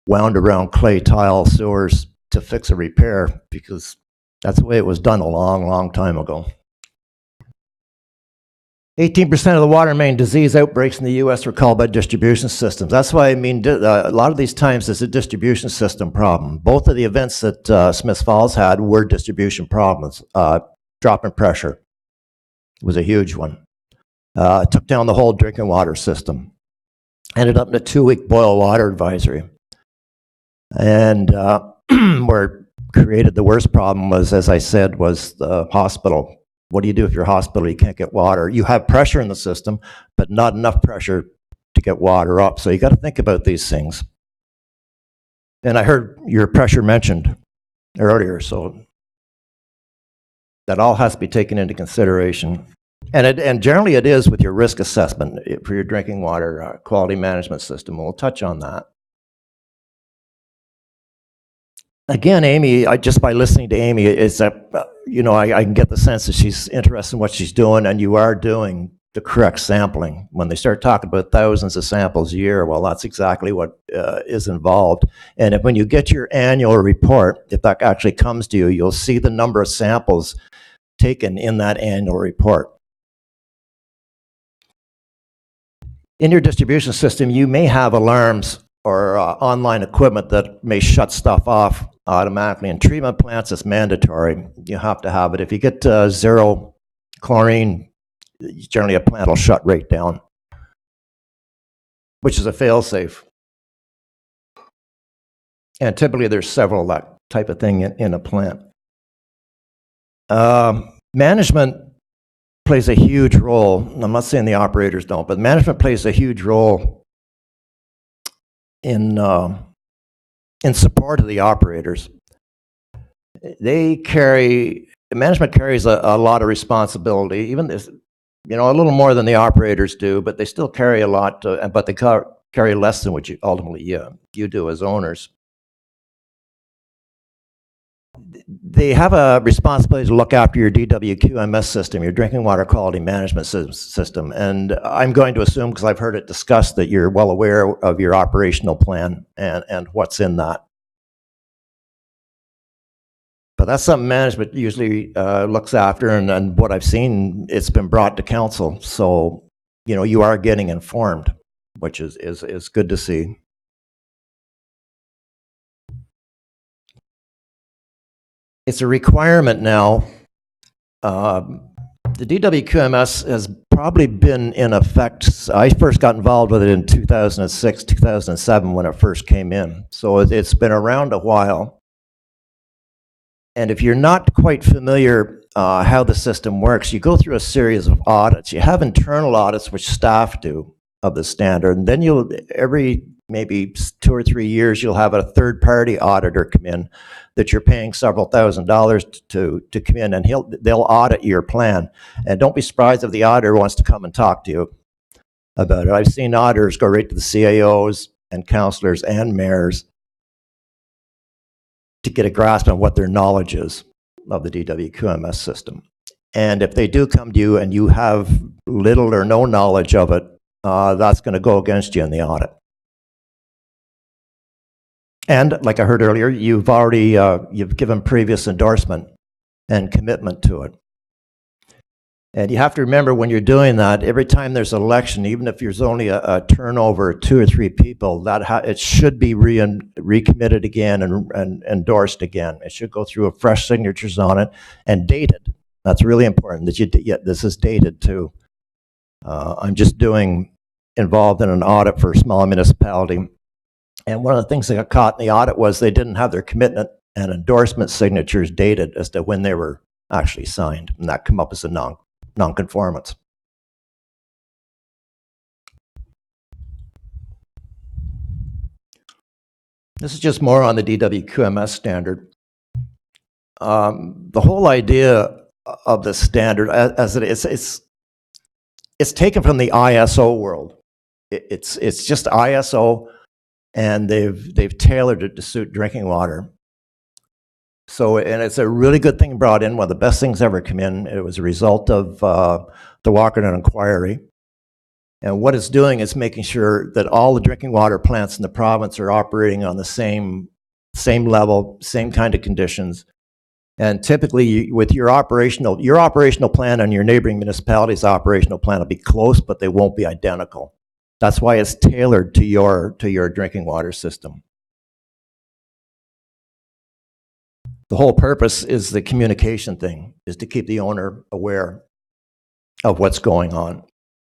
wound around clay tile sewers to fix a repair, because that's the way it was done a long, long time ago. 18% of the water main disease outbreaks in the U.S. were caused by distribution systems. That's why I mean a lot of these times it's a distribution system problem. Both of the events that Smiths Falls had were distribution problems. Drop in pressure was a huge one. Took down the whole drinking water system. Ended up in a 2-week boil water advisory. And where created the worst problem was, as I said, was the hospital. What do you do if you're a hospital? You can't get water. You have pressure in the system, but not enough pressure to get water up. So you got to think about these things. And I heard your pressure mentioned earlier, so that all has to be taken into consideration. And generally it is with your risk assessment for your drinking water quality management system. We'll touch on that. Again, Amy, just by listening to Amy, it's I can get the sense that she's interested in what she's doing, and you are doing the correct sampling. When they start talking about thousands of samples a year, well, that's exactly what is involved. And when you get your annual report, if that actually comes to you, you'll see the number of samples taken in that annual report. In your distribution system, you may have alarms or online equipment that may shut stuff off automatically. In treatment plants, it's mandatory. You have to have it. If you get zero chlorine, generally a plant will shut right down, which is a fail-safe. And typically there's several of that type of thing in a plant. Management plays a huge role. I'm not saying the operators don't, but management plays a huge role in support of the operators. Management carries a lot of responsibility, even this, a little more than the operators do, but they still carry a lot, but they carry less than what you ultimately you do as owners. They have a responsibility to look after your DWQMS system, your drinking water quality management system. And I'm going to assume, because I've heard it discussed, that you're well aware of your operational plan and what's in that. But that's something management usually looks after, and what I've seen, it's been brought to council. So, you are getting informed, which is good to see. It's a requirement now. The DWQMS has probably been in effect. I first got involved with it in 2006, 2007 when it first came in. So it's been around a while. And if you're not quite familiar how the system works, you go through a series of audits. You have internal audits, which staff do, of the standard. And then every maybe 2 or 3 years, you'll have a third-party auditor come in that you're paying several $1,000s to come in, and they'll audit your plan. And don't be surprised if the auditor wants to come and talk to you about it. I've seen auditors go right to the CAOs and councillors and mayors to get a grasp on what their knowledge is of the DWQMS system. And if they do come to you and you have little or no knowledge of it, that's going to go against you in the audit. And like I heard earlier, you've already you've given previous endorsement and commitment to it. And you have to remember when you're doing that, every time there's an election, even if there's only a turnover of 2 or 3 people, it should be recommitted again and endorsed again. It should go through a fresh signatures on it and dated. That's really important that this is dated too. I'm just involved in an audit for a small municipality. And one of the things that got caught in the audit was they didn't have their commitment and endorsement signatures dated as to when they were actually signed. And that come up as a non-conformance. This is just more on the DWQMS standard. The whole idea of the standard, as it is, it's taken from the ISO world. It's just ISO and they've tailored it to suit drinking water. So, and it's a really good thing brought in, one of the best things ever come in. It was a result of the Walkerton inquiry. And what it's doing is making sure that all the drinking water plants in the province are operating on the same level, same kind of conditions. And typically, with your operational plan and your neighboring municipality's operational plan will be close, but they won't be identical. That's why it's tailored to your drinking water system. The whole purpose is the communication thing, is to keep the owner aware of what's going on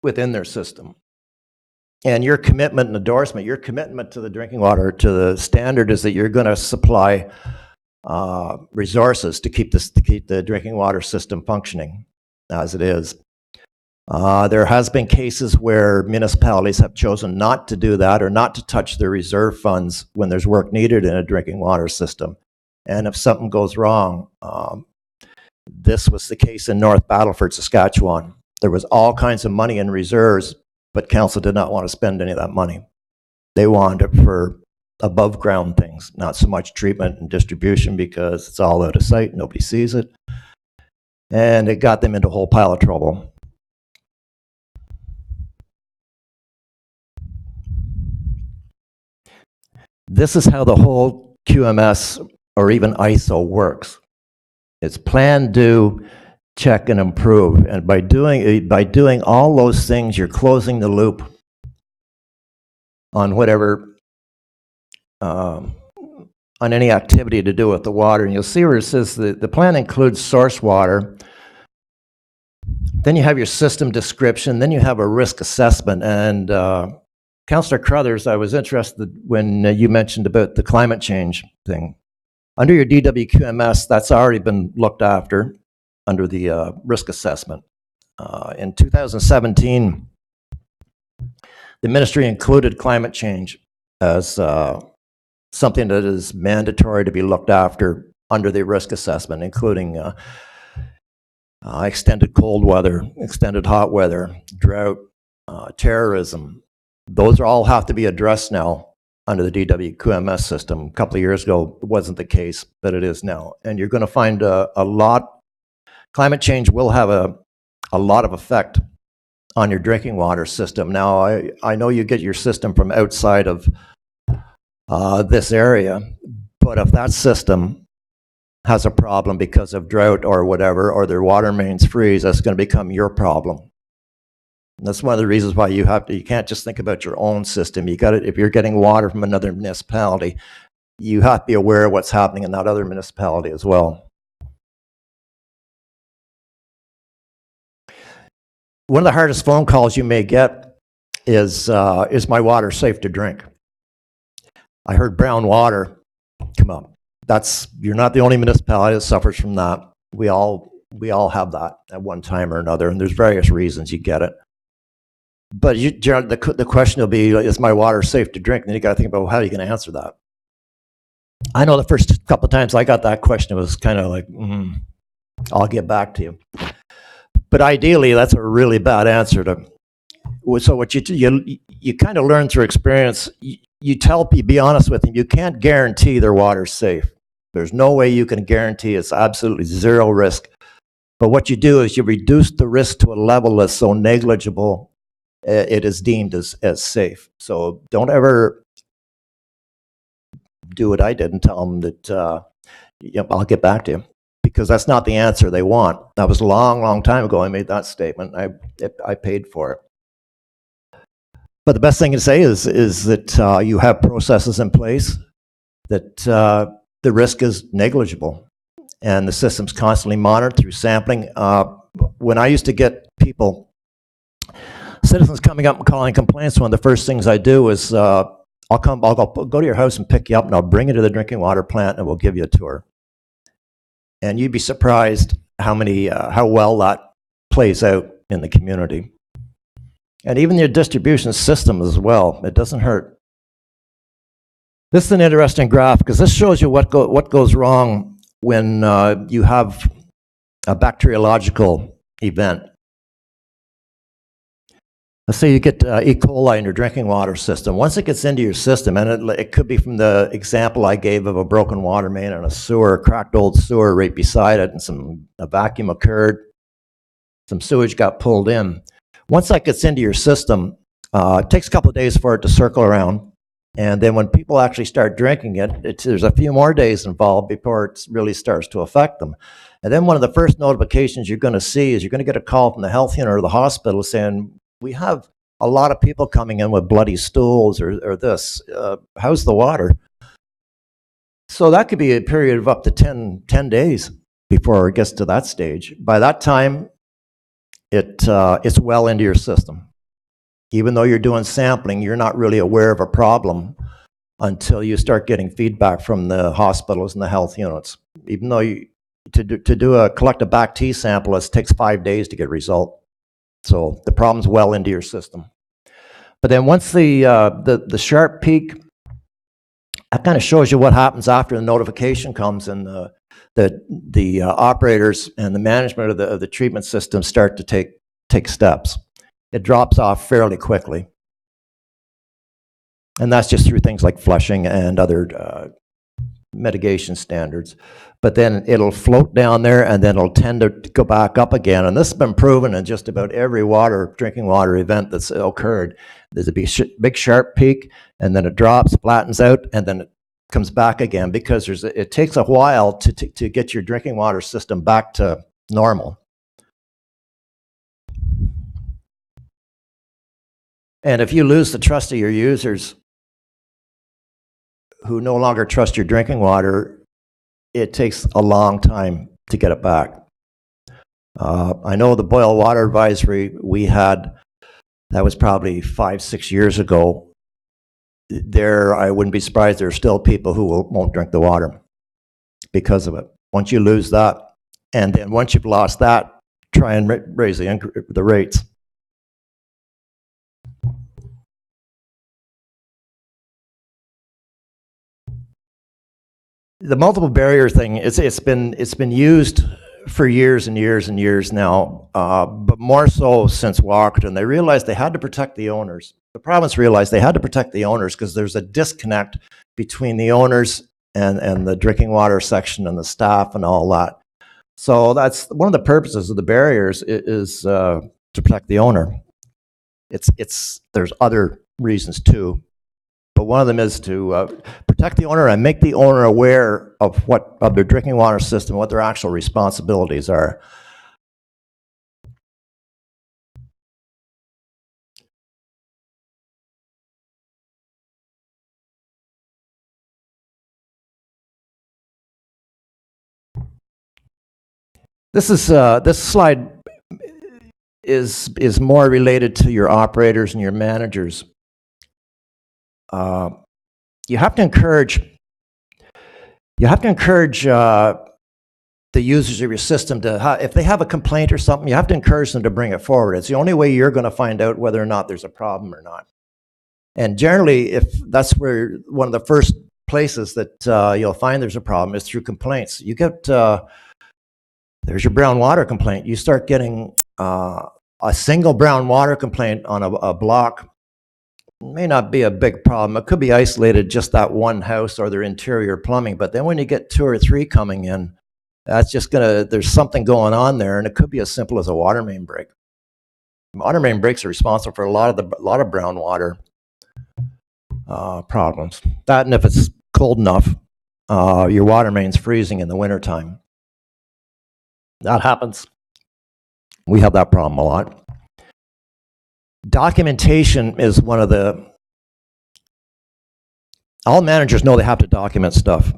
within their system. And your commitment and endorsement, your commitment to the drinking water, to the standard, is that you're going to supply resources to keep the drinking water system functioning as it is. There has been cases where municipalities have chosen not to do that, or not to touch their reserve funds when there's work needed in a drinking water system. And if something goes wrong, this was the case in North Battleford, Saskatchewan. There was all kinds of money in reserves, but council did not want to spend any of that money. They wanted it for above ground things, not so much treatment and distribution, because it's all out of sight, nobody sees it. And it got them into a whole pile of trouble. This is how the whole QMS or even ISO works. It's plan, do, check, and improve. And by doing all those things, you're closing the loop on whatever, on any activity to do with the water. And you'll see where it says the plan includes source water. Then you have your system description. Then you have a risk assessment. And Councillor Crothers, I was interested when you mentioned about the climate change thing. Under your DWQMS, that's already been looked after under the risk assessment. In 2017, the ministry included climate change as something that is mandatory to be looked after under the risk assessment, including extended cold weather, extended hot weather, drought, terrorism. Those all have to be addressed now under the DWQMS system. A couple of years ago, it wasn't the case, but it is now. And you're going to find climate change will have a lot of effect on your drinking water system. Now, I know you get your system from outside of this area, but if that system has a problem because of drought or whatever, or their water mains freeze, that's going to become your problem. And that's one of the reasons why you can't just think about your own system. You got it. If you're getting water from another municipality, you have to be aware of what's happening in that other municipality as well. One of the hardest phone calls you may get is my water safe to drink? I heard brown water come up. You're not the only municipality that suffers from that. We all have that at one time or another, and there's various reasons you get it. But the question will be, is my water safe to drink? And then you got to think about, well, how are you going to answer that? I know the first couple of times I got that question, it was kind of like, I'll get back to you. But ideally, that's a really bad answer to. So what you kind of learn through experience. You be honest with them. You can't guarantee their water's safe. There's no way you can guarantee it's absolutely zero risk. But what you do is you reduce the risk to a level that's so negligible it is deemed as safe. So don't ever do what I did and tell them that I'll get back to you, because that's not the answer they want. That was a long, long time ago I made that statement. I paid for it. But the best thing to say is that you have processes in place, that the risk is negligible, and the system's constantly monitored through sampling. When I used to get citizens coming up and calling complaints, one of the first things I do is I'll go to your house and pick you up, and I'll bring you to the drinking water plant, and we'll give you a tour. And you'd be surprised how well that plays out in the community. And even your distribution system as well, it doesn't hurt. This is an interesting graph, because this shows you what goes wrong when you have a bacteriological event. let's say you get E. coli in your drinking water system. Once it gets into your system, and it could be from the example I gave of a broken water main and a sewer, a cracked old sewer right beside it, and a vacuum occurred, some sewage got pulled in. Once that gets into your system, it takes a couple of days for it to circle around. And then when people actually start drinking it, there's a few more days involved before it really starts to affect them. And then one of the first notifications you're going to see is you're going to get a call from the health unit or the hospital saying, we have a lot of people coming in with bloody stools or this. How's the water? So that could be a period of up to 10 days before it gets to that stage. By that time, it's well into your system. Even though you're doing sampling, you're not really aware of a problem until you start getting feedback from the hospitals and the health units. Even though collect a back T sample, it takes 5 days to get a result. So the problem's well into your system. But then once the sharp peak, that kind of shows you what happens after the notification comes and the operators and the management of the treatment system start to take steps. It drops off fairly quickly. And that's just through things like flushing and other mitigation standards. But then it'll float down there and then it'll tend to go back up again. And this has been proven in just about every drinking water event that's occurred. There's a big sharp peak and then it drops, flattens out, and then it comes back again because it takes a while to get your drinking water system back to normal. And if you lose the trust of your users who no longer trust your drinking water, it takes a long time to get it back. I know the boil water advisory we had, that was probably 5-6 years ago. I wouldn't be surprised there are still people who won't drink the water because of it. Once you lose that, and then once you've lost that, try and raise the rates. The multiple barrier thing, it's been used for years and years and years now, but more so since Walkerton. They realized they had to protect the owners. The province realized they had to protect the owners because there's a disconnect between the owners and the drinking water section and the staff and all that. So that's one of the purposes of the barriers is to protect the owner. There's other reasons too. But one of them is to protect the owner and make the owner aware of their drinking water system, what their actual responsibilities are. This slide is more related to your operators and your managers. You have to encourage the users of your system if they have a complaint or something, you have to encourage them to bring it forward. It's the only way you're going to find out whether or not there's a problem or not. And generally, if that's where one of the first places that you'll find there's a problem is through complaints. You get there's your brown water complaint. You start getting a single brown water complaint on a block. May not be a big problem. It could be isolated just that one house or their interior plumbing. But then when you get 2 or 3 coming in, that's just there's something going on there, and it could be as simple as a water main break. Water main breaks are responsible for a lot of brown water problems. That, and if it's cold enough, your water main's freezing in the wintertime. That happens. We have that problem a lot. Documentation is one of all managers know they have to document stuff.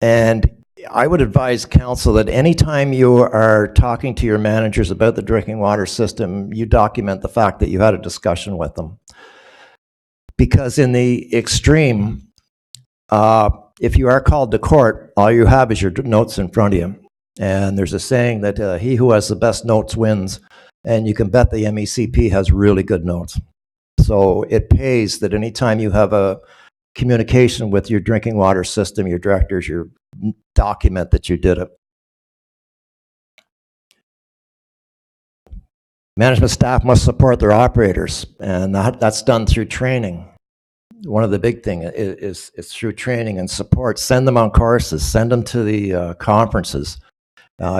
And I would advise council that anytime you are talking to your managers about the drinking water system, you document the fact that you had a discussion with them. Because in the extreme, if you are called to court, all you have is your notes in front of you. And there's a saying that he who has the best notes wins. And you can bet the MECP has really good notes. So it pays that anytime you have a communication with your drinking water system, your directors, you document that you did it. Management staff must support their operators, and that's done through training. One of the big things is through training and support. Send them on courses, send them to the conferences.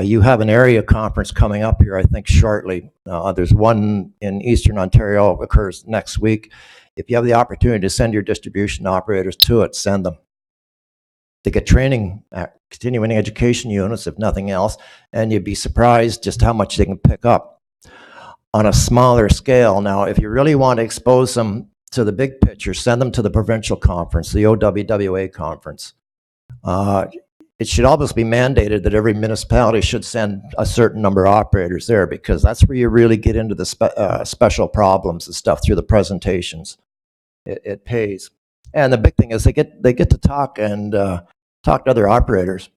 You have an area conference coming up here, I think, shortly. There's one in Eastern Ontario, occurs next week. If you have the opportunity to send your distribution operators to it, send them. They get training at continuing education units, if nothing else, and you'd be surprised just how much they can pick up on a smaller scale. Now, if you really want to expose them to the big picture, send them to the provincial conference, the OWWA conference. It should always be mandated that every municipality should send a certain number of operators there, because that's where you really get into the special problems and stuff through the presentations. It pays. And the big thing is they get to talk and talk to other operators.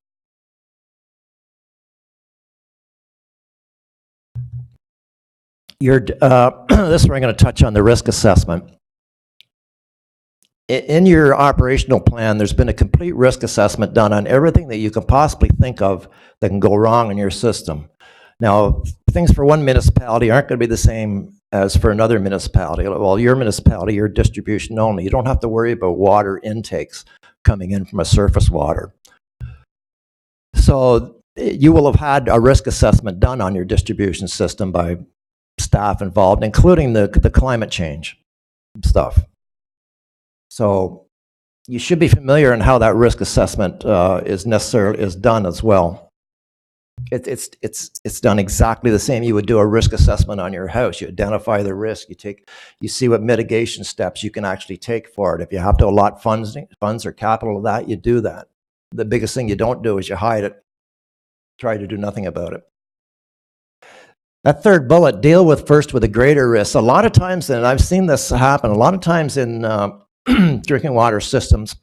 This is where I'm going to touch on the risk assessment. In your operational plan, there's been a complete risk assessment done on everything that you can possibly think of that can go wrong in your system. Now, things for one municipality aren't going to be the same as for another municipality. Well, your municipality, your distribution only. You don't have to worry about water intakes coming in from a surface water. So you will have had a risk assessment done on your distribution system by staff involved, including the climate change stuff. So you should be familiar in how that risk assessment is done as well. It's done exactly the same. You would do a risk assessment on your house. You identify the risk. You see what mitigation steps you can actually take for it. If you have to allot funds or capital of that, you do that. The biggest thing you don't do is you hide it. Try to do nothing about it. That third bullet, deal with first with the greater risks. A lot of times, and I've seen this happen, a lot of times in drinking water systems,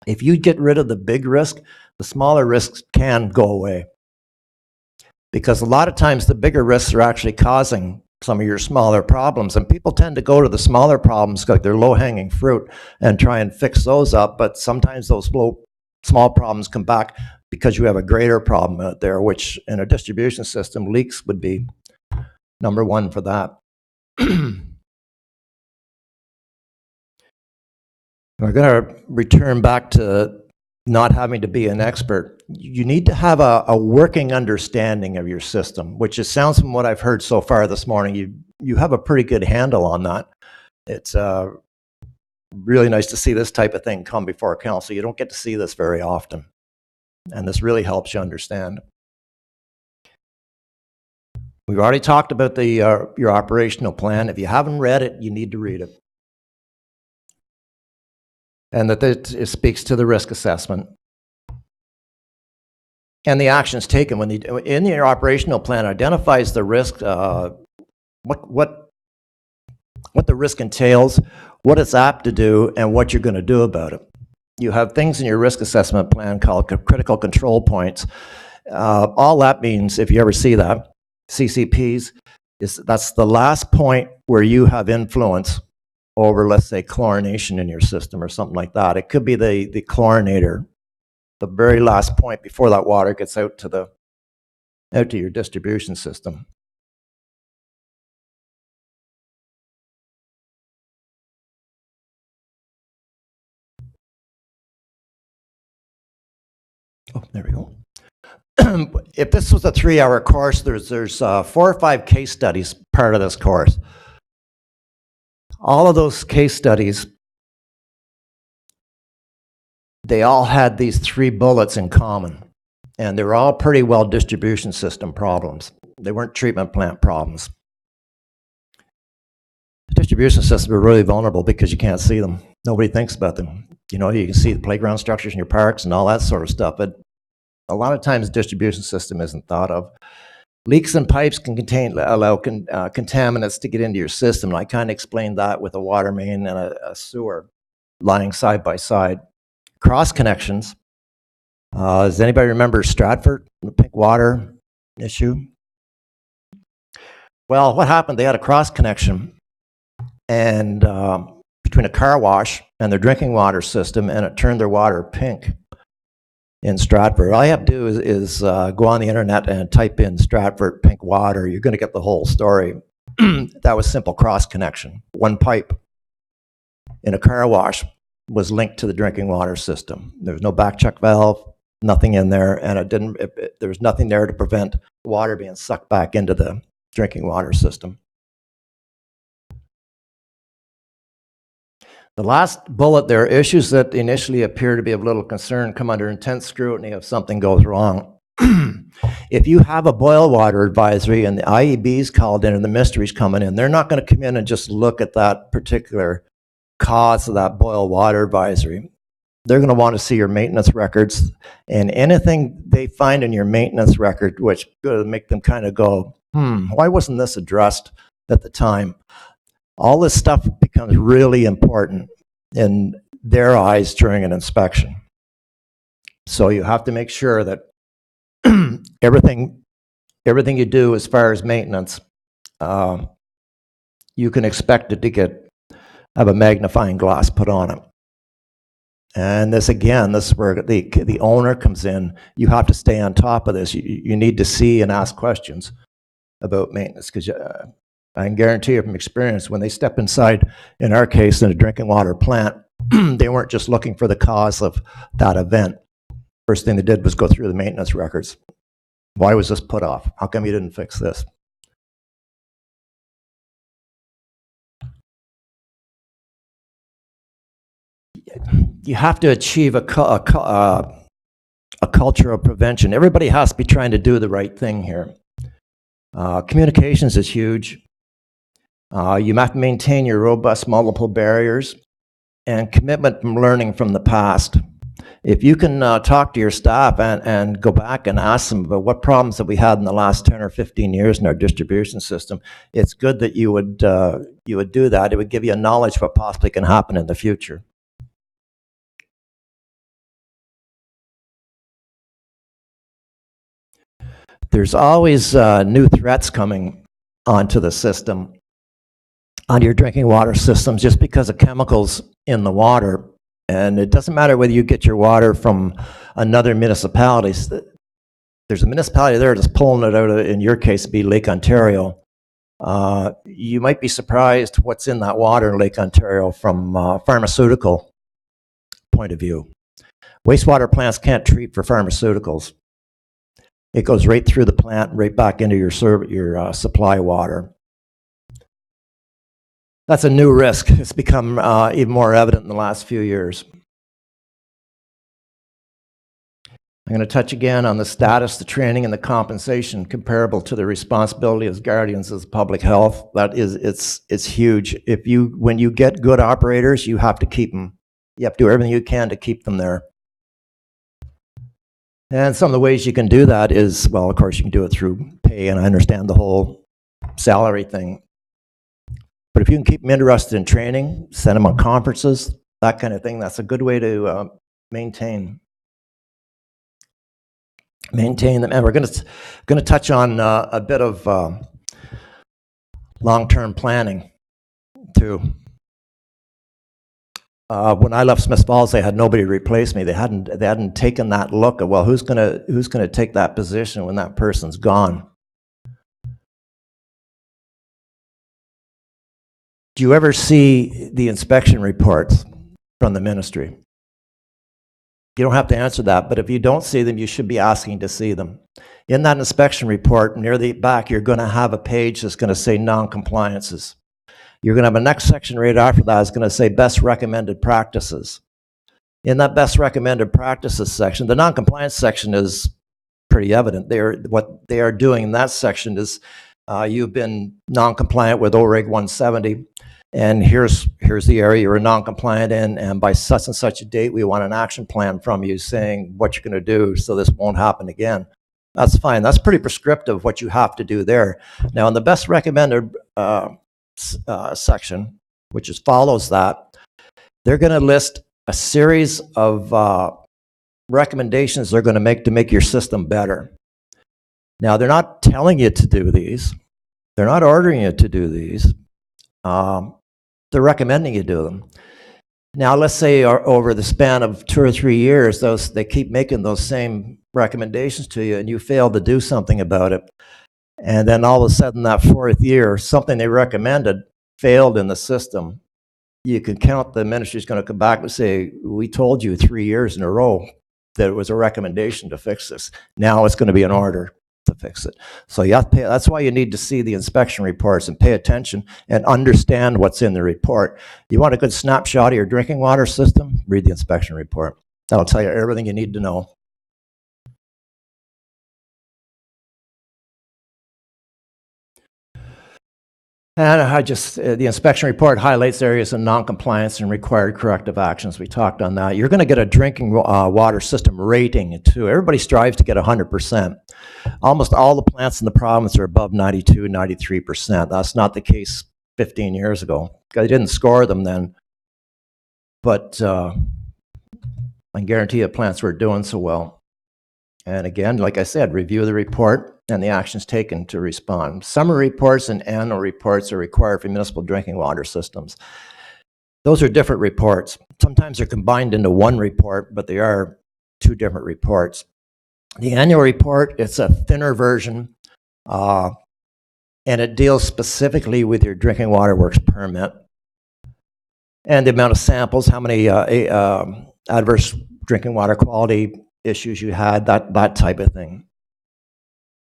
if you get rid of the big risk, the smaller risks can go away. Because a lot of times the bigger risks are actually causing some of your smaller problems. And people tend to go to the smaller problems like they're low-hanging fruit and try and fix those up. But sometimes those small problems come back because you have a greater problem out there, which in a distribution system, leaks would be number one for that. We're going to return back to not having to be an expert. You need to have a working understanding of your system, which it sounds from what I've heard so far this morning, you have a pretty good handle on that. It's really nice to see this type of thing come before council. You don't get to see this very often, and this really helps you understand. We've already talked about your operational plan. If you haven't read it, you need to read it. And that it speaks to the risk assessment and the actions taken when in your operational plan identifies the risk, what the risk entails, what it's apt to do, and what you're going to do about it. You have things in your risk assessment plan called critical control points. All that means, if you ever see that, CCPs, that's the last point where you have influence over, let's say, chlorination in your system or something like that. It could be the chlorinator, the very last point before that water gets out to your distribution system. Oh, there we go. If this was a 3-hour course, there's 4 or 5 case studies part of this course. All of those case studies, they all had these 3 bullets in common, and they were all pretty well distribution system problems. They weren't treatment plant problems. The distribution systems are really vulnerable because you can't see them. Nobody thinks about them. You know, you can see the playground structures in your parks and all that sort of stuff, but a lot of times the distribution system isn't thought of. Leaks in pipes can allow contaminants to get into your system. And I kind of explained that with a water main and a sewer lying side by side. Cross connections. Does anybody remember Stratford, the pink water issue? Well, what happened? They had a cross connection and between a car wash and their drinking water system, and it turned their water pink. in Stratford. All you have to do is go on the internet and type in Stratford pink water. You're going to get the whole story. That was simple cross connection. One pipe in a car wash was linked to the drinking water system. There was no back check valve, nothing in there, and there was nothing there to prevent water being sucked back into the drinking water system. The last bullet, there are issues that initially appear to be of little concern come under intense scrutiny if something goes wrong. If you have a boil water advisory and the IEB's called in and the mystery's coming in, they're not going to come in and just look at that particular cause of that boil water advisory. They're going to want to see your maintenance records, and anything they find in your maintenance record which could make them kind of go, why wasn't this addressed at the time? All this stuff becomes really important in their eyes during an inspection. So you have to make sure that everything you do as far as maintenance, you can expect it to have a magnifying glass put on it. And this is where the owner comes in. You have to stay on top of this. You need to see and ask questions about maintenance, because I can guarantee you from experience, when they step inside, in our case, in a drinking water plant, they weren't just looking for the cause of that event. First thing they did was go through the maintenance records. Why was this put off? How come you didn't fix this? You have to achieve a culture of prevention. Everybody has to be trying to do the right thing here. Communications is huge. You have to maintain your robust multiple barriers and commitment from learning from the past. If you can talk to your staff and go back and ask them about what problems that we had in the last 10 or 15 years in our distribution system, it's good that you would do that. It would give you a knowledge of what possibly can happen in the future. There's always new threats coming onto the system, onto your drinking water systems, just because of chemicals in the water. And it doesn't matter whether you get your water from another municipality. There's a municipality there that's pulling it out of, in your case, it'd be Lake Ontario. You might be surprised what's in that water in Lake Ontario from a pharmaceutical point of view. Wastewater plants can't treat for pharmaceuticals. It goes right through the plant, right back into your supply water. That's a new risk. It's become even more evident in the last few years. I'm going to touch again on the status, the training, and the compensation comparable to the responsibility as guardians of public health. That is, it's huge. When you get good operators, you have to keep them. You have to do everything you can to keep them there. And some of the ways you can do that is, well, of course, you can do it through pay, and I understand the whole salary thing. But if you can keep them interested in training, send them on conferences, that kind of thing, that's a good way to maintain them. And we're going to touch on a bit of long-term planning too. When I left Smith Falls, they had nobody to replace me. They hadn't taken that look at, well, who's gonna take that position when that person's gone. Do you ever see the inspection reports from the ministry? You don't have to answer that, but if you don't see them, you should be asking to see them. In that inspection report, near the back, you're going to have a page that's going to say non-compliances. You're going to have a next section right after that is going to say best recommended practices. In that best recommended practices section, the non-compliance section is pretty evident. What they are doing in that section is you've been non-compliant with OREG 170, and here's the area you're non-compliant in, and by such and such a date, we want an action plan from you saying what you're going to do so this won't happen again. That's fine. That's pretty prescriptive what you have to do there. Now, in the best recommended section, which follows that, they're going to list a series of recommendations they're going to make your system better. Now, they're not telling you to do these. They're not ordering you to do these. They're recommending you do them. Now, let's say over the span of 2 or 3 years, they keep making those same recommendations to you, and you fail to do something about it. And then all of a sudden, that 4th year, something they recommended failed in the system. You can count the ministry's going to come back and say, we told you 3 years in a row that it was a recommendation to fix this. Now it's going to be an order to fix it. So you have to pay, that's why you need to see the inspection reports and pay attention and understand what's in the report. You want a good snapshot of your drinking water system? Read the inspection report. That'll tell you everything you need to know. And the inspection report highlights areas of non-compliance and required corrective actions. We talked on that. You're going to get a drinking water system rating too. Everybody strives to get 100%. Almost all the plants in the province are above 92, 93%. That's not the case 15 years ago. They didn't score them then. But I can guarantee you plants were doing so well. And again, like I said, review the report and the actions taken to respond. Summary reports and annual reports are required for municipal drinking water systems. Those are different reports. Sometimes they're combined into one report, but they are 2 different reports. The annual report, it's a thinner version, and it deals specifically with your drinking water works permit and the amount of samples, how many adverse drinking water quality issues you had, that type of thing.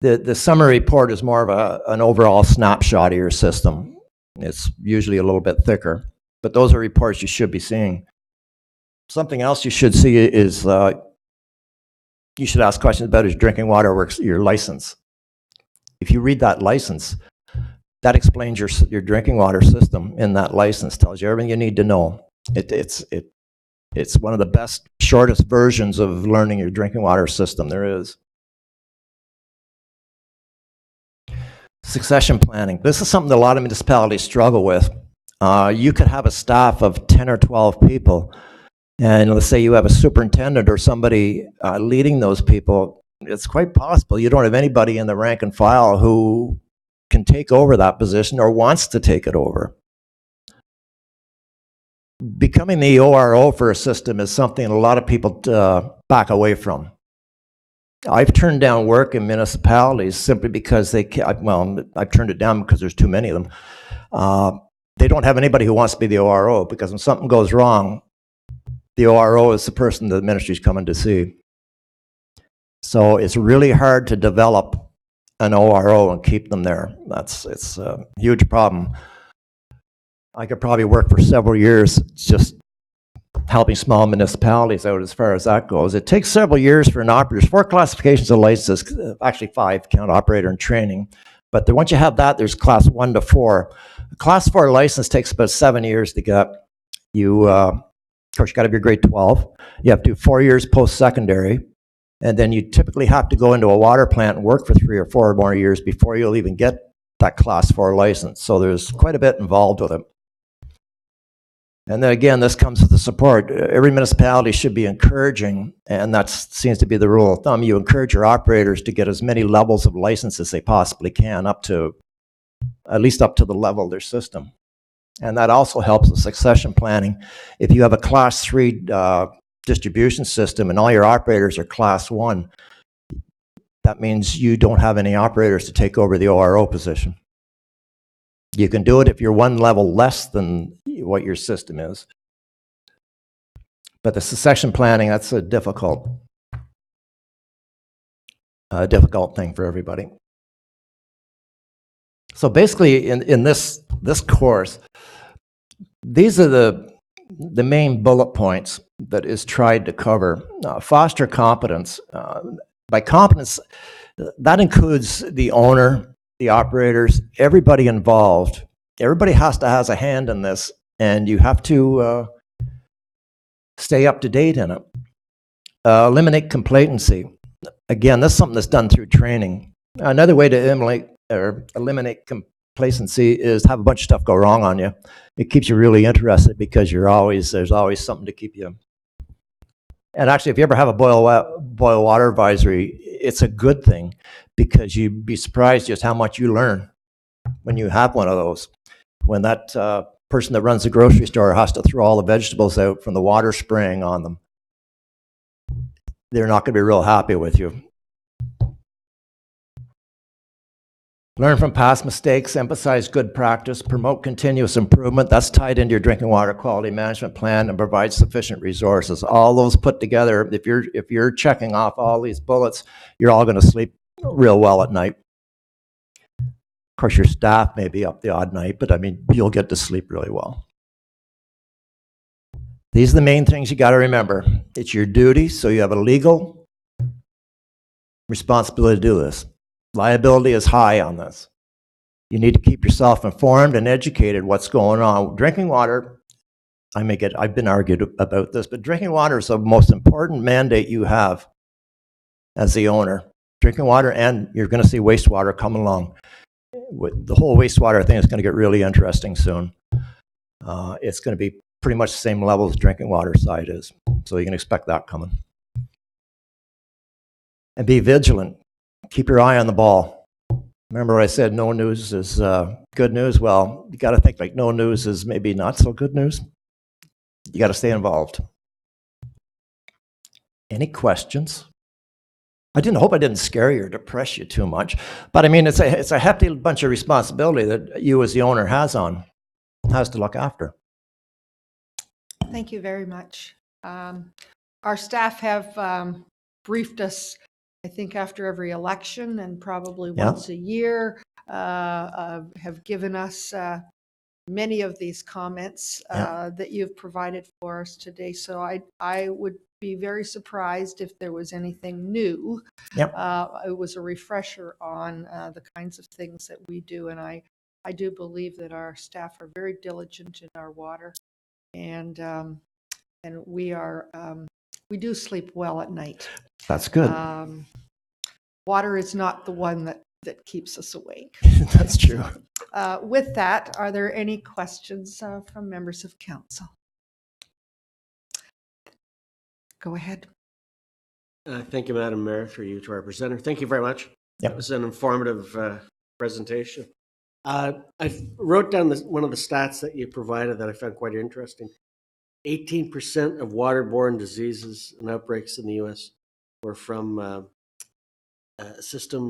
The summary report is more of an overall snapshot of your system. It's usually a little bit thicker, but those are reports you should be seeing. Something else you should see is you should ask questions about your drinking water works, your license. If you read that license, that explains your drinking water system in that license, tells you everything you need to know. It's one of the best, shortest versions of learning your drinking water system there is. Succession planning. This is something that a lot of municipalities struggle with. You could have a staff of 10 or 12 people, and let's say you have a superintendent or somebody leading those people. It's quite possible you don't have anybody in the rank and file who can take over that position or wants to take it over. Becoming the ORO for a system is something a lot of people back away from. I've turned down work in municipalities simply because I've turned it down because there's too many of them. They don't have anybody who wants to be the ORO, because when something goes wrong, the ORO is the person the ministry's coming to see. So it's really hard to develop an ORO and keep them there. It's a huge problem. I could probably work for several years just helping small municipalities out as far as that goes. It takes several years for an operator. There's 4 classifications of licenses, actually 5, count operator and training. But once you have that, there's class 1 to 4. A class 4 license takes about 7 years to get. Of course, you got to be grade 12. You have to do 4 years post-secondary. And then you typically have to go into a water plant and work for 3 or 4 more years before you'll even get that class 4 license. So there's quite a bit involved with it. And then again, this comes with the support. Every municipality should be encouraging, and that seems to be the rule of thumb. You encourage your operators to get as many levels of license as they possibly can, at least up to the level of their system. And that also helps with succession planning. If you have a class 3 distribution system and all your operators are class 1, that means you don't have any operators to take over the ORO position. You can do it if you're 1 level less than what your system is. But the succession planning, that's a difficult thing for everybody. So basically, in this course, these are the main bullet points that is tried to cover. Foster competence. By competence, that includes the owner, the operators, everybody involved. Everybody has a hand in this, and you have to stay up to date in it. Eliminate complacency. Again, this is something that's done through training. Another way to eliminate complacency is have a bunch of stuff go wrong on you. It keeps you really interested because there's always something to keep you. And actually, if you ever have a boil water advisory, it's a good thing, because you'd be surprised just how much you learn when you have one of those. When that person that runs the grocery store has to throw all the vegetables out from the water spraying on them. They're not going to be real happy with you. Learn from past mistakes, emphasize good practice, promote continuous improvement. That's tied into your drinking water quality management plan, and provide sufficient resources. All those put together, if you're checking off all these bullets, you're all going to sleep real well at night. Of course, your staff may be up the odd night, but I mean, you'll get to sleep really well. These are the main things you got to remember. It's your duty, so you have a legal responsibility to do this. Liability is high on this. You need to keep yourself informed and educated what's going on. Drinking water, I've been argued about this, but drinking water is the most important mandate you have as the owner. Drinking water, and you're going to see wastewater come along. The whole wastewater thing is going to get really interesting soon. It's going to be pretty much the same level as the drinking water side is, so you can expect that coming. And be vigilant. Keep your eye on the ball. Remember what I said, no news is good news? Well, you got to think like no news is maybe not so good news. You got to stay involved. Any questions? I hope I didn't scare you or depress you too much, but I mean, it's a hefty bunch of responsibility that you as the owner has to look after. Thank you very much. Our staff have briefed us, I think, after every election and probably once a year, have given us many of these comments that you've provided for us today. So I would be very surprised if there was anything new. It was a refresher on the kinds of things that we do, and I do believe that our staff are very diligent in our water, and we do sleep well at night. That's good. Water is not the one that keeps us awake. That's true. With that, are there any questions from members of council? Go ahead. Thank you, Madam Mayor, through you to our presenter. Thank you very much. It was an informative presentation. I wrote down one of the stats that you provided that I found quite interesting. 18% of waterborne diseases and outbreaks in the U.S. were from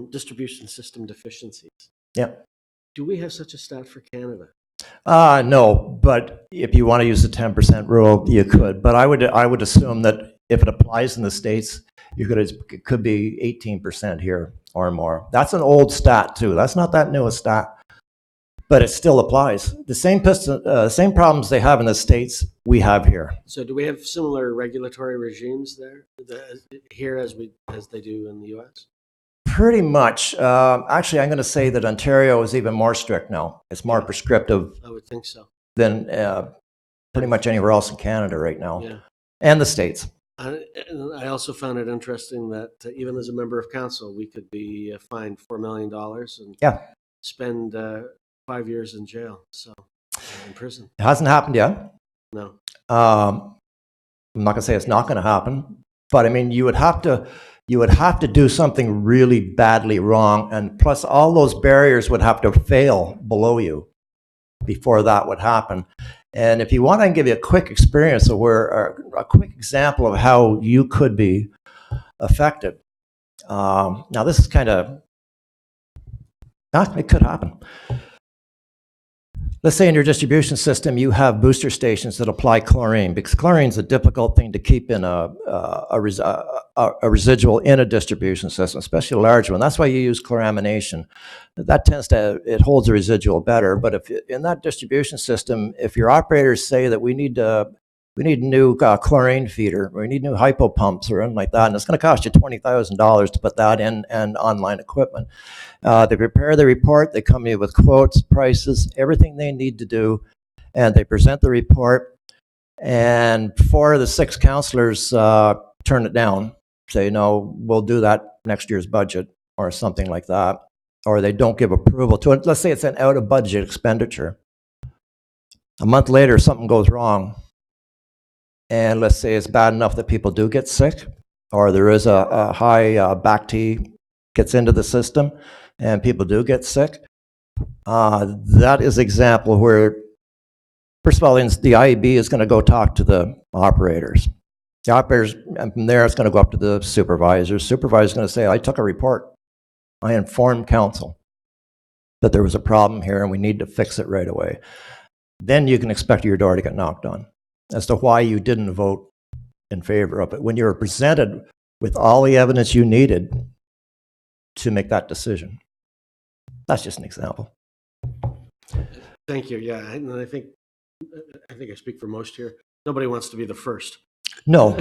distribution system deficiencies. Do we have such a stat for Canada? No, but if you want to use the 10% rule, you could. But I would assume that if it applies in the States, it could be 18% here or more. That's an old stat too. That's not that new a stat, but it still applies. The same problems they have in the States, we have here. So do we have similar regulatory regimes there here as they do in the U.S.? Pretty much. Actually, I'm going to say that Ontario is even more strict now. It's more prescriptive. I would think so. Than pretty much anywhere else in Canada right now, and the States. And I also found it interesting that even as a member of council, we could be fined $4 million and spend 5 years in jail, so in prison. It hasn't happened yet. No. I'm not going to say it's not going to happen, but I mean, you would have to do something really badly wrong, and plus all those barriers would have to fail below you before that would happen. And if you want, I can give you a quick experience of a quick example of how you could be affected. Now, this is it could happen. Let's say in your distribution system, you have booster stations that apply chlorine, because chlorine is a difficult thing to keep in a residual in a distribution system, especially a large one. That's why you use chloramination. That it holds a residual better. But if in that distribution system, if your operators say that we need a new chlorine feeder, or we need new hypo pumps or anything like that, and it's going to cost you $20,000 to put that in and online equipment. They prepare the report, they come in with quotes, prices, everything they need to do, and they present the report, and 4 of the 6 councillors turn it down, say, no, we'll do that next year's budget, or something like that, or they don't give approval to it. Let's say it's an out-of-budget expenditure. A month later, something goes wrong, and let's say it's bad enough that people do get sick, or there is a high back T gets into the system, and people do get sick. That is an example where First of all, the IEB is going to go talk to the operators. The operators, and from there, it's going to go up to the supervisors. Supervisor's going to say, I took a report. I informed council that there was a problem here and we need to fix it right away. Then you can expect your door to get knocked on as to why you didn't vote in favor of it when you were presented with all the evidence you needed to make that decision. That's just an example. Thank you. Yeah, and I think I speak for most here. Nobody wants to be the first. No.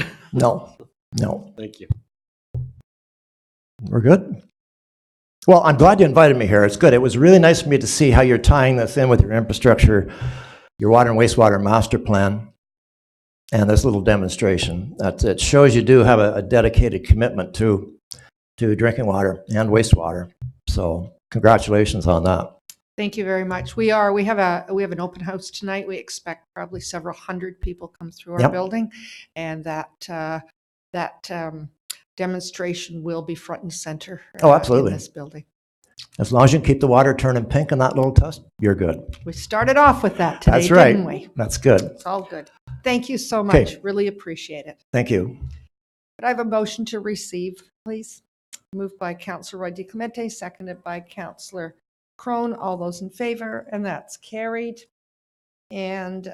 Thank you. We're good? Well, I'm glad you invited me here. It's good. It was really nice for me to see how you're tying this in with your infrastructure, your water and wastewater master plan, and this little demonstration. It shows you do have a dedicated commitment to drinking water and wastewater. So congratulations on that. Thank you very much. We have an open house tonight. We expect probably several hundred people come through our Yep. building, and that demonstration will be front and center. Oh, absolutely. In this building. As long as you can keep the water turning pink in that little test, you're good. We started off with that today, That's right. didn't we? That's good. It's all good. Thank you so much. Okay. Really appreciate it. Thank you. Could I have a motion to receive, please? Moved by Councillor Roy DeClemente, seconded by Councillor Crone. All those in favor, and that's carried. And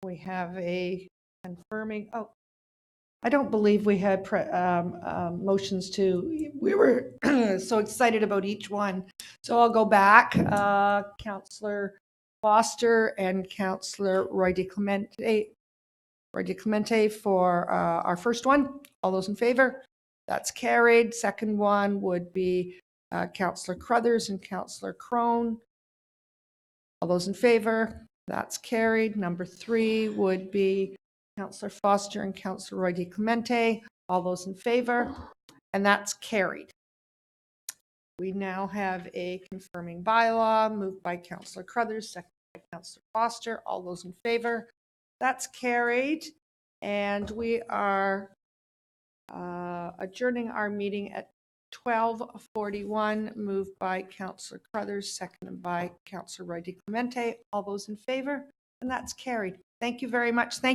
we have a confirming, I don't believe we had motions to, we were so excited about each one. So I'll go back. Councillor Foster and Councillor Roy DeClemente for our first one. All those in favor? That's carried. Second one would be Councillor Crothers and Councillor Crone. All those in favor? That's carried. Number 3 would be Councillor Foster and Councillor Roy DeClemente. All those in favor? And that's carried. We now have a confirming bylaw moved by Councillor Crothers, seconded by Councillor Foster. All those in favor? That's carried. And we are adjourning our meeting at 12:41, moved by Councillor Crothers, seconded by Councillor Roy DeClemente. All those in favor? And that's carried. Thank you very much. Thank